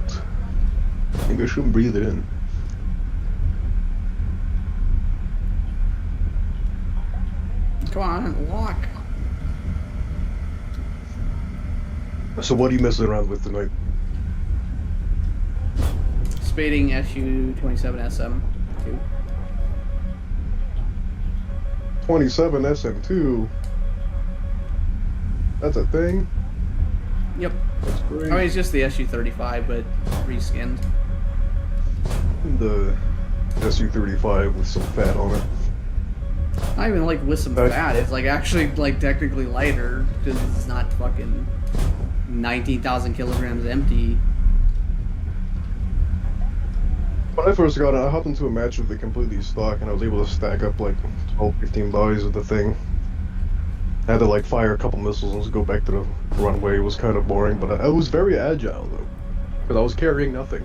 Maybe I shouldn't breathe it in. Come on, walk. So what are you messing around with tonight? Spading Su-30SM2. 27SM2. That's a thing. Yep. That's great. I mean, it's just the Su-35, but reskinned. The Su-35 with some fat on it. Not even like with some fat. It's like actually like technically lighter because it's not fucking 19,000 kilograms empty. When I first got it, I hopped into a match with it completely stock, and I was able to stack up like 12, 15 bodies of the thing. I had to like fire a couple missiles and just go back to the runway. It was kind of boring, but I was very agile though, because I was carrying nothing.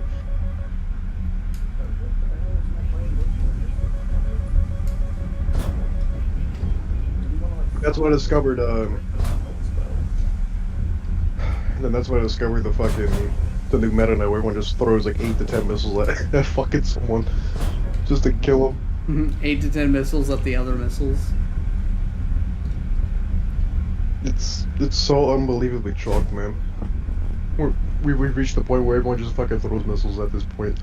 That's when I discovered, and then that's when I discovered the new meta now where everyone just throws like 8 to 10 missiles at fucking someone just to kill them. 8 to 10 missiles at the other missiles. It's so unbelievably chalked, man. We've reached the point where everyone just fucking throws missiles at this point.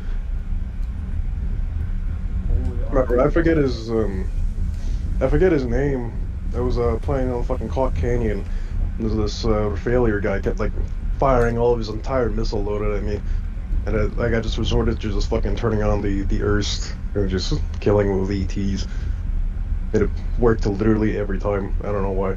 Remember, I forget his name. I was playing on fucking Clock Canyon. And this failure guy kept like firing all of his entire missile loaded at me, and I just resorted to just fucking turning on the Urst and just killing with ETs. And it worked literally every time. I don't know why.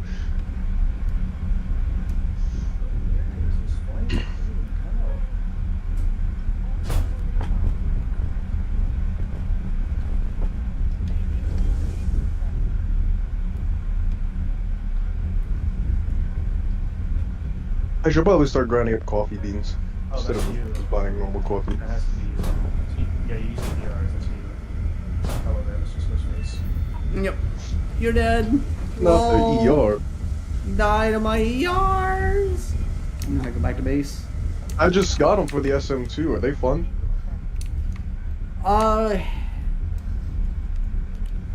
I should probably start grinding up coffee beans instead of just buying normal coffee. It has to be, yeah, you use ERs, that's you. Holograms, just switch face. Yep. You're dead. Not the ER. Die to my ERs. I'm gonna go back to base. I just got them for the SM2. Are they fun?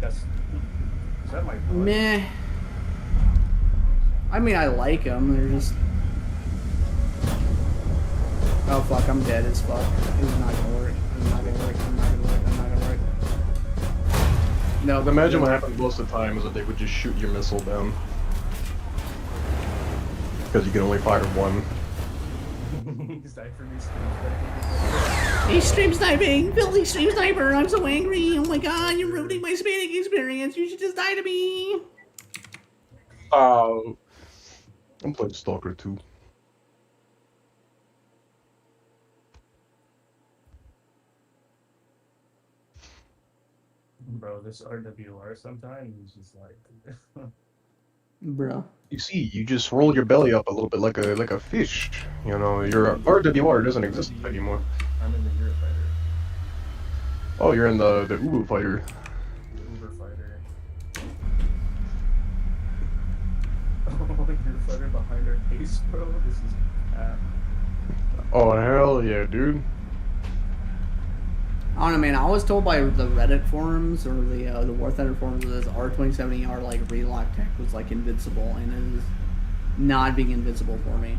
Is that my blood? Meh. I mean, I like them. They're just. Oh fuck! I'm dead as fuck. It's not gonna work. It's not gonna work. I'm not gonna work. I'm not gonna work. No. But imagine what happens most of the time is that they would just shoot your missile down because you can only fire one. He's stream sniping! Filthy stream sniper! I'm so angry! Oh my god, you're ruining my Spading experience! You should just die to me! I'm playing Stalker 2. Bro, this RWR sometimes is just like... Bro. You see, you just roll your belly up a little bit like a fish. You know, your RWR doesn't exist anymore. I'm in the Eurofighter. Oh, you're in the Uwu fighter. Eurofighter behind our base, bro. This is bad. Oh hell yeah, dude. I don't know, man. I was told by the Reddit forums or the War Thunder forums that this R-27ER like relock tech was like invincible, and it is not being invincible for me.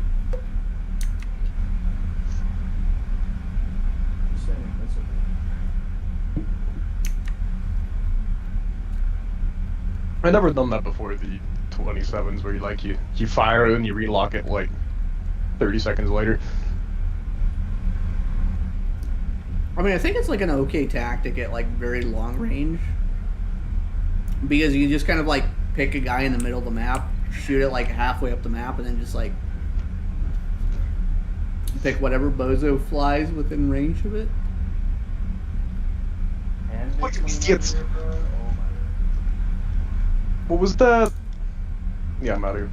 You're saying invincible. I never done that before, the 27s, where you fire it and you relock it like 30 seconds later. I mean, I think it's like an okay tactic at like very long range, because you just kind of like pick a guy in the middle of the map, shoot it like halfway up the map, and then just like pick whatever bozo flies within range of it. And Look at these coming kids. over here, bro. Oh my What was that? Yeah, I'm out of here.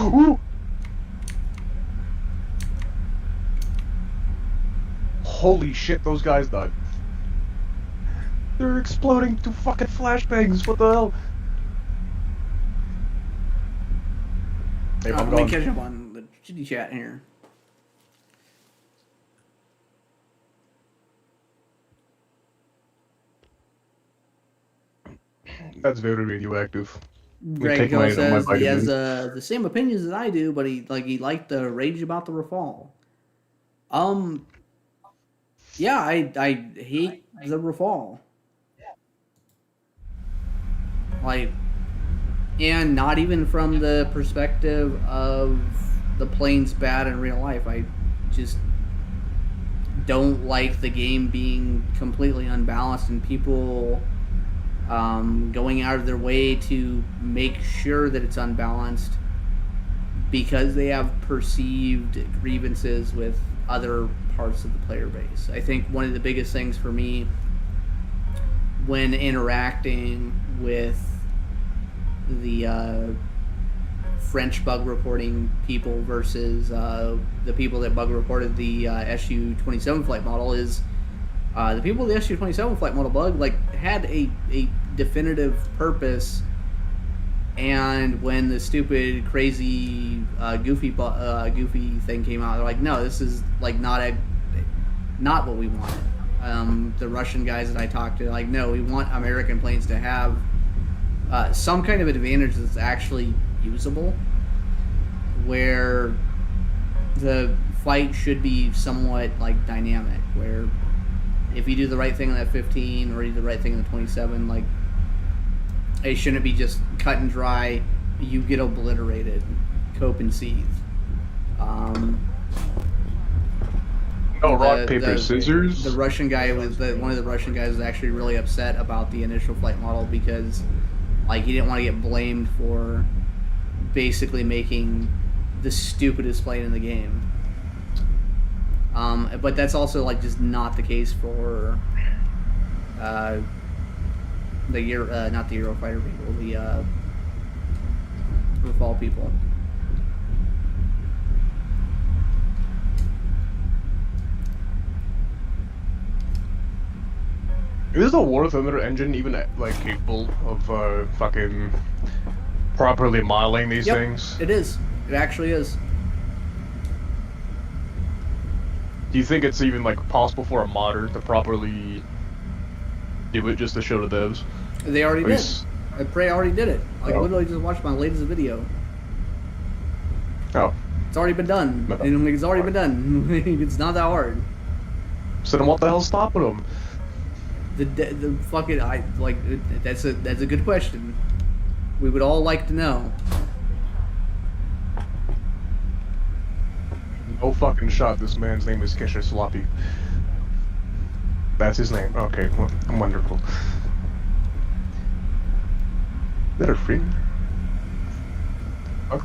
Ooh! Holy shit, those guys died. They're exploding to fucking flashbangs, what the hell? Hey, I'm Let going. me catch up on the chitty chat here. That's very radioactive. Greg take Hill my says he has vitamins. the same opinions as I do, but he liked the rage about the Rafale. Yeah, I hate the Rafale. Like, and not even from the perspective of the plane's bad in real life. I just don't like the game being completely unbalanced and people going out of their way to make sure that it's unbalanced because they have perceived grievances with other parts of the player base. I think one of the biggest things for me when interacting with the French bug reporting people versus the people that bug reported the Su-27 flight model is the people of the Su-27 flight model bug like had a definitive purpose, and when the stupid crazy goofy thing came out, they're like, no, this is like not what we wanted. The Russian guys that I talked to, like, no, we want American planes to have some kind of advantage that's actually usable, where the fight should be somewhat like dynamic, where if you do the right thing on that 15 or you do the right thing on the 27, like, it shouldn't be just cut and dry, you get obliterated, cope and seethe. Rock, paper, scissors. The Russian guy one of the Russian guys was actually really upset about the initial flight model because, like, he didn't want to get blamed for basically making the stupidest plane in the game. But that's also like just not the case for not the Eurofighter people, the Rafale people. Is the War Thunder engine even like capable of fucking properly modeling these things? It is. It actually is. Do you think it's even like possible for a modder to properly do it just to show the devs? They already did. Least... I pray already did it. Like, Oh. literally just watched my latest video. Oh. It's already been done. No. And it's already been done. It's not that hard. So then what the hell's stopping them? The fucking that's a good question. We would all like to know. No fucking shot. This man's name is Kesher Sloppy. That's his name. Okay, wonderful. Is that a free? Oh.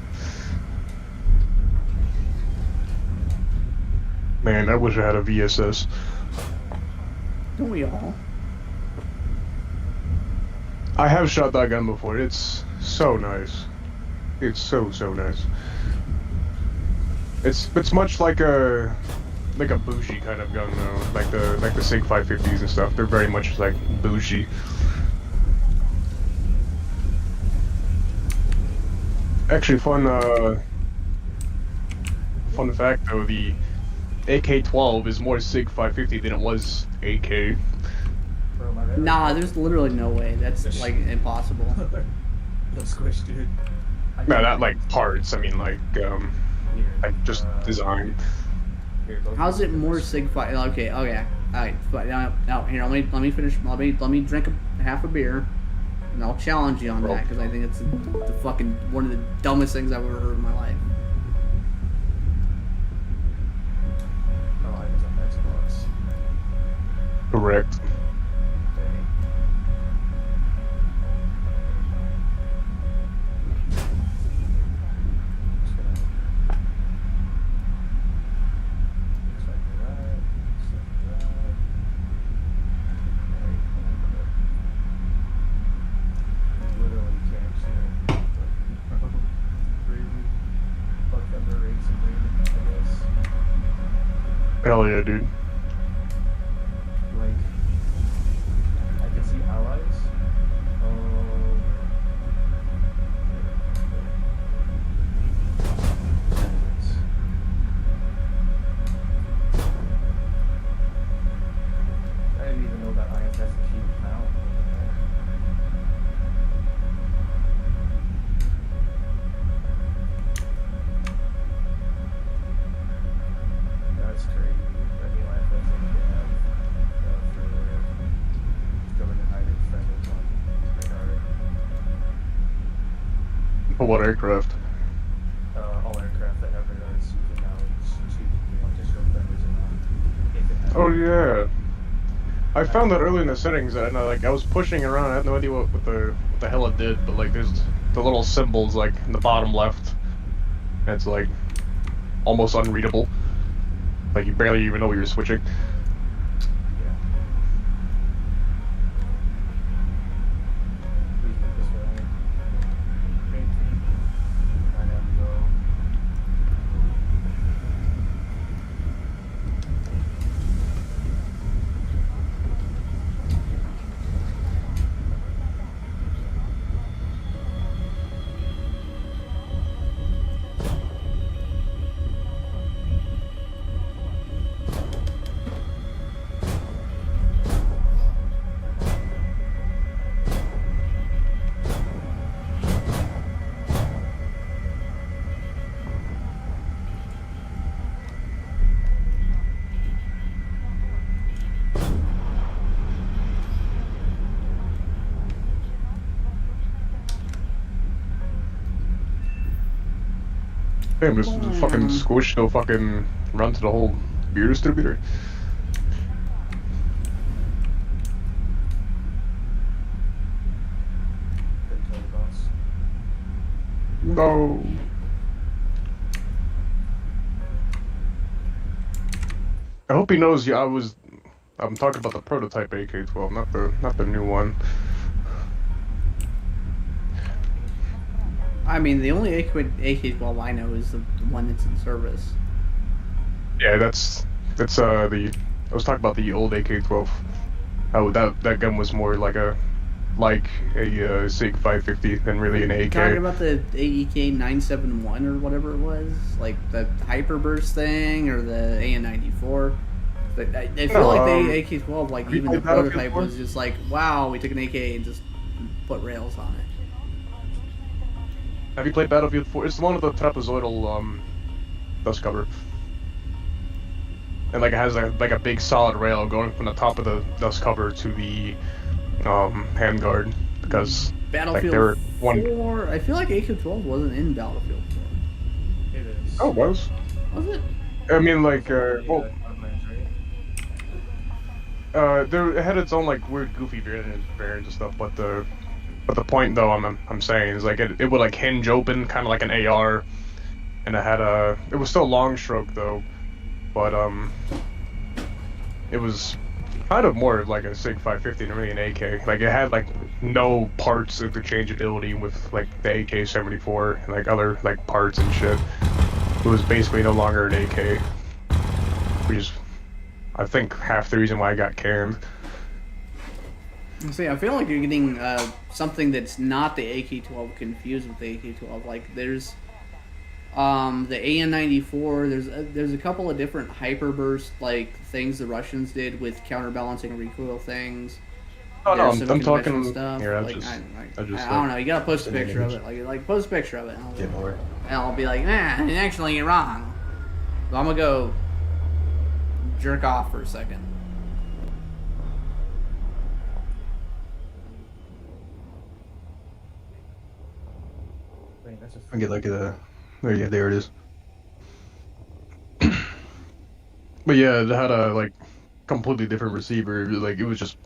Man, I wish I had a VSS. Don't we all? I have shot that gun before. It's so nice. It's so nice. It's much like a bougie kind of gun though, like the SIG 550s and stuff. They're very much like bougie. Actually, fun fact though, the AK-12 is more SIG 550 than it was AK. Bro, my radar Nah, squished. there's literally no way. That's like impossible. No squish, dude. No, not like parts. I mean, like Here, just design. Here, both How's of it you more finish. Sig Fi? Okay, okay, alright. But now, here, let me finish. Let me drink half a beer, and I'll challenge you on that because I think it's the fucking one of the dumbest things I've ever heard in my life. Oh, I was on Xbox. Correct. Dang. Just gonna select that, select that. Alright, you literally can't shoot. Crazy. Fuck under rates and rating, I guess. Hell yeah, dude. Like, I can see allies. Oh. I didn't even know that IFS key was now. That's crazy. That new IFS that they have for government hiding friendlies on radar. For what aircraft? All aircraft that have radars, you can now choose if you want to show friendlies or not. If it has Oh yeah. I found that early in the settings, and like I was pushing around. I had no idea what the hell it did, but like there's the little symbols like in the bottom left. And it's like almost unreadable. Like you barely even know what you're switching. Yeah. Please move this way. Okay. I have to go. Damn, this fucking squish no fucking run to the whole beer distributor. Couldn't tell the boss. No. I hope he knows. Yeah, I'm talking about the prototype AK-12, not the new one. I mean, the only AK-12 I know is the one that's in service. Yeah, that's the. I was talking about the old AK-12. How that gun was more like a SIG 550 than really an AK. Talking about the AEK 971 or whatever it was, like the hyperburst thing or the AN94. But I feel like the AK-12, like have you even the played Battlefield prototype 4? was just like, wow, we took an AK and just put rails on it. Have you played Battlefield 4? It's the one with the trapezoidal dust cover. And like it has like a big solid rail going from the top of the dust cover to the handguard because Battlefield there were 4, I feel like AK-12 wasn't in Battlefield It is. 4. Oh, it was. 4. Was it? I mean, like, Yeah, well, Outlands, right? it had its own like weird, goofy variants and stuff. But the point though, I'm saying is like it would like hinge open, kind of like an AR, and it was still long stroke though, but it was kind of more like a SIG 550 than really an AK. Like it had like no parts interchangeability with like the AK-74 and like other like parts and shit. It was basically no longer an AK, which is I think half the reason why I got canned. See, I feel like you're getting something that's not the AK-12 confused with the AK-12. Like there's the AN-94. There's a couple of different hyperburst like things the Russians did with counterbalancing recoil things. Oh no, There's some I'm conventional talking. stuff. Here, Like, I just. I don't know. You gotta post a send an picture of image. it. Like post a picture of it. More. And I'll be like, actually, you're wrong. So I'm gonna go jerk off for a second. Dang, that's a I get like a. There, yeah, there it is. But yeah, it had a like completely different receiver. Like it was just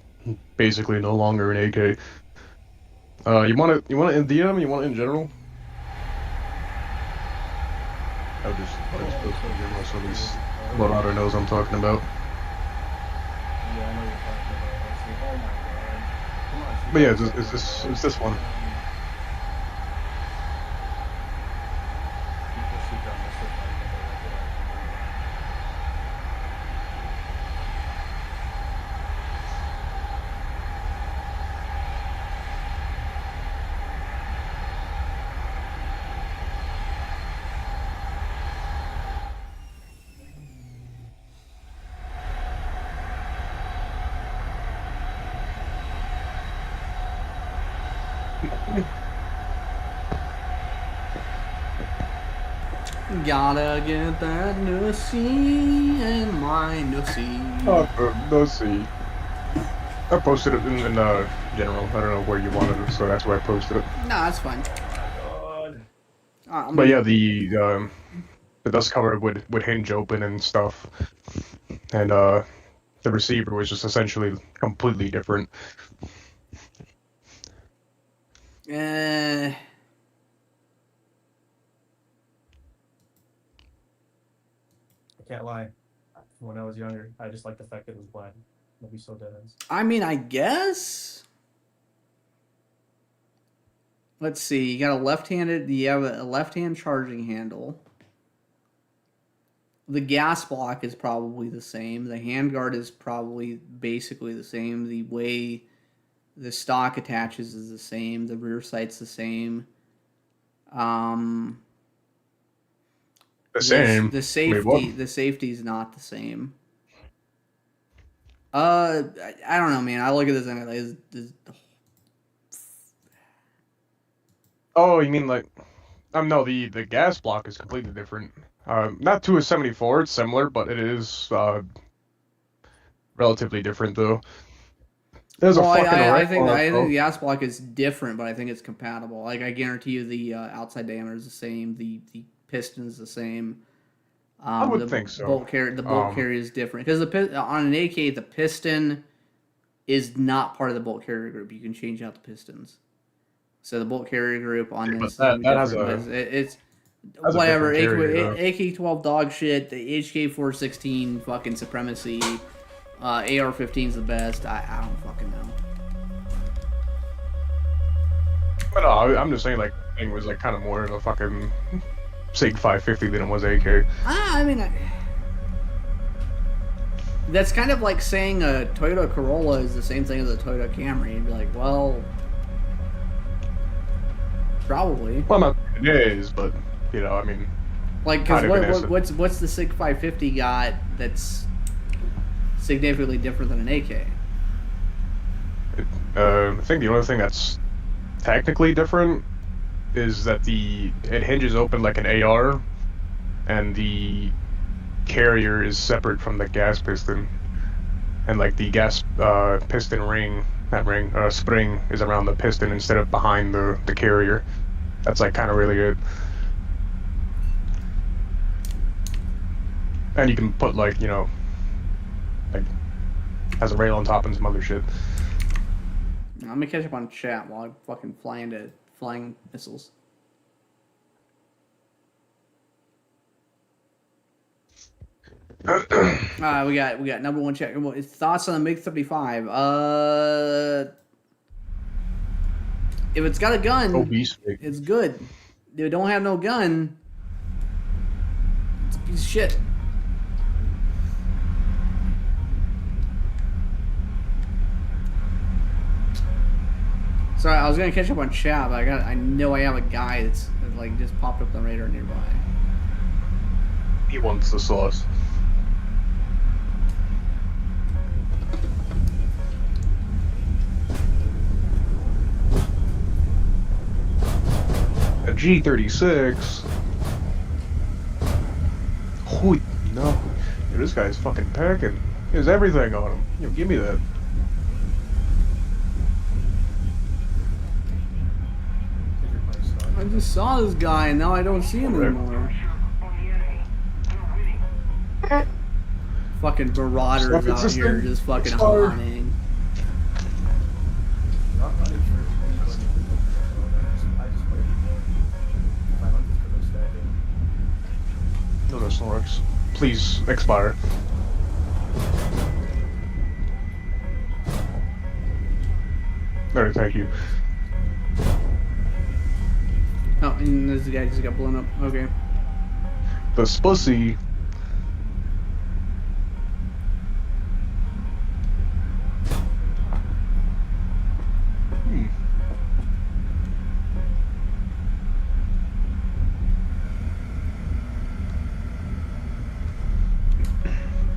basically no longer an AK. You want it in DM? You want it in general? I just post it in general so at least Loadout knows what I'm talking about. Yeah, I know what you're talking about. Honestly. Oh my god. Come on. But yeah, it's this one. People shoot down missile fire when they like it. Gotta get that nussy and my nussy. Oh, let's see. I posted it in general. I don't know where you wanted it, so that's where I posted it. No, that's fine. God. But yeah, the dust cover would hinge open and stuff, and the receiver was just essentially completely different. I can't lie. When I was younger, I just liked the fact that it was black. It'd be so dead ends. I mean, I guess. Let's see. You got you have a left-hand charging handle. The gas block is probably the same. The handguard is probably basically the same. The way the stock attaches is the same. The rear sight's the same. The same. The safety. The safety is not the same. I don't know, man. I look at this and Oh, you mean like? No, the gas block is completely different. Not to a 74. It's similar, but it is relatively different though. There's a fucking I think array the gas block is different, but I think it's compatible. Like I guarantee you, the outside diameter is the same. The piston is the same. I would the think so. The bolt carrier is different because on an AK the piston is not part of the bolt carrier group. You can change out the pistons. So the bolt carrier group on this that has it's has a whatever. different carrier, AK-12 dog shit. The HK-416 fucking supremacy. AR-15 is the best. I don't fucking know. But no, I'm just saying like thing was like kind of more of a fucking SIG 550 than it was AK. I mean, that's kind of like saying a Toyota Corolla is the same thing as a Toyota Camry. You'd be like, well, probably. Well, not it is, but you know, I mean, like, because what's the SIG 550 got that's significantly different than an AK? I think the only thing that's technically different is that it hinges open like an AR, and the carrier is separate from the gas piston, and like the gas piston spring is around the piston instead of behind the carrier. That's like kind of really it. And you can put like, you know, like has a rail on top and some other shit. Let me catch up on chat while I'm fucking flying missiles. We got number one check. Thoughts on the MiG-35? If it's got a gun, it's good. If it don't have no gun, it's a piece of shit. Sorry, I was gonna catch up on chat, but I know I have a guy that like just popped up on the radar nearby. He wants the sauce. A G36. Holy no. Dude, this guy's fucking packing. He has everything on him. Yo, give me that. I just saw this guy and now I don't see him anymore. Fucking marauders Fucking out system. here just fucking Fire. haunting. Not hunting for anybody. I just play 500 for those stacking. No, no Snorks. Please expire. Alright, thank you. Oh, and this guy just got blown up. Okay. The Spussy.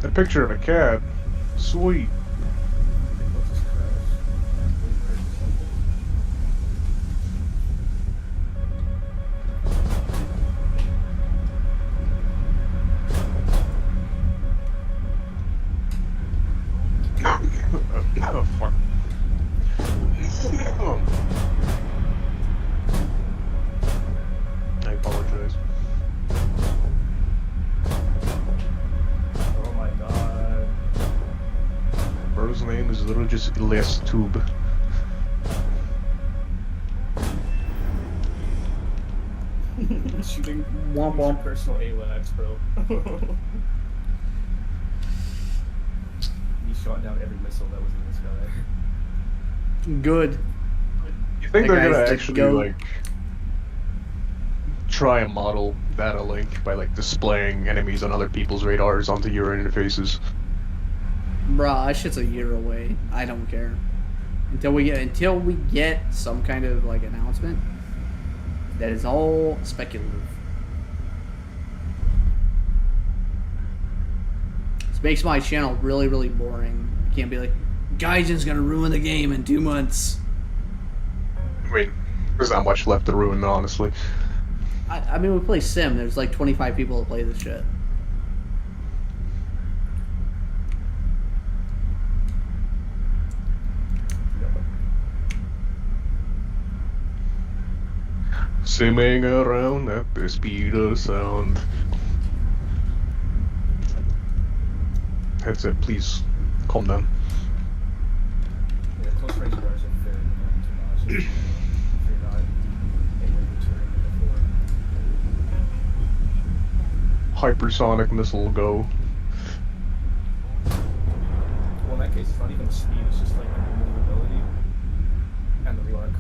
A picture of a cat. Sweet. Let's just crash. Oh, fuck. I apologize. Oh my god. Bro's name is literally just Elias Tube. Shooting Womp womp. personal AWACS, bro. He shot down every missile that was in the sky. Good. You think That they're gonna guy's the actually goat. like try and model data link by like displaying enemies on other people's radars onto your interfaces? Bruh, that shit's a year away. I don't care. Until we get some kind of like announcement. That is all speculative. This makes my channel really, really boring. I can't be like, Gaijin's gonna ruin the game in 2 months. I mean, there's not much left to ruin, honestly. I mean, we play Sim. There's like 25 people that play this shit. Simming around at the speed of sound. Headset, please calm down. Yeah, close range guards are very annoying to watch if you're not aiming to turn before. Hypersonic missile go. Well, in that case, it's not even the speed, it's just like the maneuverability and the luck.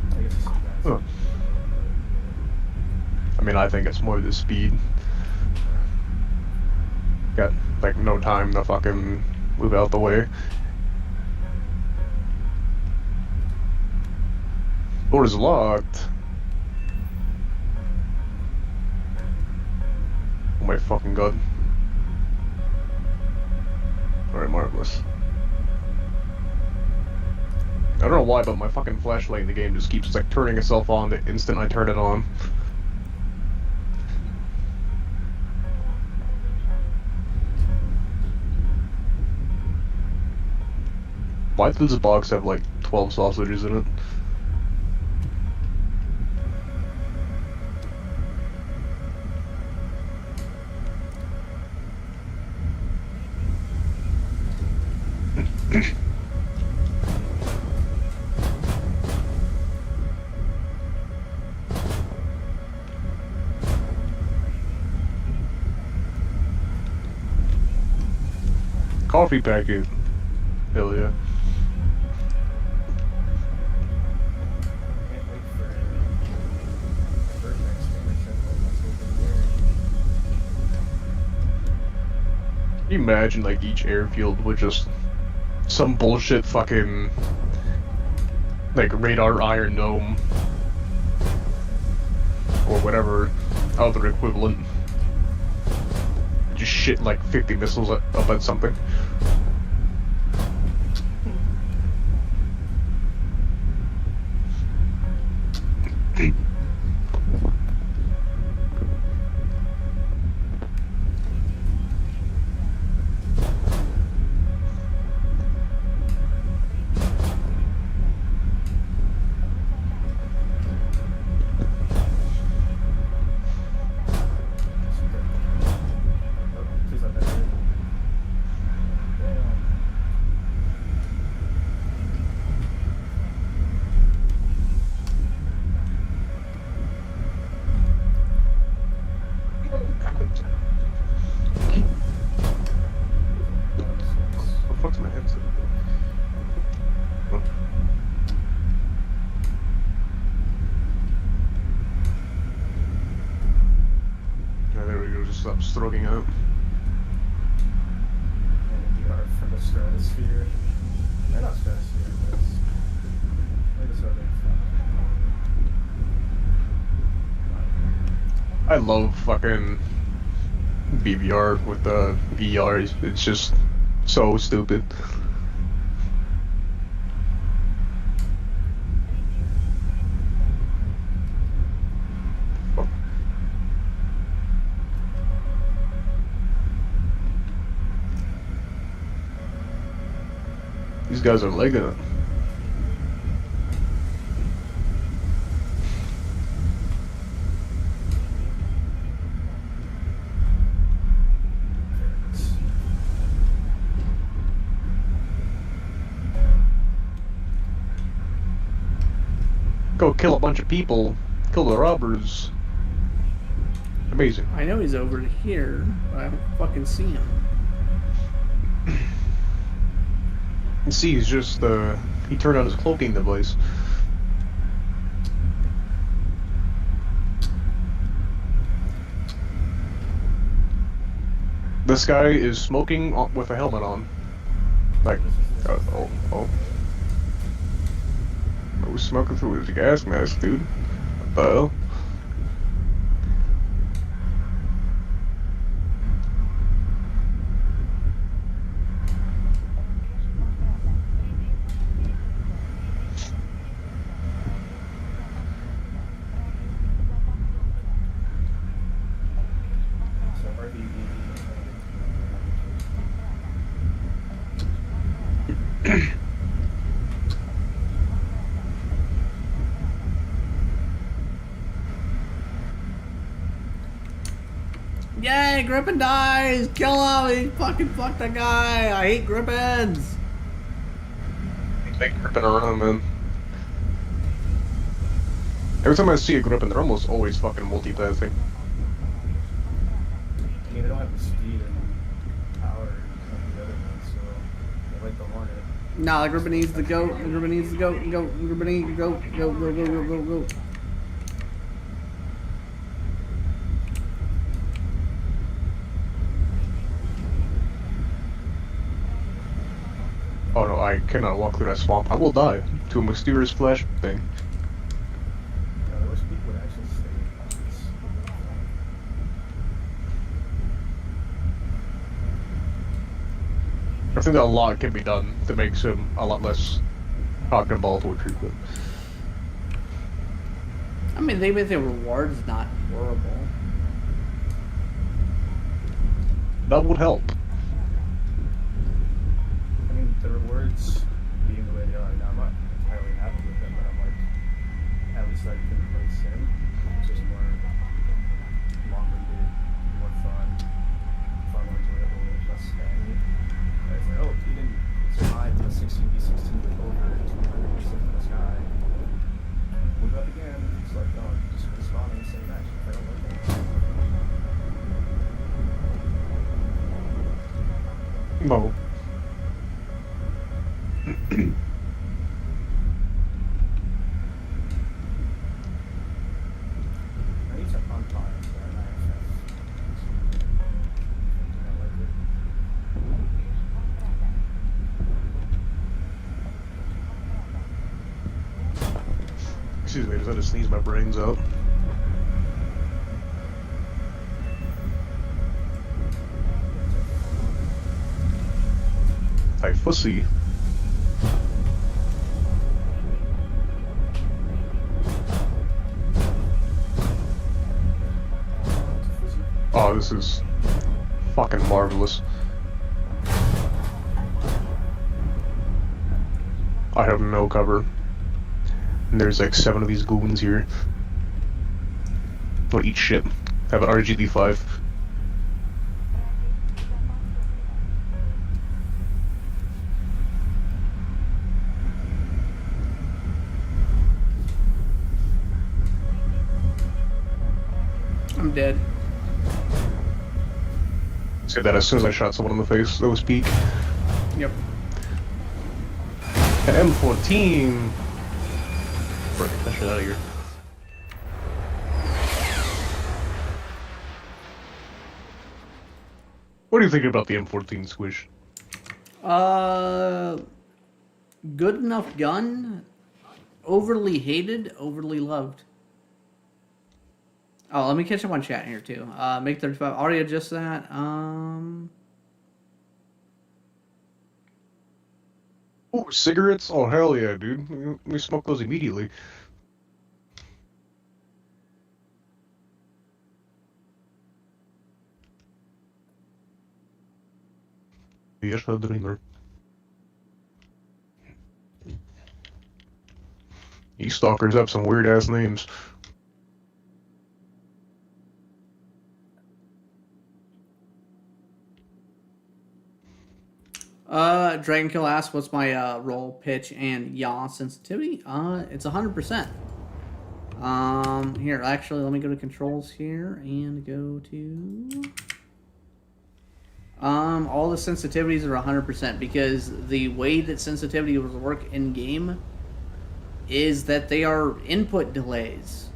I guess it's just that. Huh. I mean, I think it's more the speed. Got like no time to fucking move out the way. Door is locked. Oh my fucking god. Alright, marvelous. I don't know why, but my fucking flashlight in the game just keeps like turning itself on the instant I turn it on. Why does this box have like 12 sausages in it? Coffee packet. Hell yeah. Can't wait for Vertex to reset all that stuff in there. you imagine like each airfield with just some bullshit fucking like radar iron dome or whatever other equivalent? Just shit like 50 missiles up at something. Please let that hit. Damn. What the fuck's my headset? Oh. Yeah, there we go, just stop stroking out. And you are from the stratosphere. They're not stratosphere, but it's like this other I love fucking BVR with the VR. It's just so stupid. These guys are legging it. Go kill a bunch of people, kill the robbers. Amazing. I know he's over here, but I don't fucking see him. You see, he's just, he turned on his cloaking device. This guy is smoking with a helmet on. Like, oh. I was smoking through his gas mask, dude. What the hell? So RVB. Yay, Grippin dies! Kill him! He fucking fucked that guy! I hate Grippins! They gripping around, man. Every time I see a gripping, they're almost always fucking multitasking. I mean, they don't have the speed and power of the other ones, so they like the Hornet. Nah, the Grippin needs to go. The Grippin needs to go. Go. The Grippin needs to go. Go. Oh no, I cannot walk through that swamp. I will die to a mysterious flash thing. Yeah, I wish people would actually stay on this. I think that a lot can be done to make him a lot less cock and ball torture, but I mean, they the reward's not horrible. that would help. I mean, the rewards being the way they are now, I'm not entirely happy with them, but I'm like, at least I can replace him. It's just more long-winded, more fun, more enjoyable, less spammy. It's like, oh, he didn't survive the 16v16 with over 200% of the sky. Move up again. It's like, no, just respawn in the same match. I don't like that. No. I need to unpause that IFF. I like it. me. I just had to sneeze my brains out. Typhussy. Oh, this is fucking marvelous. I have no cover. And there's like 7 of these goons here. Don't eat shit. Have an RGB5. I'm dead. Said that as soon as I shot someone in the face. That was peak. Yep. M14. Bro, get that shit out of here. What are you thinking about the M14 squish? Good enough gun. Overly hated, overly loved. Oh, let me catch up on chat here too. Make 35. Already adjust that. Oh, cigarettes? Oh, hell yeah, dude. Let me smoke those immediately. Yes, a dreamer. These stalkers have some weird ass names. Dragonkill asks, what's my roll, pitch, and yaw sensitivity? It's 100%. Here, actually, let me go to controls here and go to... all the sensitivities are 100% because the way that sensitivity will work in game is that they are input delays.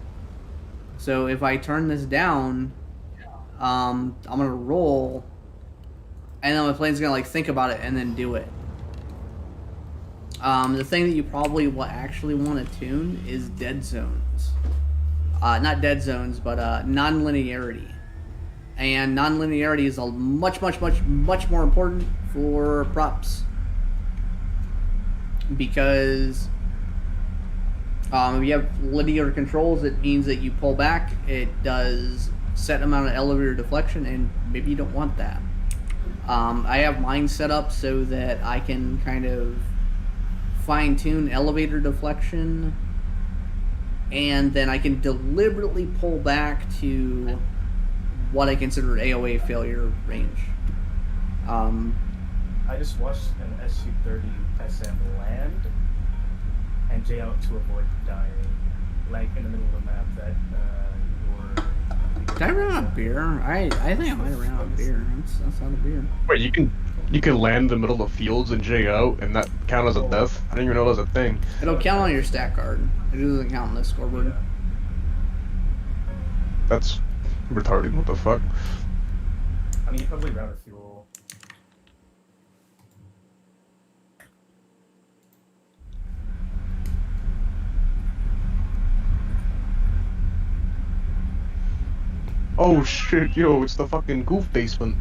So if I turn this down, I'm gonna roll, and then my plane's gonna like think about it and then do it. The thing that you probably will actually want to tune is dead zones. Not dead zones, but non-linearity. And non-linearity is a much more important for props. Because if you have linear controls, it means that you pull back, it does set amount of elevator deflection, and maybe you don't want that. I have mine set up so that I can kind of fine-tune elevator deflection, and then I can deliberately pull back to what I consider AOA failure range. I just watched an Su-30SM land and J out to avoid dying, like in the middle of a map that Did I run out of beer? I think I might have ran out of beer. That's out of beer. Wait, you can land in the middle of fields and J out, and that count as a death? I didn't even know that was a thing. It'll count on your stat card. It doesn't count on the scoreboard. That's retarded. What the fuck? I mean, you probably ran out of fuel. Oh shit, yo, it's the fucking goof basement.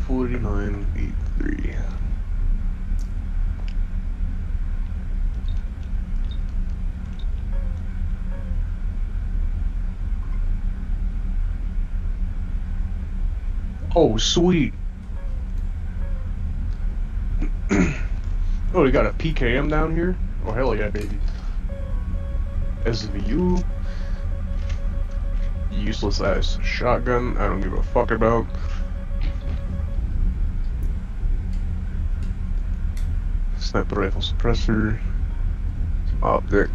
$49.83. Oh, sweet. Oh, we got a PKM down here? Oh, hell yeah, baby. SVU. Useless ass shotgun. I don't give a fuck about. Sniper rifle suppressor. Optic.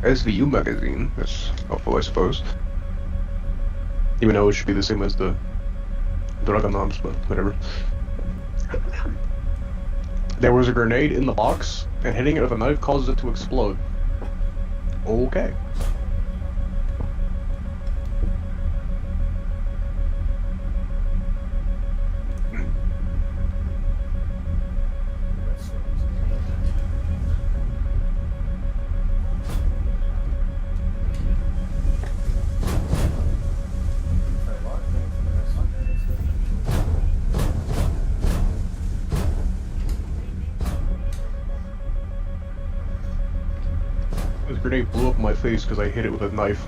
SVU magazine. That's helpful, I suppose. Even though it should be the same as the Dragonovs, but whatever. There was a grenade in the box, and hitting it with a knife causes it to explode. Okay. That's so easy. Alright, lock in for the next 2 minutes then. This grenade blew up in my face because I hit it with a knife.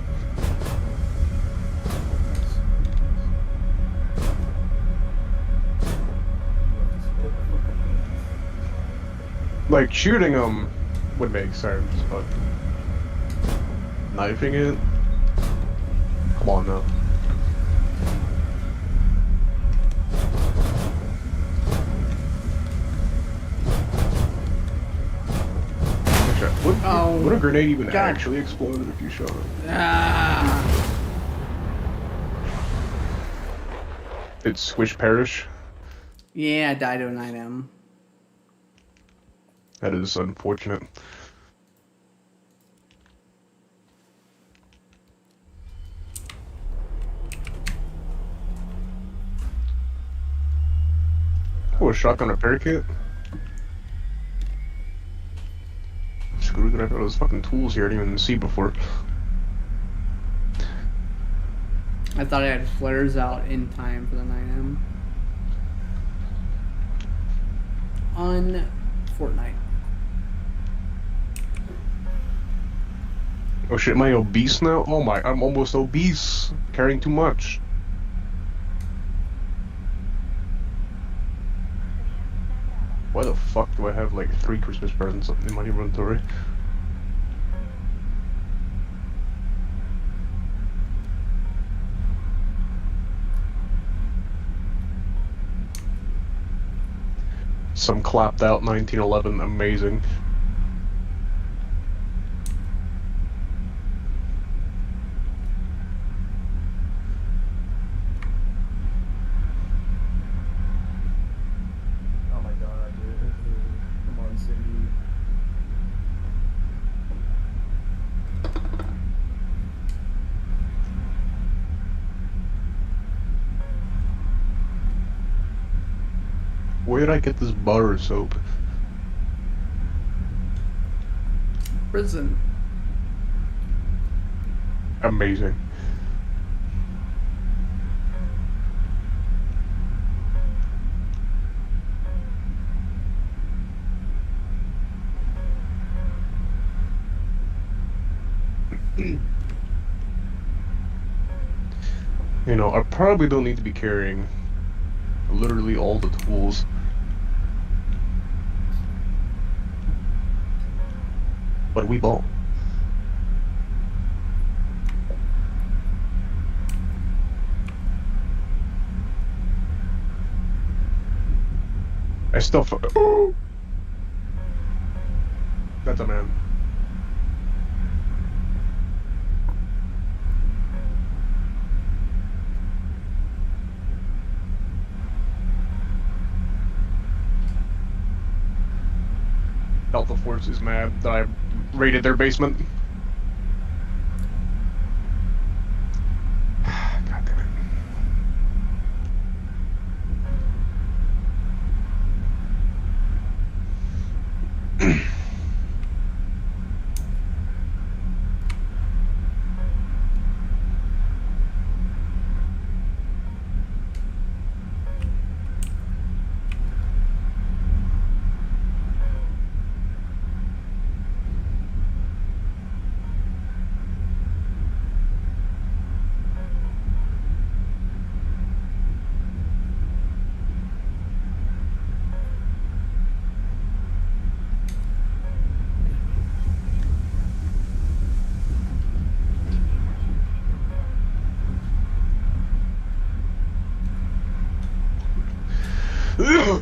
Like, shooting them would make sense, but knifing it? Come on now. Would a grenade even God. actually explode if you shot it? Ah. Did Swish perish? Yeah, I died to a 9M. That is unfortunate. Oh, a shotgun repair kit? Screwdriver, those fucking tools here I didn't even see before. I thought I had flares out in time for the 9M. On Fortnite. Oh shit, am I obese now? Oh my, I'm almost obese. Carrying too much. Why the fuck do I have like 3 Christmas presents in my inventory? Some clapped out 1911, amazing. Oh my god, dude. Come on, City. Where did I get this bar soap? Prison. Amazing. You know, I probably don't need to be carrying literally all the tools. But we ball. I still That's a man. Delta Force is mad that I raided their basement. God damn it.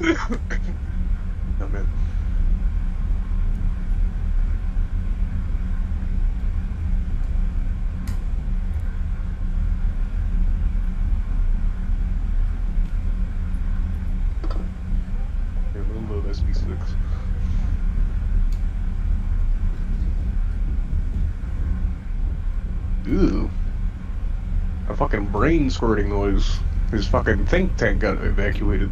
Oh, man. Yeah, I'm gonna load SB6. Ew. A fucking brain squirting noise. His fucking think tank got evacuated.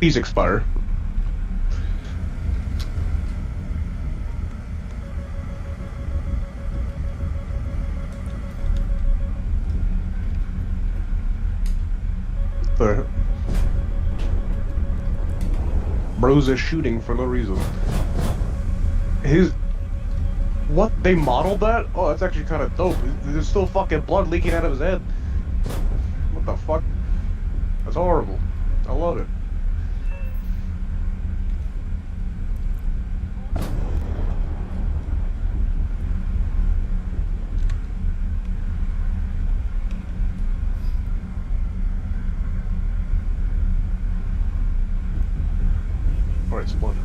Please expire. The bros is shooting for no reason. What? They modeled that? Oh, that's actually kind of dope. There's still fucking blood leaking out of his head. What the fuck? That's horrible. I love it. Alright, splendid.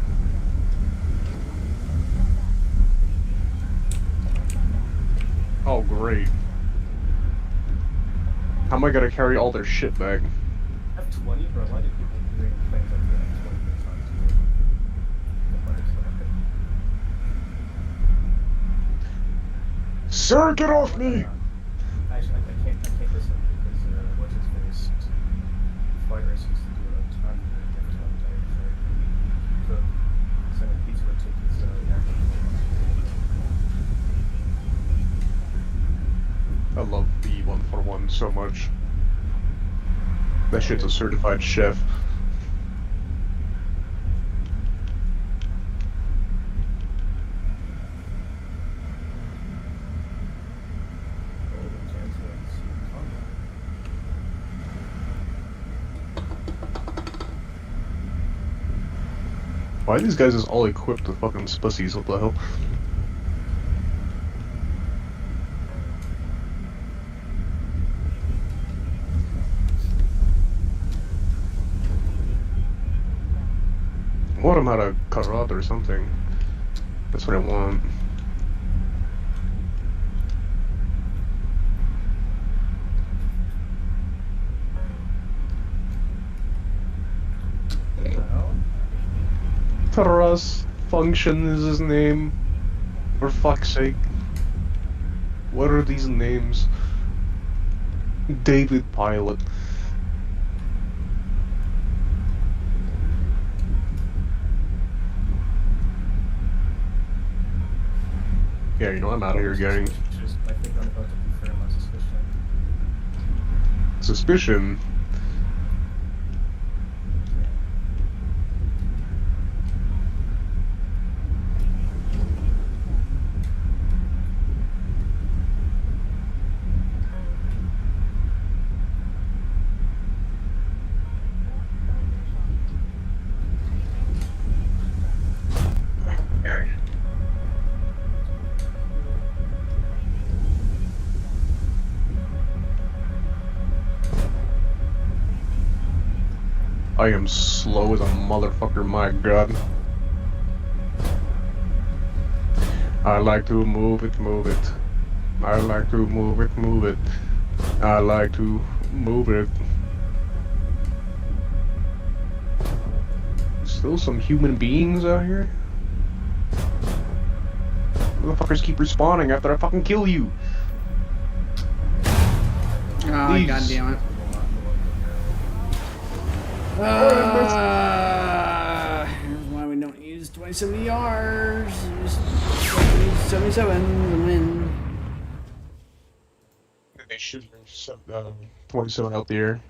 Oh, great. How am I gonna carry all their shit back? I have 20, bro. Why do people bring planes like that? 20 times more? Sir, get off me! Actually, I can't listen because what's his face? Flight race used to do it all the time. So, sending pizza would take his airplane. I love the 141 so much. That shit's a certified chef. Why are these guys just all equipped with fucking spussies? What the hell? I want him out of karate or something. That's what I want. Taras Function is his name. For fuck's sake. What are these names? David Pilot. Yeah, you know I'm out of here, gang. I think I'm about to confirm my suspicion. Suspicion? I am slow as a motherfucker, my god. I like to move it, move it. I like to move it, move it. I like to move it. Still some human beings out here? Motherfuckers keep respawning after I fucking kill you. Oh, Please. god damn it. Here's why we don't use 2070Rs. Use 77 and win. They should have 27 out there.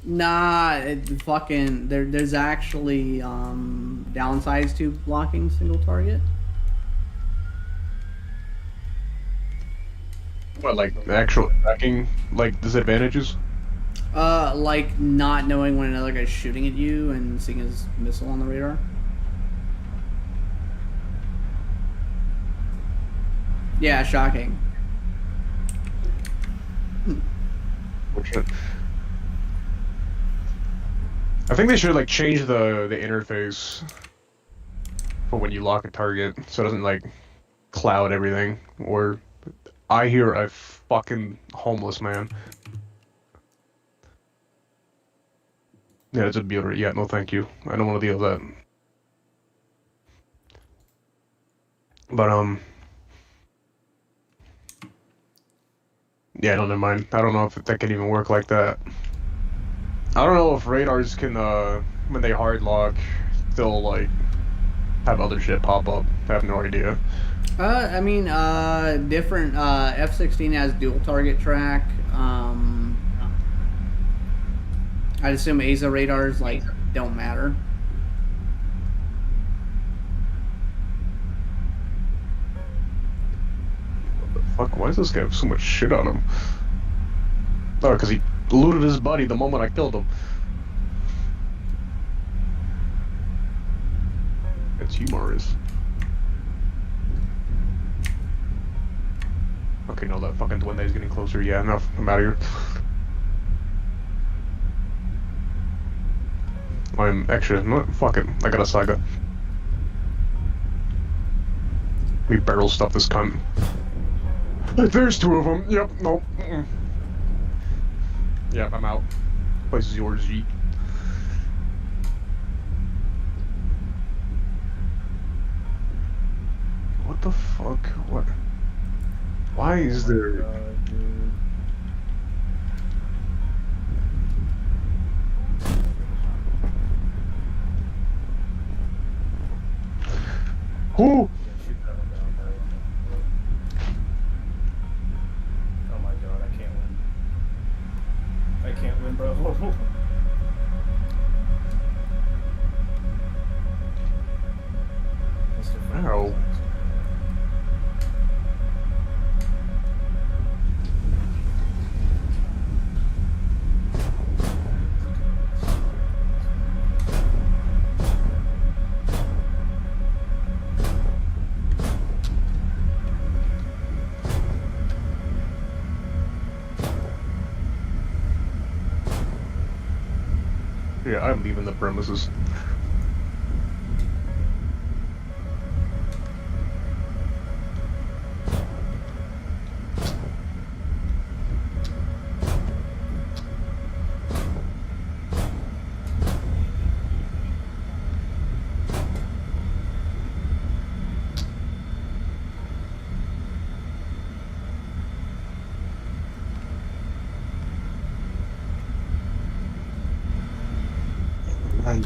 Nah, there's actually downsides to blocking single target. What, like actual tracking, like disadvantages? Like not knowing when another guy's shooting at you and seeing his missile on the radar. Yeah, shocking. Fortunate. I think they should like change the interface for when you lock a target so it doesn't like cloud everything. Or I hear a fucking homeless man. Yeah, it's a deodorant. Yeah, no thank you. I don't want to deal with that. But yeah, no, never mind. I don't know if that can even work like that. I don't know if radars can when they hard lock still like have other shit pop up. I have no idea. I mean, different. F-16 has dual target track. I'd assume ASA radars like don't matter. What the fuck? Why does this guy have so much shit on him? Oh, because he looted his buddy the moment I killed him. It's humorous. Okay, no, that fucking Duende is getting closer. Yeah, enough. I'm out of here. I'm extra. No, fuck it. I got a saga. We barrel stuff this cunt. There's two of them. Yep. Nope. Yep. I'm out. Place is yours, G. What the fuck? What? Why is there? Dude. Who? Shoot that one down, bro. Oh my god, I can't win. I can't win, bro. Mr. Ow. Yeah, I'm leaving the premises. Man.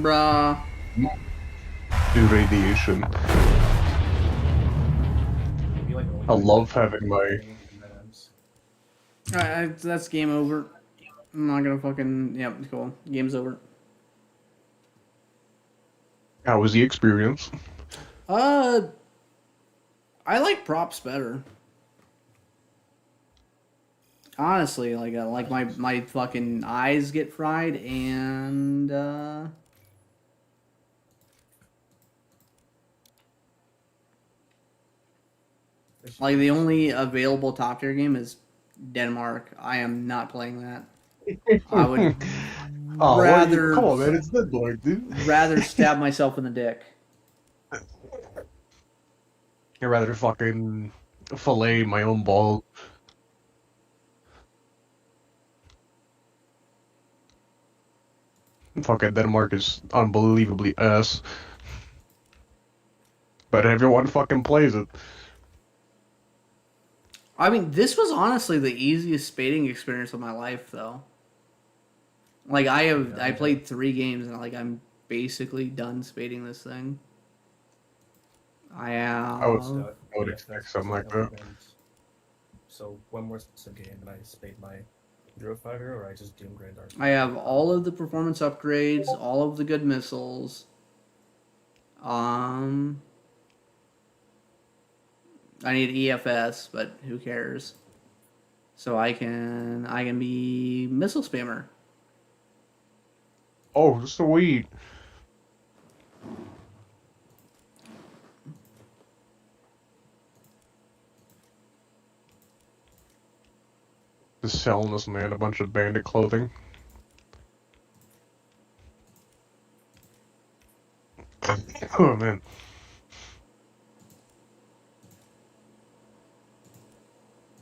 Bruh. Irradiation. Maybe, like, I love having my. Alright, that's game over. I'm not gonna fucking. Yep, cool. Game's over. How was the experience? I like props better. Honestly, like my fucking eyes get fried and like the only available top tier game is Denmark. I am not playing that. I would Oh, rather come on, man! It's Denmark, dude. rather stab myself in the dick. I'd rather fucking fillet my own ball. Fucking Denmark is unbelievably ass. But everyone fucking plays it. I mean, this was honestly the easiest spading experience of my life, though. Like I played 3 games and like I'm basically done spading this thing. I am. would expect something like that. So one more game and I spade my Drill fighter, or I just doom grand arc? I have all of the performance upgrades, all of the good missiles. Um, I need EFS, but who cares? So I can be missile spammer. Oh, sweet. Just selling this man a bunch of bandit clothing. Oh man.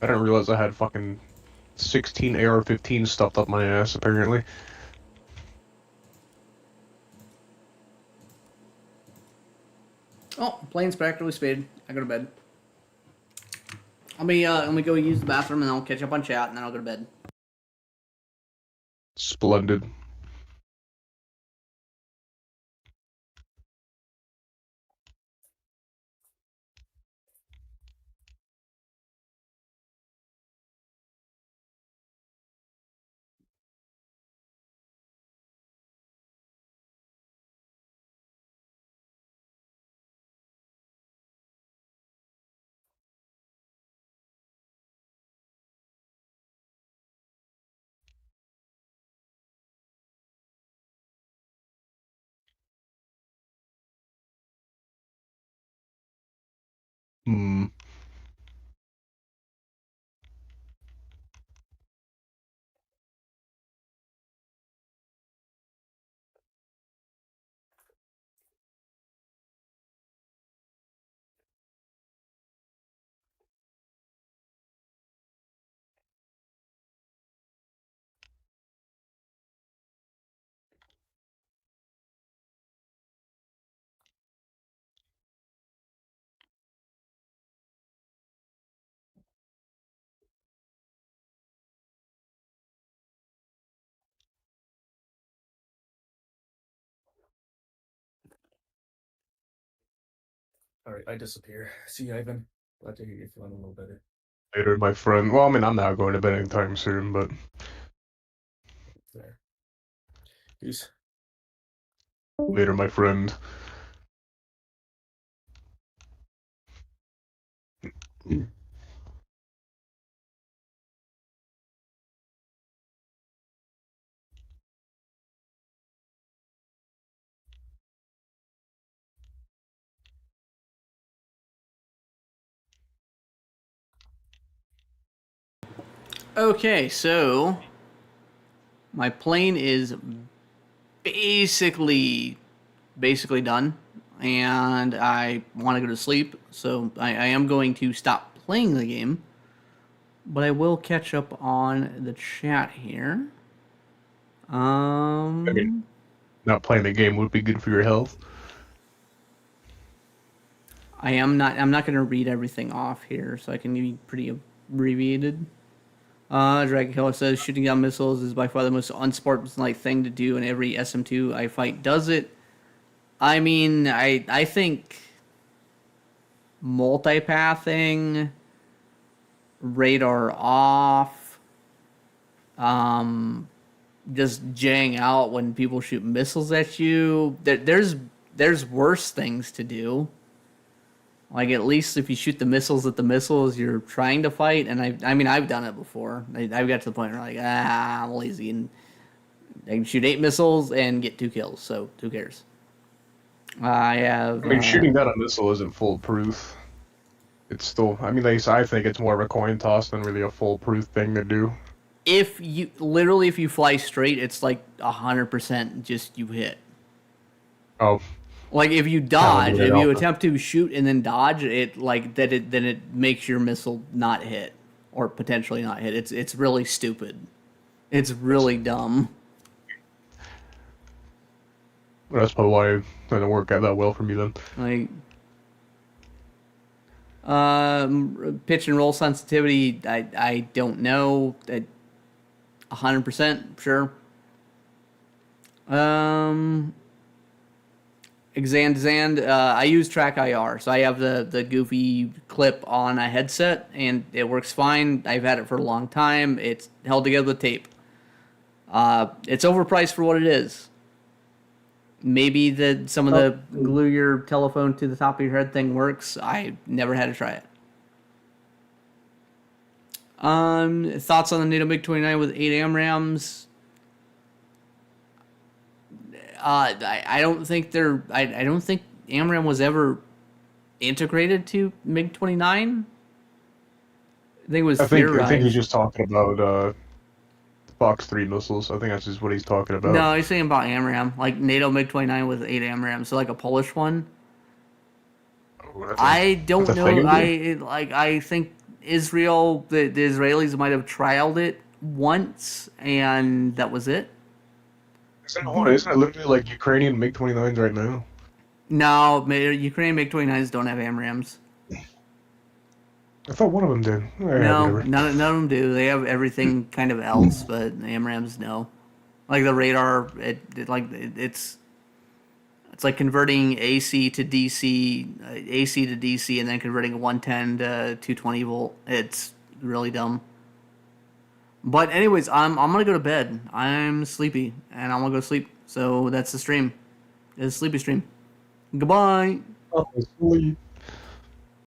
I didn't realize I had fucking 16 AR-15 stuffed up my ass, apparently. Oh, plane's practically spaded. I go to bed. Let me go use the bathroom and I'll catch up on chat and then I'll go to bed. Splendid. Hmm. Alright, I disappear. See you, Ivan. Glad to hear you're feeling a little better. Later, my friend. Well, I mean, I'm not going to bed anytime soon, but There. Peace. later, my friend. Okay, so my plane is basically done, and I want to go to sleep, so I am going to stop playing the game, but I will catch up on the chat here. I mean, not playing the game would be good for your health. I'm not going to read everything off here, so I can be pretty abbreviated. Dragon Killer says shooting down missiles is by far the most unsportsmanlike thing to do, and every SM2 I fight does it. I mean, I think multipathing, radar off, just jaying out when people shoot missiles at you. There's worse things to do. Like, at least if you shoot the missiles at the missiles you're trying to fight, and I mean, I've done it before. I've got to the point where like, I'm lazy, and I can shoot 8 missiles and get 2 kills, so who cares? I have... I mean, shooting down a missile isn't foolproof. It's still, I mean, I think it's more of a coin toss than really a foolproof thing to do. If you fly straight, it's like 100% just you hit. Oh. Like, if you dodge, if you alpha. attempt to shoot and then dodge it, like then it makes your missile not hit or potentially not hit. It's really stupid. It's really dumb. Well, that's probably why it doesn't work out that well for me then. Like, pitch and roll sensitivity, I don't know. 100% sure. Xand, I use Track IR, so I have the goofy clip on a headset, and it works fine. I've had it for a long time. It's held together with tape. It's overpriced for what it is. Maybe some of the glue your telephone to the top of your head thing works. I never had to try it. Thoughts on the NATO MiG-29 with 8 AMRAMs? I don't think I don't think AMRAM was ever integrated to MiG-29. I think it was I think theorized. he's just talking about Fox 3 missiles. I think that's just what he's talking about. No, he's saying about AMRAM, like NATO MiG-29 with 8 AMRAMs, so like a Polish one. I don't know. I think Israel, the Israelis might have trialed it once, and that was it. Isn't it literally like Ukrainian MiG-29s right now? No, Ukrainian MiG-29s don't have AMRAMs. I thought one of them did. No, none of them do. They have everything kind of else, but AMRAMs no. Like the radar, it's like converting AC to DC, and then converting a 110 to 220 volt. It's really dumb. But anyways, I'm gonna go to bed. I'm sleepy, and I'm gonna go sleep. So that's the stream. It's a sleepy stream. Goodbye. Oh, sleep.